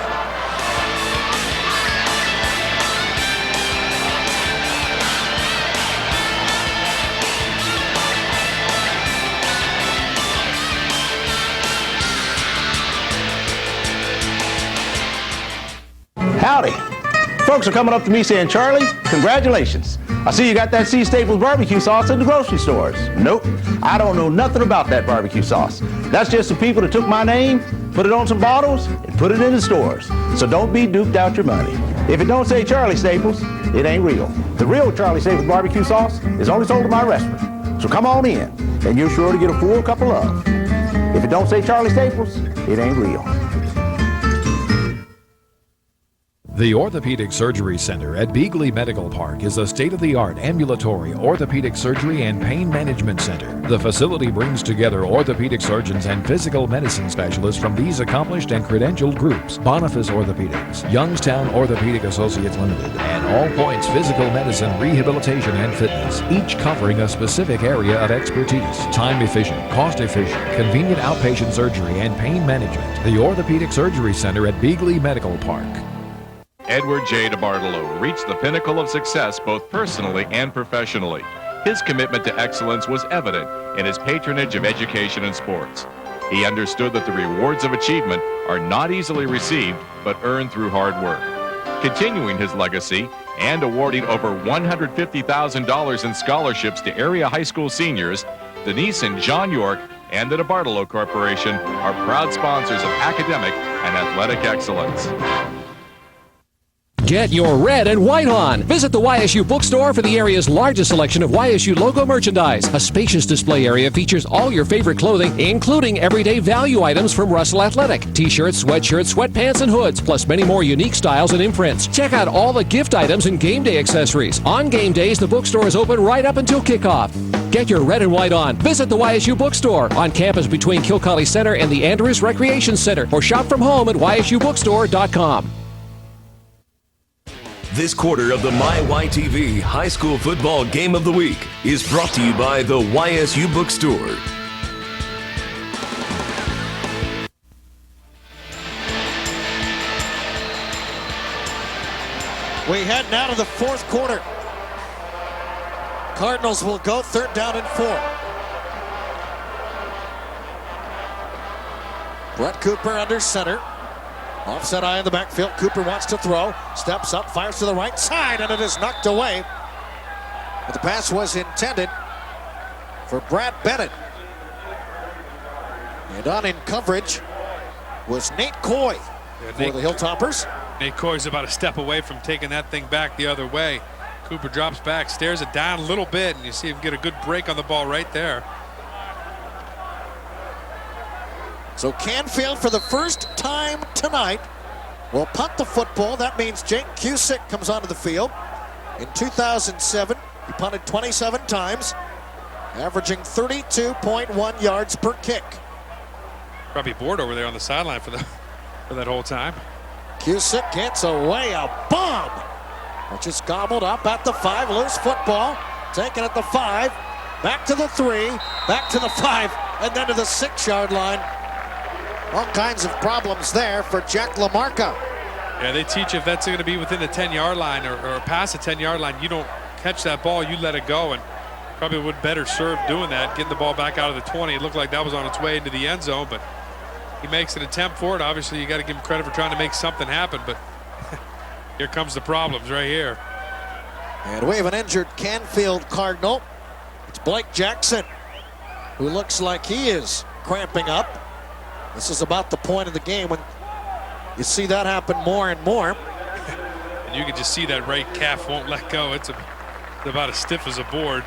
Howdy. Folks are coming up to me saying, Charlie, congratulations. I see you got that C. Staples barbecue sauce in the grocery stores. Nope, I don't know nothing about that barbecue sauce. That's just the people that took my name, put it on some bottles, and put it in the stores. So don't be duped out your money. If it don't say Charlie Staples, it ain't real. The real Charlie Staples barbecue sauce is only sold at my restaurant. So come on in, and you're sure to get a full cup of love. If it don't say Charlie Staples, it ain't real. The Orthopedic Surgery Center at Beagley Medical Park is a state-of-the-art ambulatory orthopedic surgery and pain management center. The facility brings together orthopedic surgeons and physical medicine specialists from these accomplished and credentialed groups: Boniface Orthopedics, Youngstown Orthopedic Associates Limited, and All Points Physical Medicine, Rehabilitation, and Fitness, each covering a specific area of expertise. Time-efficient, cost-efficient, convenient outpatient surgery and pain management. The Orthopedic Surgery Center at Beagley Medical Park. Edward J. DeBartolo reached the pinnacle of success both personally and professionally. His commitment to excellence was evident in his patronage of education and sports. He understood that the rewards of achievement are not easily received, but earned through hard work. Continuing his legacy and awarding over $150,000 in scholarships to area high school seniors, Denise and John York and the DeBartolo Corporation are proud sponsors of academic and athletic excellence. Get your red and white on. Visit the YSU bookstore for the area's largest selection of YSU logo merchandise. A spacious display area features all your favorite clothing, including everyday value items from Russell Athletic. T-shirts, sweatshirts, sweatpants, and hoods, plus many more unique styles and imprints. Check out all the gift items and game day accessories. On game days, the bookstore is open right up until kickoff. Get your red and white on. Visit the YSU bookstore on campus between Kilcolly Center and the Andrews Recreation Center, or shop from home at YSUbookstore.com. This quarter of the MyYTV High School Football Game of the Week is brought to you by the YSU Bookstore. We head now to the fourth quarter. Cardinals will go third down and 4. Brett Cooper under center. Offset eye in the backfield. Cooper wants to throw. Steps up, fires to the right side, and it is knocked away. But the pass was intended for Brad Bennett. And on in coverage was Nate Coy for the Hilltoppers. Nate Coy's about a step away from taking that thing back the other way. Cooper drops back, stares it down a little bit, and you see him get a good break on the ball right there. So Canfield, for the first time tonight, will punt the football. That means Jake Cusick comes onto the field. In 2007, he punted 27 times, averaging 32.1 yards per kick. Probably bored over there on the sideline for that whole time. Cusick gets away a bomb, which is gobbled up at the 5. Loose football, taken at the 5, back to the 3, back to the 5, and then to the 6-yard line. All kinds of problems there for Jack LaMarca. Yeah, they teach if that's going to be within the 10-yard line or past the 10-yard line, you don't catch that ball, you let it go, and probably would better serve doing that, getting the ball back out of the 20. It looked like that was on its way into the end zone, but he makes an attempt for it. Obviously, you got to give him credit for trying to make something happen, but here comes the problems right here. And we have an injured Canfield Cardinal. It's Blake Jackson, who looks like he is cramping up. This is about the point of the game when you see that happen more and more. And you can just see that right calf won't let go. It's about as stiff as a board.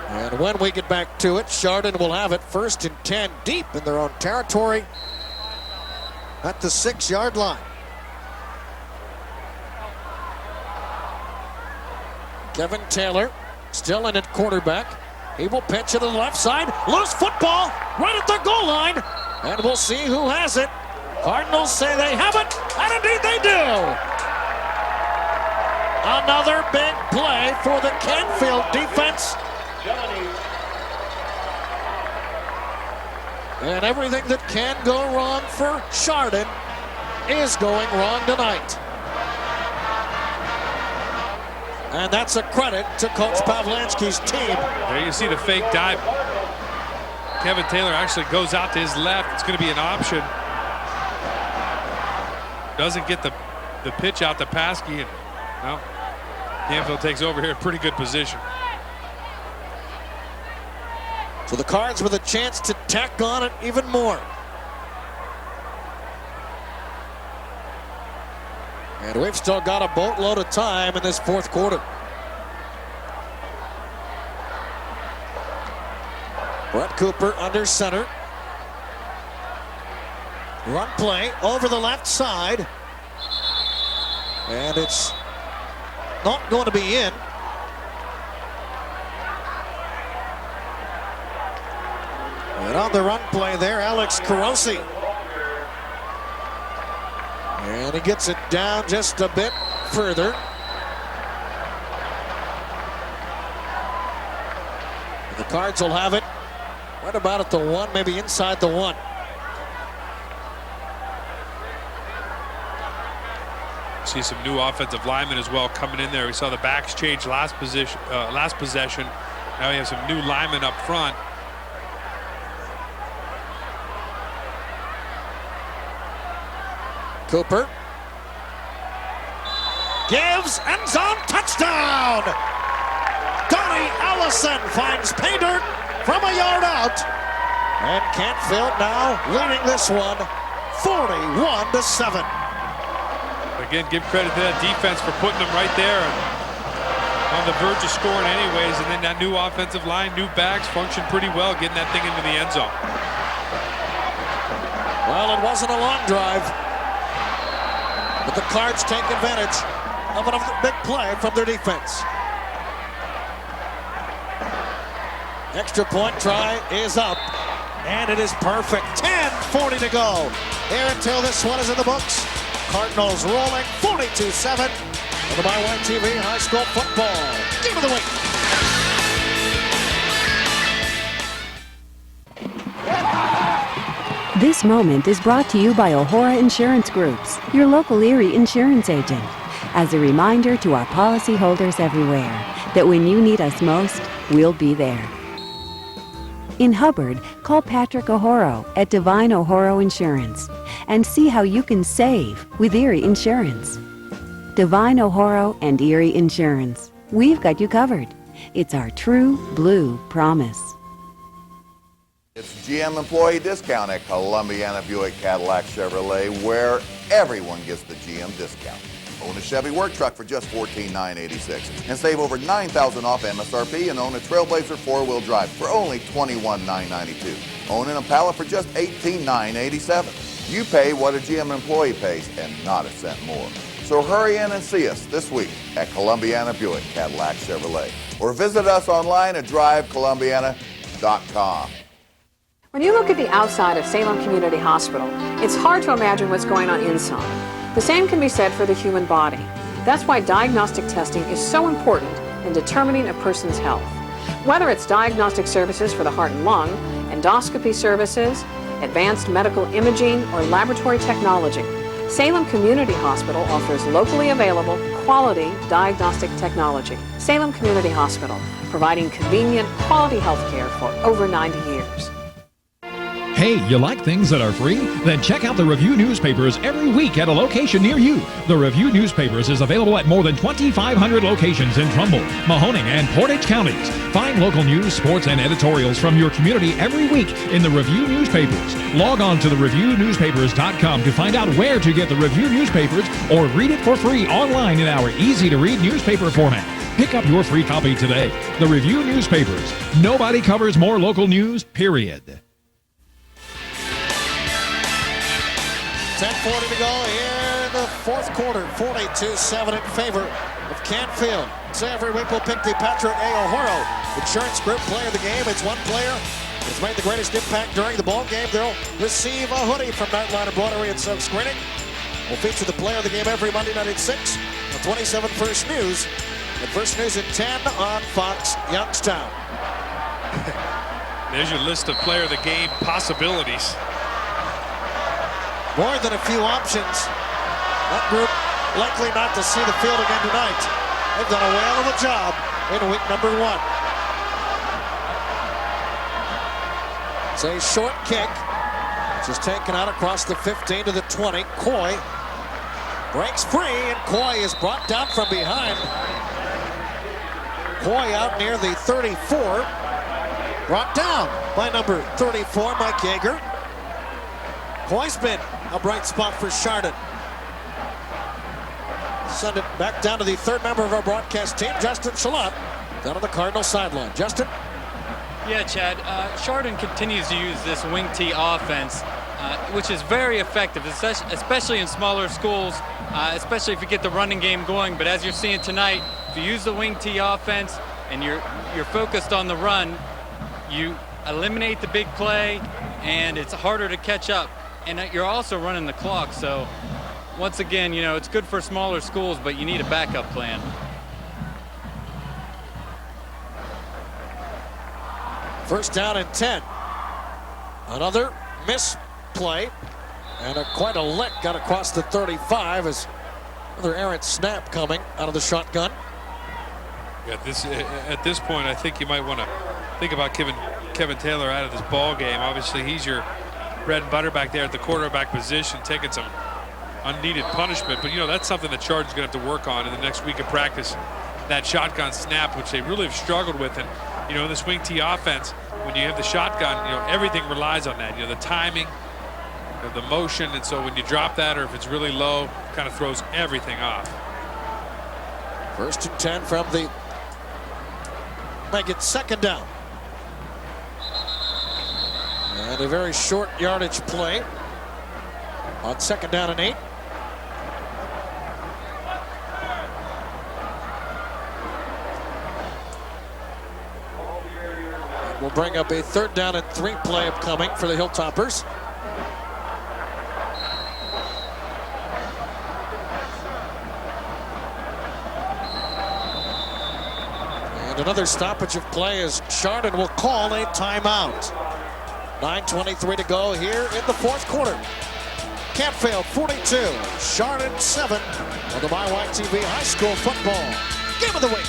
And when we get back to it, Chardon will have it 1st and 10 deep in their own territory at the 6-yard line. Kevin Taylor still in at quarterback. He will pitch it to the left side. Loose football right at the goal line. And we'll see who has it. Cardinals say they have it, and indeed they do. Another big play for the Canfield defense. And everything that can go wrong for Chardon is going wrong tonight. And that's a credit to Coach Pavlansky's team. There you see the fake dive. Kevin Taylor actually goes out to his left. It's going to be an option. Doesn't get the pitch out to Paskey. And, well, Canfield takes over here. Pretty good position. So the Cards with a chance to tack on it even more. And we've still got a boatload of time in this 4th quarter. Brett Cooper under center. Run play over the left side. And it's not going to be in. And on the run play there, Alex Carosi. And he gets it down just a bit further. And the Cards will have it right about at the 1, maybe inside the 1. See some new offensive linemen as well coming in there. We saw the backs change last possession. Now we have some new linemen up front. Cooper gives end zone touchdown. Donnie Allison finds pay dirt from a yard out. And Canfield now leading this one 41-7. Again, give credit to that defense for putting them right there on the verge of scoring anyways. And then that new offensive line, new backs, functioned pretty well getting that thing into the end zone. Well, it wasn't a long drive, but the Cards take advantage of a big play from their defense. Extra point try is up, and it is perfect. 10:40 to go here until this one is in the books. Cardinals rolling 42-7 on the MyWyTV High School Football Game of the Week. This moment is brought to you by O'Hora Insurance Groups, your local Erie insurance agent. As a reminder to our policyholders everywhere that when you need us most, we'll be there. In Hubbard, call Patrick O'Horo at Divine O'Horo Insurance and see how you can save with Erie Insurance. Divine O'Horo and Erie Insurance. We've got you covered. It's our true blue promise. It's GM Employee Discount at Columbiana Buick Cadillac Chevrolet, where everyone gets the GM discount. Own a Chevy work truck for just $14,986 and save over $9,000 off MSRP, and own a Trailblazer 4-wheel drive for only $21,992. Own an Impala for just $18,987. You pay what a GM employee pays and not a cent more. So hurry in and see us this week at Columbiana Buick Cadillac Chevrolet, or visit us online at drivecolumbiana.com. When you look at the outside of Salem Community Hospital, it's hard to imagine what's going on inside. The same can be said for the human body. That's why diagnostic testing is so important in determining a person's health. Whether it's diagnostic services for the heart and lung, endoscopy services, advanced medical imaging, or laboratory technology, Salem Community Hospital offers locally available, quality diagnostic technology. Salem Community Hospital, providing convenient, quality health care for over 90 years. Hey, you like things that are free? Then check out the Review newspapers every week at a location near you. The Review newspapers is available at more than 2,500 locations in Trumbull, Mahoning, and Portage counties. Find local news, sports, and editorials from your community every week in the Review newspapers. Log on to thereviewnewspapers.com to find out where to get the Review newspapers or read it for free online in our easy-to-read newspaper format. Pick up your free copy today. The Review newspapers. Nobody covers more local news, period. 10:40 to go here in the fourth quarter. 42-7 in favor of Canfield. So every week we'll pick the Patrick A. O'Horo Insurance Group player of the game. It's one player that's made the greatest impact during the ball game. They'll receive a hoodie from Nightline Embroidery and Silk Screening. We'll feature the player of the game every Monday night at 6 on 27 First News. And First News at 10 on Fox Youngstown. There's your list of player of the game possibilities. More than a few options. That group likely not to see the field again tonight. They've done a whale of a job in week number 1. It's a short kick, which is taken out across the 15 to the 20. Coy breaks free, and Coy is brought down from behind. Coy out near the 34. Brought down by number 34, Mike Yeager. Coy's been a bright spot for Chardon. Send it back down to the third member of our broadcast team, Justin Shalott, down on the Cardinal sideline. Justin? Yeah, Chad. Chardon continues to use this wing T offense, which is very effective, especially in smaller schools, especially if you get the running game going. But as you're seeing tonight, if you use the wing T offense and you're focused on the run, you eliminate the big play, and it's harder to catch up. And you're also running the clock, so once again, you know, it's good for smaller schools, but you need a backup plan. First down and 10. Another misplay, and quite a lick got across the 35 as another errant snap coming out of the shotgun. Yeah, at this point, I think you might want to think about Kevin Taylor out of this ball game. Obviously, he's your bread and butter back there at the quarterback position, taking some unneeded punishment. But, you know, that's something that Chardon's going to have to work on in the next week of practice. That shotgun snap, which they really have struggled with. And, you know, in this wing T offense, when you have the shotgun, you know, everything relies on that. You know, the timing, you know, the motion. And so when you drop that, or if it's really low, it kind of throws everything off. First and 10 from the, make it second down. And a very short yardage play on second down and 8. And we'll bring up a third down and 3 play upcoming for the Hilltoppers. And another stoppage of play as Chardon will call a timeout. 9:23 to go here in the fourth quarter. Canfield 42, Chardon 7 on the MyYTV High School Football Game of the Week.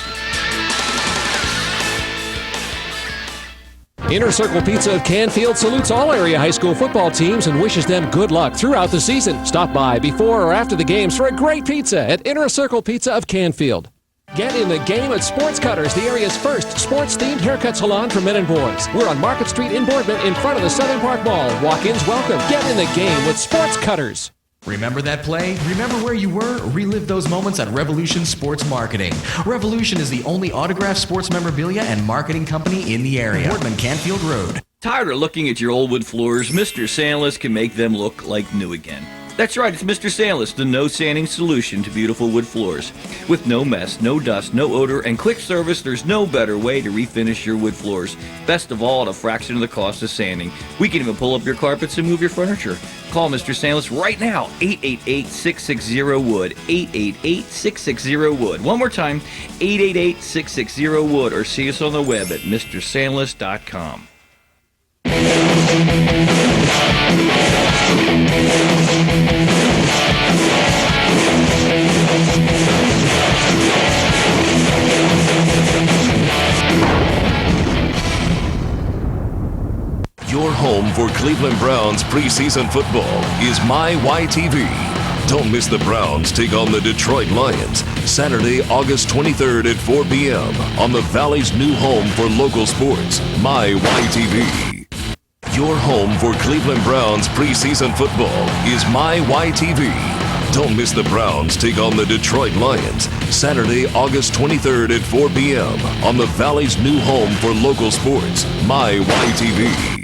Inner Circle Pizza of Canfield salutes all area high school football teams and wishes them good luck throughout the season. Stop by before or after the games for a great pizza at Inner Circle Pizza of Canfield. Get in the game at Sports Cutters, the area's first sports-themed haircut salon for men and boys. We're on Market Street in Boardman in front of the Southern Park Mall. Walk-ins welcome. Get in the game with Sports Cutters. Remember that play? Remember where you were? Relive those moments at Revolution Sports Marketing. Revolution is the only autographed sports memorabilia and marketing company in the area. Boardman, Canfield Road. Tired of looking at your old wood floors? Mr. Sandless can make them look like new again. That's right, it's Mr. Sandless, the no-sanding solution to beautiful wood floors. With no mess, no dust, no odor, and quick service, there's no better way to refinish your wood floors. Best of all, at a fraction of the cost of sanding. We can even pull up your carpets and move your furniture. Call Mr. Sandless right now, 888-660-WOOD, 888-660-WOOD. One more time, 888-660-WOOD, or see us on the web at mrsandless.com. Your home for Cleveland Browns preseason football is My YTV. Don't miss the Browns take on the Detroit Lions Saturday, August 23rd at 4 p.m. on the Valley's new home for local sports, My YTV. Your home for Cleveland Browns preseason football is My YTV. Don't miss the Browns take on the Detroit Lions Saturday, August 23rd at 4 p.m. on the Valley's new home for local sports, My YTV.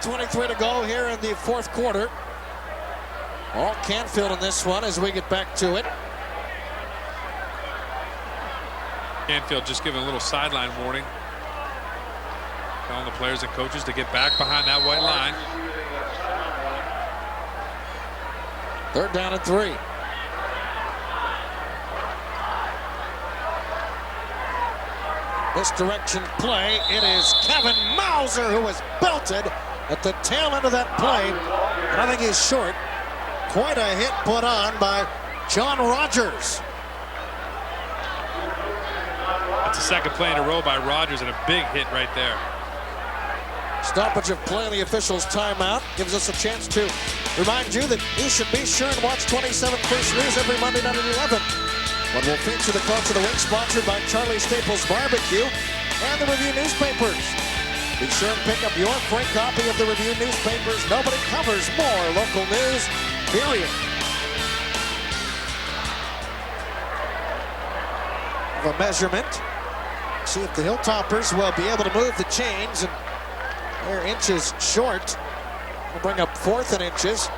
.23 to go here in the fourth quarter. All Canfield in this one as we get back to it. Canfield just giving a little sideline warning. Telling the players and coaches to get back behind that white line. Third down and 3. Misdirection play. It is Kevin Mauser who was belted at the tail end of that play. And I think he's short. Quite a hit put on by John Rogers. That's the second play in a row by Rogers and a big hit right there. Stoppage of play in the officials' timeout gives us a chance to remind you that you should be sure and watch 27 First News every Monday night at 11. When we'll feature the Coach of the Week, sponsored by Charlie Staples Barbecue and the Review newspapers. Be sure and pick up your free copy of the Review newspapers. Nobody covers more local news, period. Of a measurement. See if the Hilltoppers will be able to move the chains. And they're inches short. We'll bring up 4th and inches.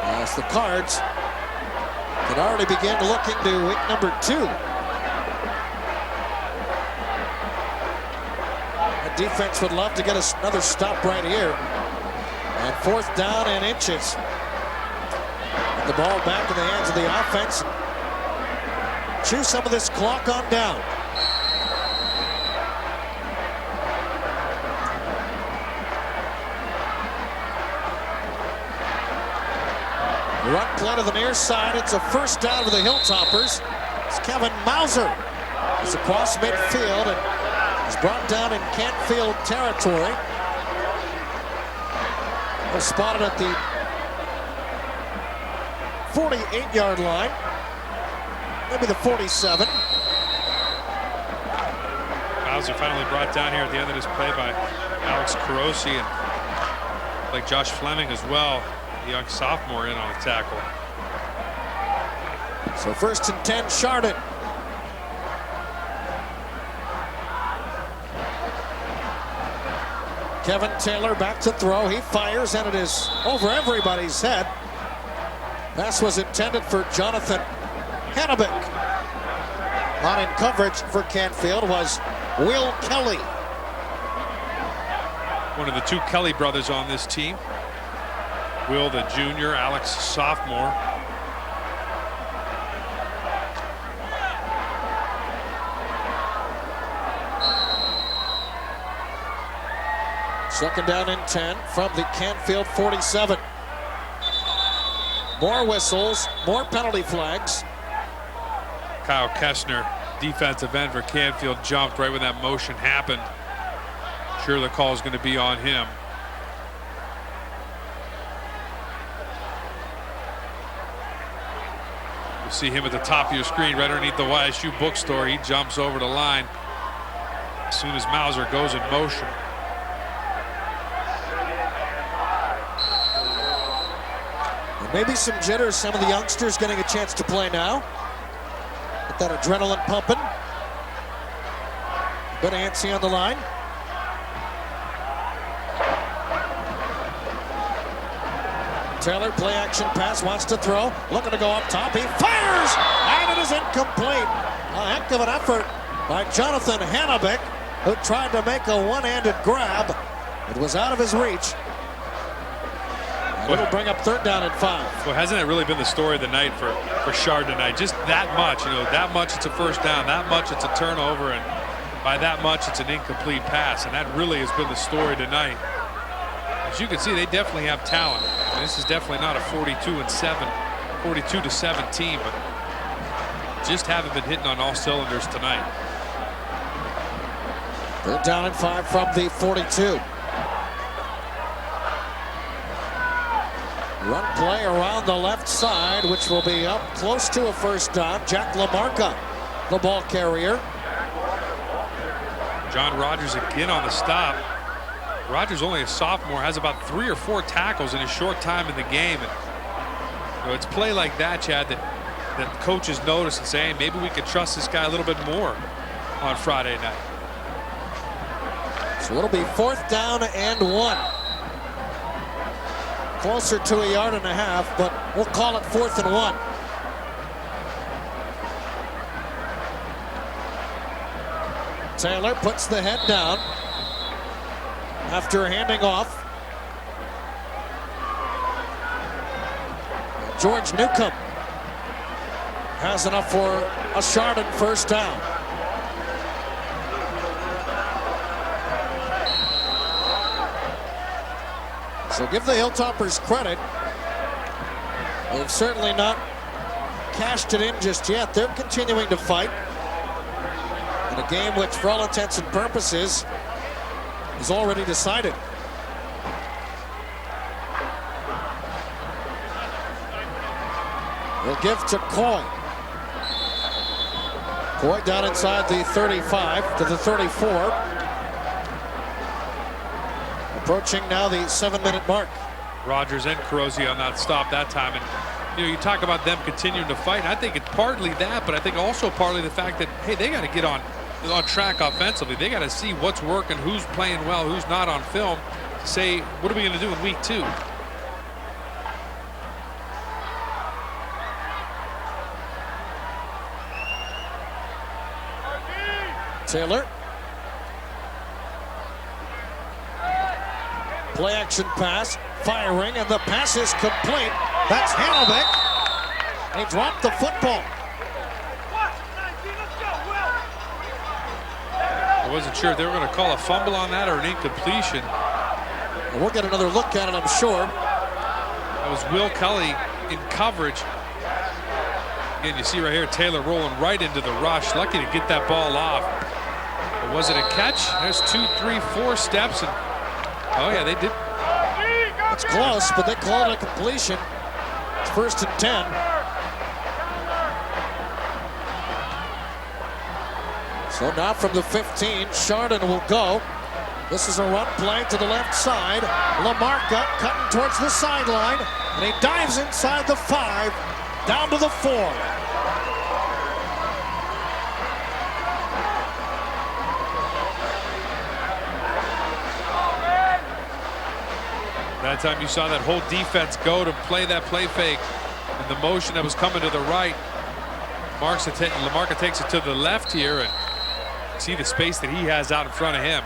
As the Cards can already begin to look into week number 2. The defense would love to get us another stop right here. And 4th down and inches. And the ball back in the hands of the offense. Chew some of this clock on down. Run play to the near side. It's a first down for the Hilltoppers. It's Kevin Mauser. He's across midfield and is brought down in Canfield territory. Was spotted at the 48-yard line. Maybe the 47. Mauser finally brought down here at the end of this play by Alex Carosi and like Josh Fleming as well. The young sophomore in on the tackle. So 1st and 10, Chardon. Kevin Taylor back to throw. He fires, and it is over everybody's head. Pass was intended for Jonathan Hannebeck. On in coverage for Canfield was Will Kelly. One of the 2 Kelly brothers on this team. Will, the junior, Alex, sophomore. Second down and 10 from the Canfield 47. More whistles, more penalty flags. Kyle Kessner, defensive end for Canfield, jumped right when that motion happened. Sure, the call is going to be on him. See him at the top of your screen right underneath the YSU bookstore. He jumps over the line as soon as Mauser goes in motion. And maybe some jitters, some of the youngsters getting a chance to play now. Get that adrenaline pumping. Ben Antsy on the line. Taylor, play action pass, wants to throw, looking to go up top. He fires, and it is incomplete. A heck of an effort by Jonathan Hannebeck, who tried to make a one-handed grab. It was out of his reach. And it'll bring up 3rd down and 5. Well, hasn't it really been the story of the night for Chardon tonight? Just that much, that much it's a first down, that much it's a turnover, and by that much it's an incomplete pass. And that really has been the story tonight. As you can see, they definitely have talent. And this is definitely not a 42-7 team, but just haven't been hitting on all cylinders tonight. 3rd down and 5 from the 42. Run play around the left side, which will be up close to a first down. Jack LaMarca, the ball carrier. John Rogers again on the stop. Rogers, only a sophomore, has about 3 or 4 tackles in his short time in the game. And it's play like that, Chad, that coaches notice and say, hey, maybe we could trust this guy a little bit more on Friday night. So it'll be 4th down and 1. Closer to a 1.5 yards, but we'll call it 4th and 1. Taylor puts the head down after handing off. George Newcomb has enough for a Chardon first down. So give the Hilltoppers credit. They've certainly not cashed it in just yet. They're continuing to fight in a game which, for all intents and purposes, is already decided. They'll give to Coy. Coy down inside the 35 to the 34. Approaching now the 7-minute mark. Rogers and Carosi on that stop that time. And you talk about them continuing to fight. I think it's partly that, but I think also partly the fact that, hey, they got to get on track offensively. They got to see what's working, who's playing well, who's not on film, to say, what are we going to do in week 2? Taylor. Play action pass, firing, and the pass is complete. That's Hanovic. He dropped the football. I wasn't sure if they were going to call a fumble on that or an incompletion. Well, we'll get another look at it, I'm sure. That was Will Kelly in coverage. Again, you see right here, Taylor rolling right into the rush. Lucky to get that ball off. But was it a catch? There's 2, 3, 4 steps. And oh, yeah, they did. It's close, but they call it a completion. It's 1st and 10. So now from the 15, Chardon will go. This is a run play to the left side. LaMarca cutting towards the sideline, and he dives inside the 5, down to the 4. That time you saw that whole defense go to play that play fake, and the motion that was coming to the right. LaMarca takes it to the left here, and see the space that he has out in front of him.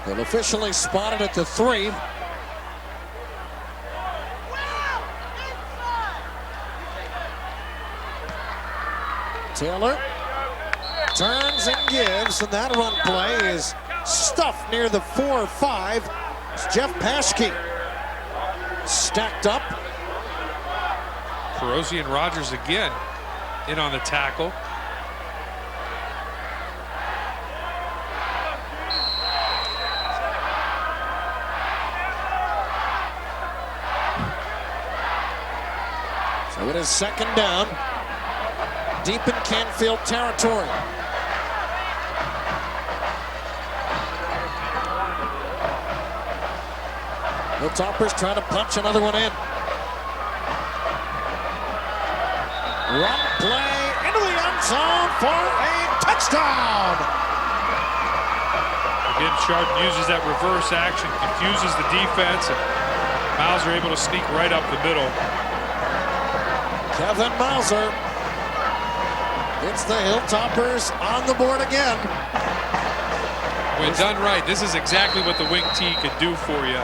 They'll officially spotted at the 3. Taylor turns and gives, and that run play is stuffed near the 4 or 5. It's Jeff Paschke stacked up. Carosi and Rogers again in on the tackle. So it is 2nd down, deep in Canfield territory. Hilltoppers trying to punch another one in. Run play into the end zone for a touchdown. Again, Chardon uses that reverse action, confuses the defense, and Mauser able to sneak right up the middle. Kevin Mauser It's the Hilltoppers on the board again. When done right, this is exactly what the wing tee could do for you.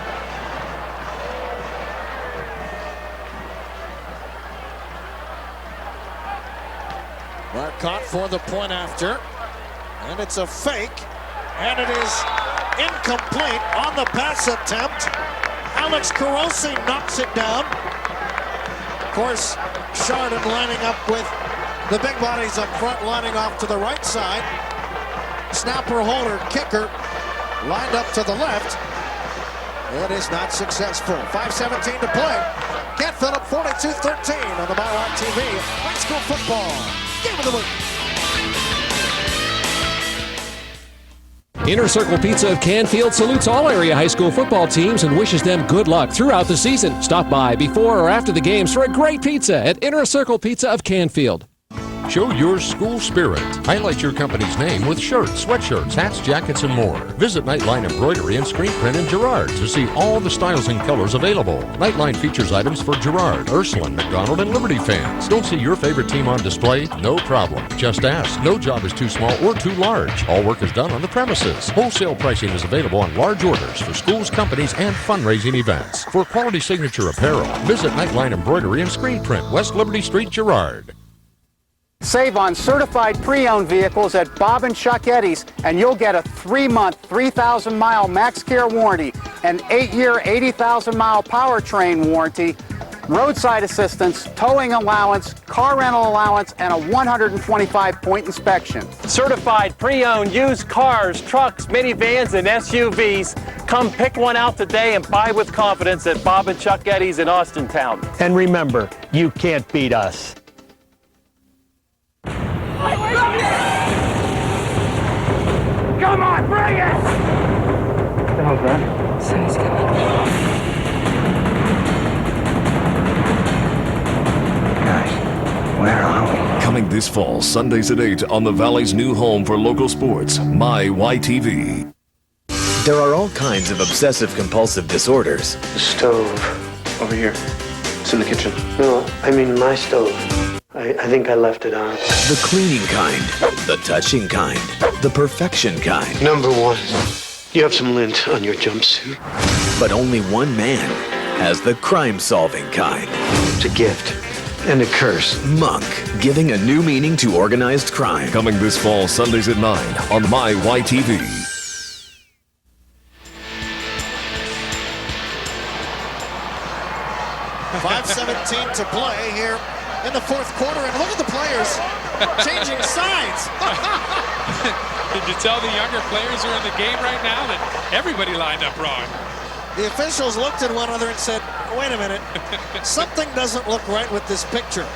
Marcotte for the point after. And it's a fake. And it is incomplete on the pass attempt. Alex Carosi knocks it down. Of course, Chardon lining up with the big bodies up front, lining off to the right side. Snapper, holder, kicker lined up to the left. It is not successful. 5:17 to play. Canfield up 42-13 on the MyWiTV High School Football Game of the Week. Inner Circle Pizza of Canfield salutes all area high school football teams and wishes them good luck throughout the season. Stop by before or after the games for a great pizza at Inner Circle Pizza of Canfield. Show your school spirit. Highlight your company's name with shirts, sweatshirts, hats, jackets, and more. Visit Nightline Embroidery and Screen Print in Girard to see all the styles and colors available. Nightline features items for Girard, Ursuline, McDonald, and Liberty fans. Don't see your favorite team on display? No problem. Just ask. No job is too small or too large. All work is done on the premises. Wholesale pricing is available on large orders for schools, companies, and fundraising events. For quality signature apparel, visit Nightline Embroidery and Screen Print, West Liberty Street, Girard. Save on certified pre-owned vehicles at Bob and Chuck Eddy's, and you'll get a 3-month, 3,000-mile Max Care warranty, an 8-year, 80,000-mile powertrain warranty, roadside assistance, towing allowance, car rental allowance, and a 125-point inspection. Certified pre-owned used cars, trucks, minivans, and SUVs. Come pick one out today and buy with confidence at Bob and Chuck Eddy's in Austintown. And remember, you can't beat us. Come on, bring it! What the hell's that? Somebody's coming. Guys, where are we? Coming this fall, Sundays at 8 on the Valley's new home for local sports, MyWiTV. There are all kinds of obsessive-compulsive disorders. The stove. Over here. It's in the kitchen. No, I mean my stove. I think I left it on. The cleaning kind, the touching kind, the perfection kind. Number one, you have some lint on your jumpsuit. But only one man has the crime-solving kind. It's a gift and a curse. Monk, giving a new meaning to organized crime. Coming this fall, Sundays at 9 on MyWiTV. .5:17 to play here in the fourth quarter, and look at the players changing sides. Did you tell the younger players who are in the game right now that everybody lined up wrong? The officials looked at one another and said, wait a minute, something doesn't look right with this picture.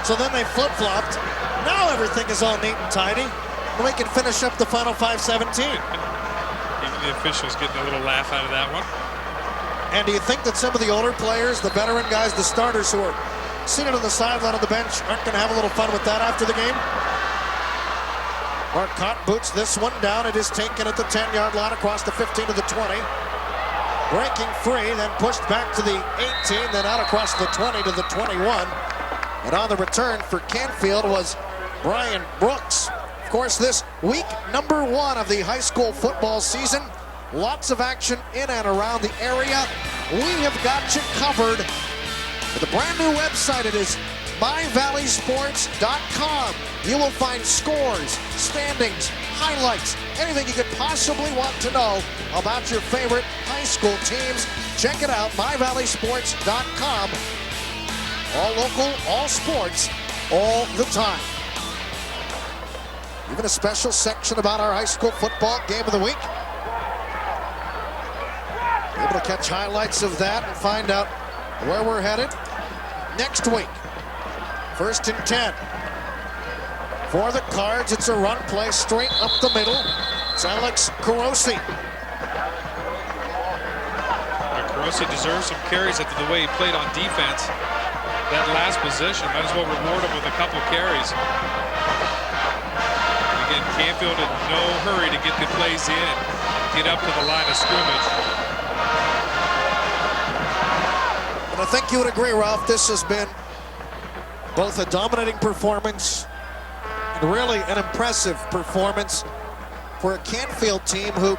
So then they flip-flopped. Now everything is all neat and tidy, and we can finish up the final 5:17. Even the officials getting a little laugh out of that one. And do you think that some of the older players, the veteran guys, the starters who are seated on the sideline on the bench aren't going to have a little fun with that after the game? Marcotte boots this one down. It is taken at the 10-yard line across the 15 to the 20. Breaking free, then pushed back to the 18, then out across the 20 to the 21. And on the return for Canfield was Brian Brooks. Of course, this week number 1 of the high school football season. Lots of action in and around the area. We have got you covered. With a brand new website, it is myvalleysports.com. You will find scores, standings, highlights, anything you could possibly want to know about your favorite high school teams. Check it out, myvalleysports.com. All local, all sports, all the time. Even a special section about our high school football game of the week. Able to catch highlights of that and find out where we're headed next week. 1st and 10. For the Cards, it's a run play straight up the middle. It's Alex Carosi. Carosi deserves some carries after the way he played on defense. That last possession, might as well reward him with a couple carries. Again, Canfield in no hurry to get the plays in, get up to the line of scrimmage. And I think you would agree, Ralph, this has been both a dominating performance Really an impressive performance for a Canfield team who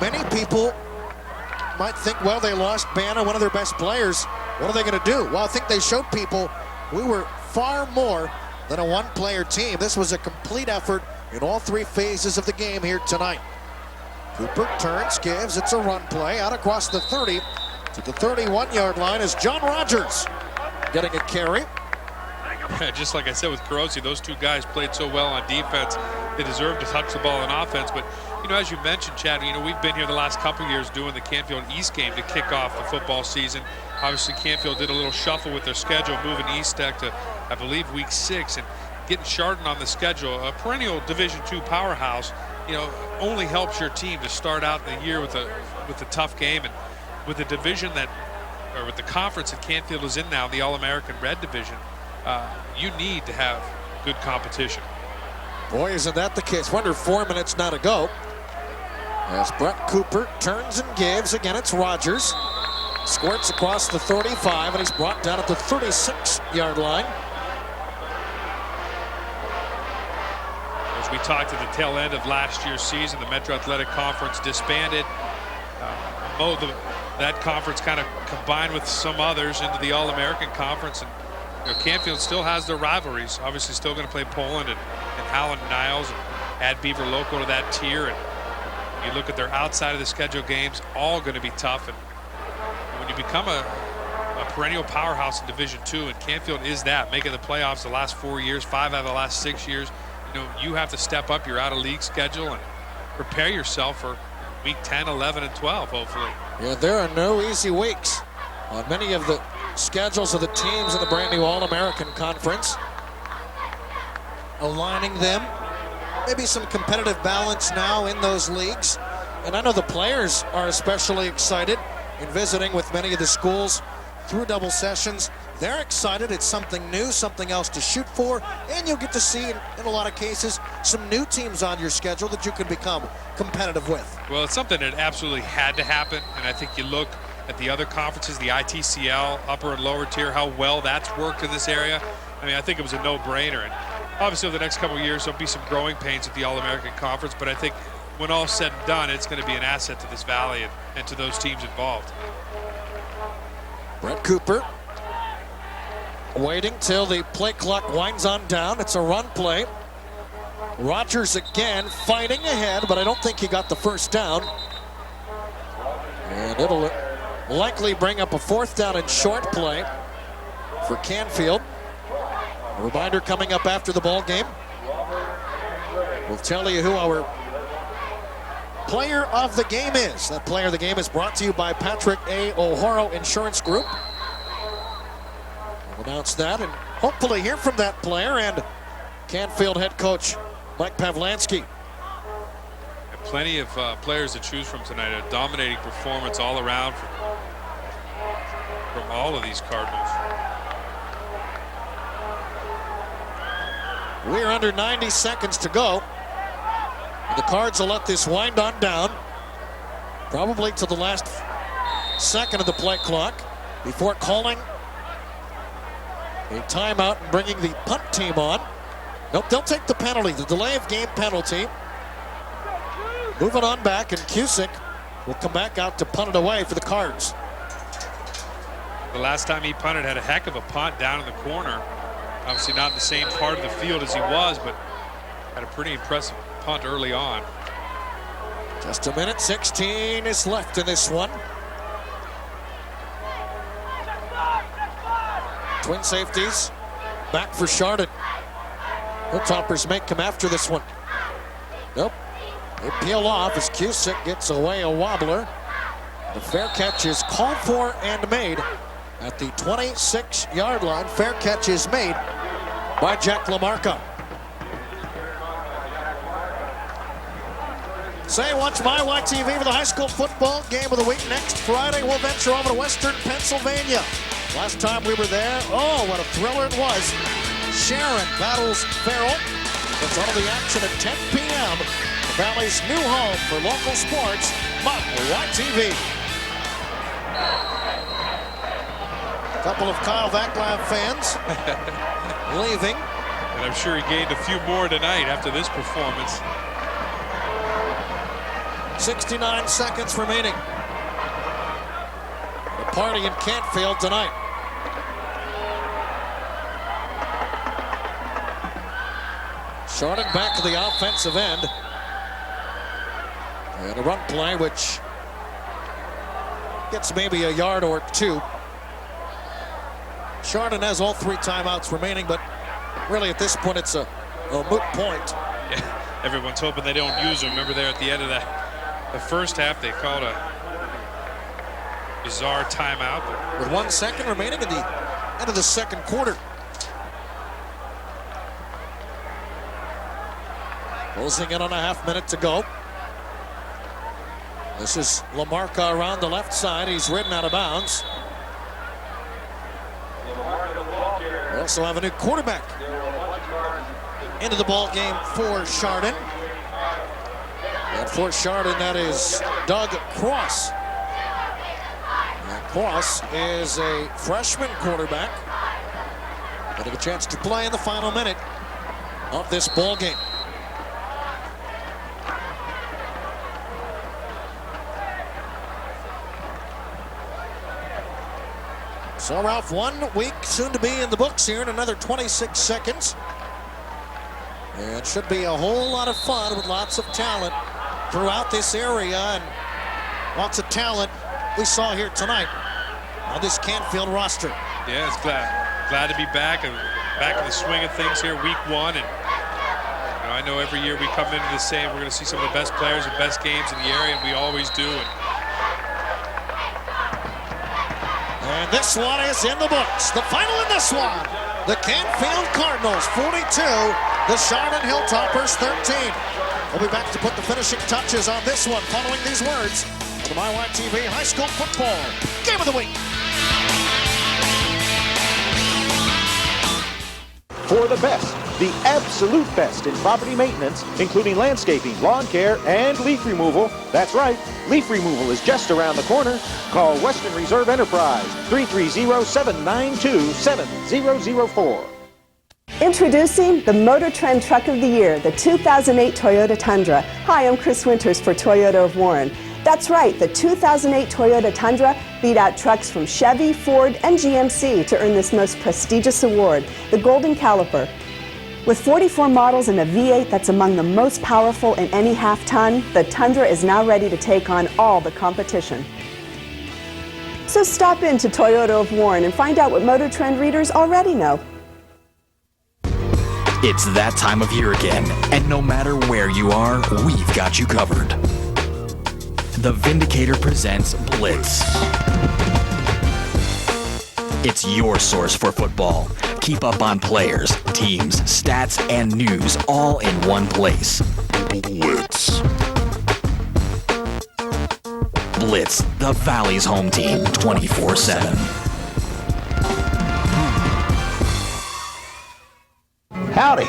many people might think, well, they lost Banna, one of their best players. What are they going to do? Well, I think they showed people we were far more than a one-player team. This was a complete effort in all three phases of the game here tonight. Cooper turns, gives, it's a run play out across the 30 to the 31-yard line is John Rogers getting a carry. Just like I said with Carosi, those two guys played so well on defense. They deserve to touch the ball on offense. But, you know, as you mentioned, Chad, you know, we've been here the last couple years doing the Canfield East game to kick off the football season. Obviously, Canfield did a little shuffle with their schedule, moving East Tech to, I believe, week 6. And getting Chardon on the schedule, a perennial Division II powerhouse, you know, only helps your team to start out the year with a tough game. And with the division that, or with the conference that Canfield is in now, the All-American Red Division, you need to have good competition. Boy, isn't that the case. Wonder 4 minutes now to go. As Brett Cooper turns and gives. Again, it's Rogers. Squirts across the 35, and he's brought down at the 36-yard line. As we talked at the tail end of last year's season, the Metro Athletic Conference disbanded. That conference kind of combined with some others into the All-American Conference. And you know, Canfield still has their rivalries. Obviously still going to play Poland and Howland Niles and add Beaver Local to that tier. And you look at their outside of the schedule games, all going to be tough. And when you become a perennial powerhouse in Division II, and Canfield is that, making the playoffs the last 4 years, 5 out of the last 6 years, you know, you have to step up your out-of-league schedule and prepare yourself for week 10, 11, and 12, hopefully. Yeah, there are no easy weeks on many of the schedules of the teams in the brand new All-American Conference. Aligning them, maybe some competitive balance now in those leagues. And I know the players are especially excited in visiting with many of the schools through double sessions. They're excited. It's something new, something else to shoot for, and you'll get to see, in a lot of cases, some new teams on your schedule that you can become competitive with. Well, it's something that absolutely had to happen, and I think you look at the other conferences, the ITCL, upper and lower tier, how well that's worked in this area. I mean, I think it was a no-brainer, and obviously over the next couple of years there'll be some growing pains at the All-American Conference, but I think when all's said and done, it's going to be an asset to this valley and to those teams involved. Brett Cooper waiting till the play clock winds on down. It's a run play. Rogers again fighting ahead, but I don't think he got the first down. And it'll likely bring up a 4th down and short play for Canfield. A reminder coming up after the ball game. We'll tell you who our player of the game is. That player of the game is brought to you by Patrick A. O'Hara Insurance Group. We'll announce that and hopefully hear from that player and Canfield head coach Mike Pavlansky. And plenty of players to choose from tonight. A dominating performance all around from all of these Cardinals. We're under 90 seconds to go. And the Cards will let this wind on down, probably to the last second of the play clock, before calling a timeout and bringing the punt team on. Nope, they'll take the penalty, the delay of game penalty. Moving on back, and Cusick will come back out to punt it away for the Cards. The last time he punted had a heck of a punt down in the corner. Obviously not in the same part of the field as he was, but had a pretty impressive punt early on. Just a minute, 16 is left in this one. Twin safeties back for Chardon. Hilltoppers may come after this one. Nope. They peel off as Cusick gets away a wobbler. The fair catch is called for and made at the 26-yard line. Fair catch is made by Jack LaMarca. Say, watch MyYTV for the high school football game of the week. Next Friday, we'll venture over to Western Pennsylvania. Last time we were there, oh, what a thriller it was. Sharon battles Farrell. It's all the action at 10 p.m. The Valley's new home for local sports, MyYTV. A couple of Kyle Vaclav fans leaving. And I'm sure he gained a few more tonight after this performance. 69 seconds remaining. The party in Canfield tonight. Chardon back to the offensive end. And a run play which gets maybe a yard or two. Chardon has all 3 timeouts remaining, but really at this point it's a moot point. Yeah, everyone's hoping they don't use them. Remember there at the end of the first half, they called a bizarre timeout. With 1 second remaining in the end of the second quarter. Closing in on a half minute to go. This is LaMarca around the left side. He's ridden out of bounds. We also have a new quarterback into the ball game for Chardon. And for Chardon, that is Doug Cross. And Cross is a freshman quarterback. Getting a chance to play in the final minute of this ball game. So, Ralph, 1 week soon to be in the books here in another 26 seconds. And it should be a whole lot of fun with lots of talent throughout this area, and lots of talent we saw here tonight on this Canfield roster. Yeah, it's glad to be back and back in the swing of things here, week 1. And I know every year we come into the same, we're going to see some of the best players and best games in the area, and we always do. And this one is in the books. The final in this one, the Canfield Cardinals 42, the Chardon Hilltoppers 13. We'll be back to put the finishing touches on this one following these words on the MyYTV High School Football Game of the Week. For the best, the absolute best in property maintenance, including landscaping, lawn care, and leaf removal. That's right, leaf removal is just around the corner. Call Western Reserve Enterprise, 330-792-7004. Introducing the Motor Trend Truck of the Year, the 2008 Toyota Tundra. Hi, I'm Chris Winters for Toyota of Warren. That's right, the 2008 Toyota Tundra beat out trucks from Chevy, Ford, and GMC to earn this most prestigious award, the Golden Caliper. With 44 models and a V8 that's among the most powerful in any half-ton, the Tundra is now ready to take on all the competition. So stop in to Toyota of Warren and find out what Motor Trend readers already know. It's that time of year again, and no matter where you are, we've got you covered. The Vindicator presents Blitz. It's your source for football. Keep up on players, teams, stats, and news all in one place. Blitz. Blitz, the Valley's home team, 24/7. Howdy.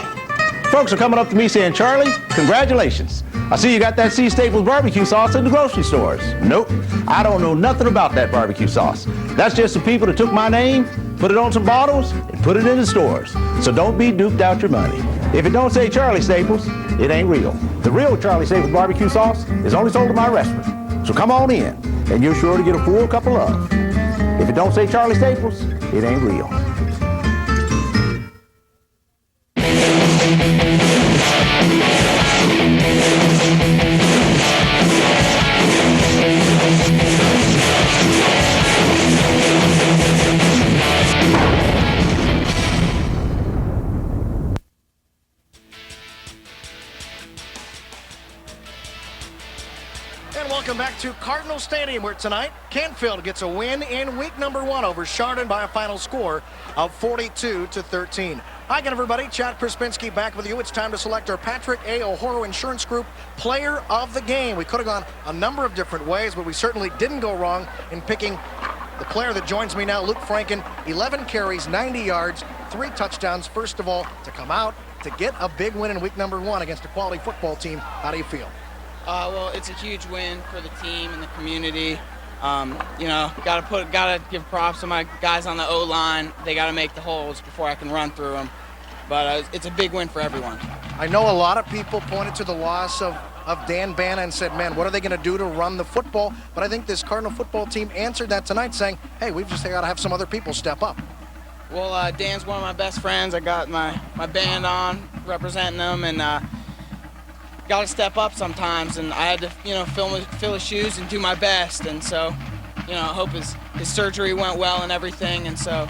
Folks are coming up to me saying, Charlie, congratulations. I see you got that C. Staples barbecue sauce in the grocery stores. Nope, I don't know nothing about that barbecue sauce. That's just the people that took my name, put it on some bottles, and put it in the stores. So don't be duped out your money. If it don't say Charlie Staples, it ain't real. The real Charlie Staples barbecue sauce is only sold at my restaurant. So come on in, and you're sure to get a full cup of love. If it don't say Charlie Staples, it ain't real. Welcome back to Cardinal Stadium, where tonight Canfield gets a win in week number 1 over Chardon by a final score of 42-13. Hi again, everybody. Chad Krispinski back with you. It's time to select our Patrick A. O'Horo Insurance Group Player of the Game. We could have gone a number of different ways, but we certainly didn't go wrong in picking the player that joins me now, Luke Franken. 11 carries, 90 yards, 3 touchdowns. First of all, to come out to get a big win in week number 1 against a quality football team. How do you feel? Well, it's a huge win for the team and the community. You know, gotta give props to my guys on the O-line. They gotta make the holes before I can run through them. but it's a big win for everyone. I know a lot of people pointed to the loss of Dan Bana and said, man, what are they going to do to run the football? But I think this Cardinal football team answered that tonight saying, hey, we've just got to have some other people step up. Well, Dan's one of my best friends. I got my band on representing him, and got to step up sometimes, and I had to, fill his shoes and do my best. And so, I hope his surgery went well and everything. And so,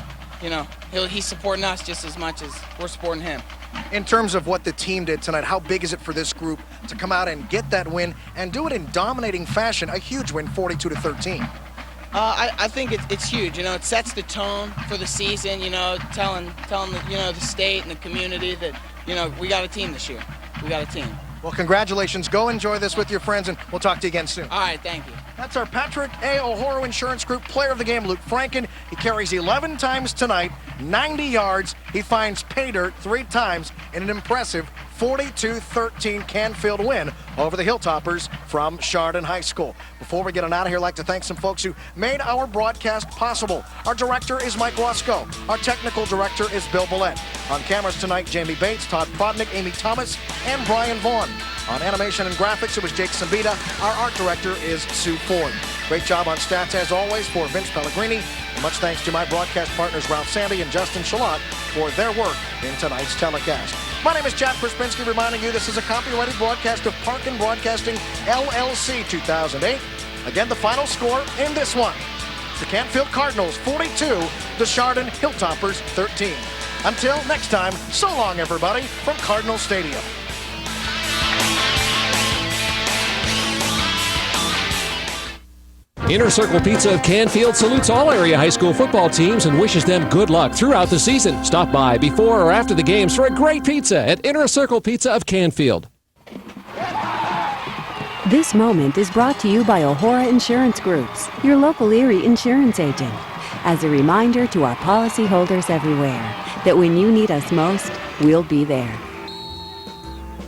he's supporting us just as much as we're supporting him. In terms of what the team did tonight, how big is it for this group to come out and get that win and do it in dominating fashion? A huge win, 42-13. I think it's huge. It sets the tone for the season. Telling the state and the community that we got a team this year. We got a team. Well, congratulations. Go enjoy this with your friends, and we'll talk to you again soon. All right, thank you. That's our Patrick A. O'Hora Insurance Group Player of the Game, Luke Franken. He carries 11 times tonight, 90 yards. He finds pay dirt 3 times in an impressive 42-13 Canfield win over the Hilltoppers from Chardon High School. Before we get on out of here, I'd like to thank some folks who made our broadcast possible. Our director is Mike Wasco. Our technical director is Bill Millett. On cameras tonight, Jamie Bates, Todd Prodnick, Amy Thomas, and Brian Vaughn. On animation and graphics, it was Jake Sambita. Our art director is Sue Ford. Great job on stats, as always, for Vince Pellegrini. And much thanks to my broadcast partners, Ralph Samby and Justin Shalott, for their work in tonight's telecast. My name is Chad Krispinski, reminding you this is a copyrighted broadcast of Parkin Broadcasting, LLC 2008. Again, the final score in this one. The Canfield Cardinals 42, the Chardon Hilltoppers 13. Until next time, so long, everybody, from Cardinal Stadium. Inner Circle Pizza of Canfield salutes all area high school football teams and wishes them good luck throughout the season. Stop by before or after the games for a great pizza at Inner Circle Pizza of Canfield. This moment is brought to you by O'Hora Insurance Groups, your local Erie insurance agent. As a reminder to our policyholders everywhere that when you need us most, we'll be there.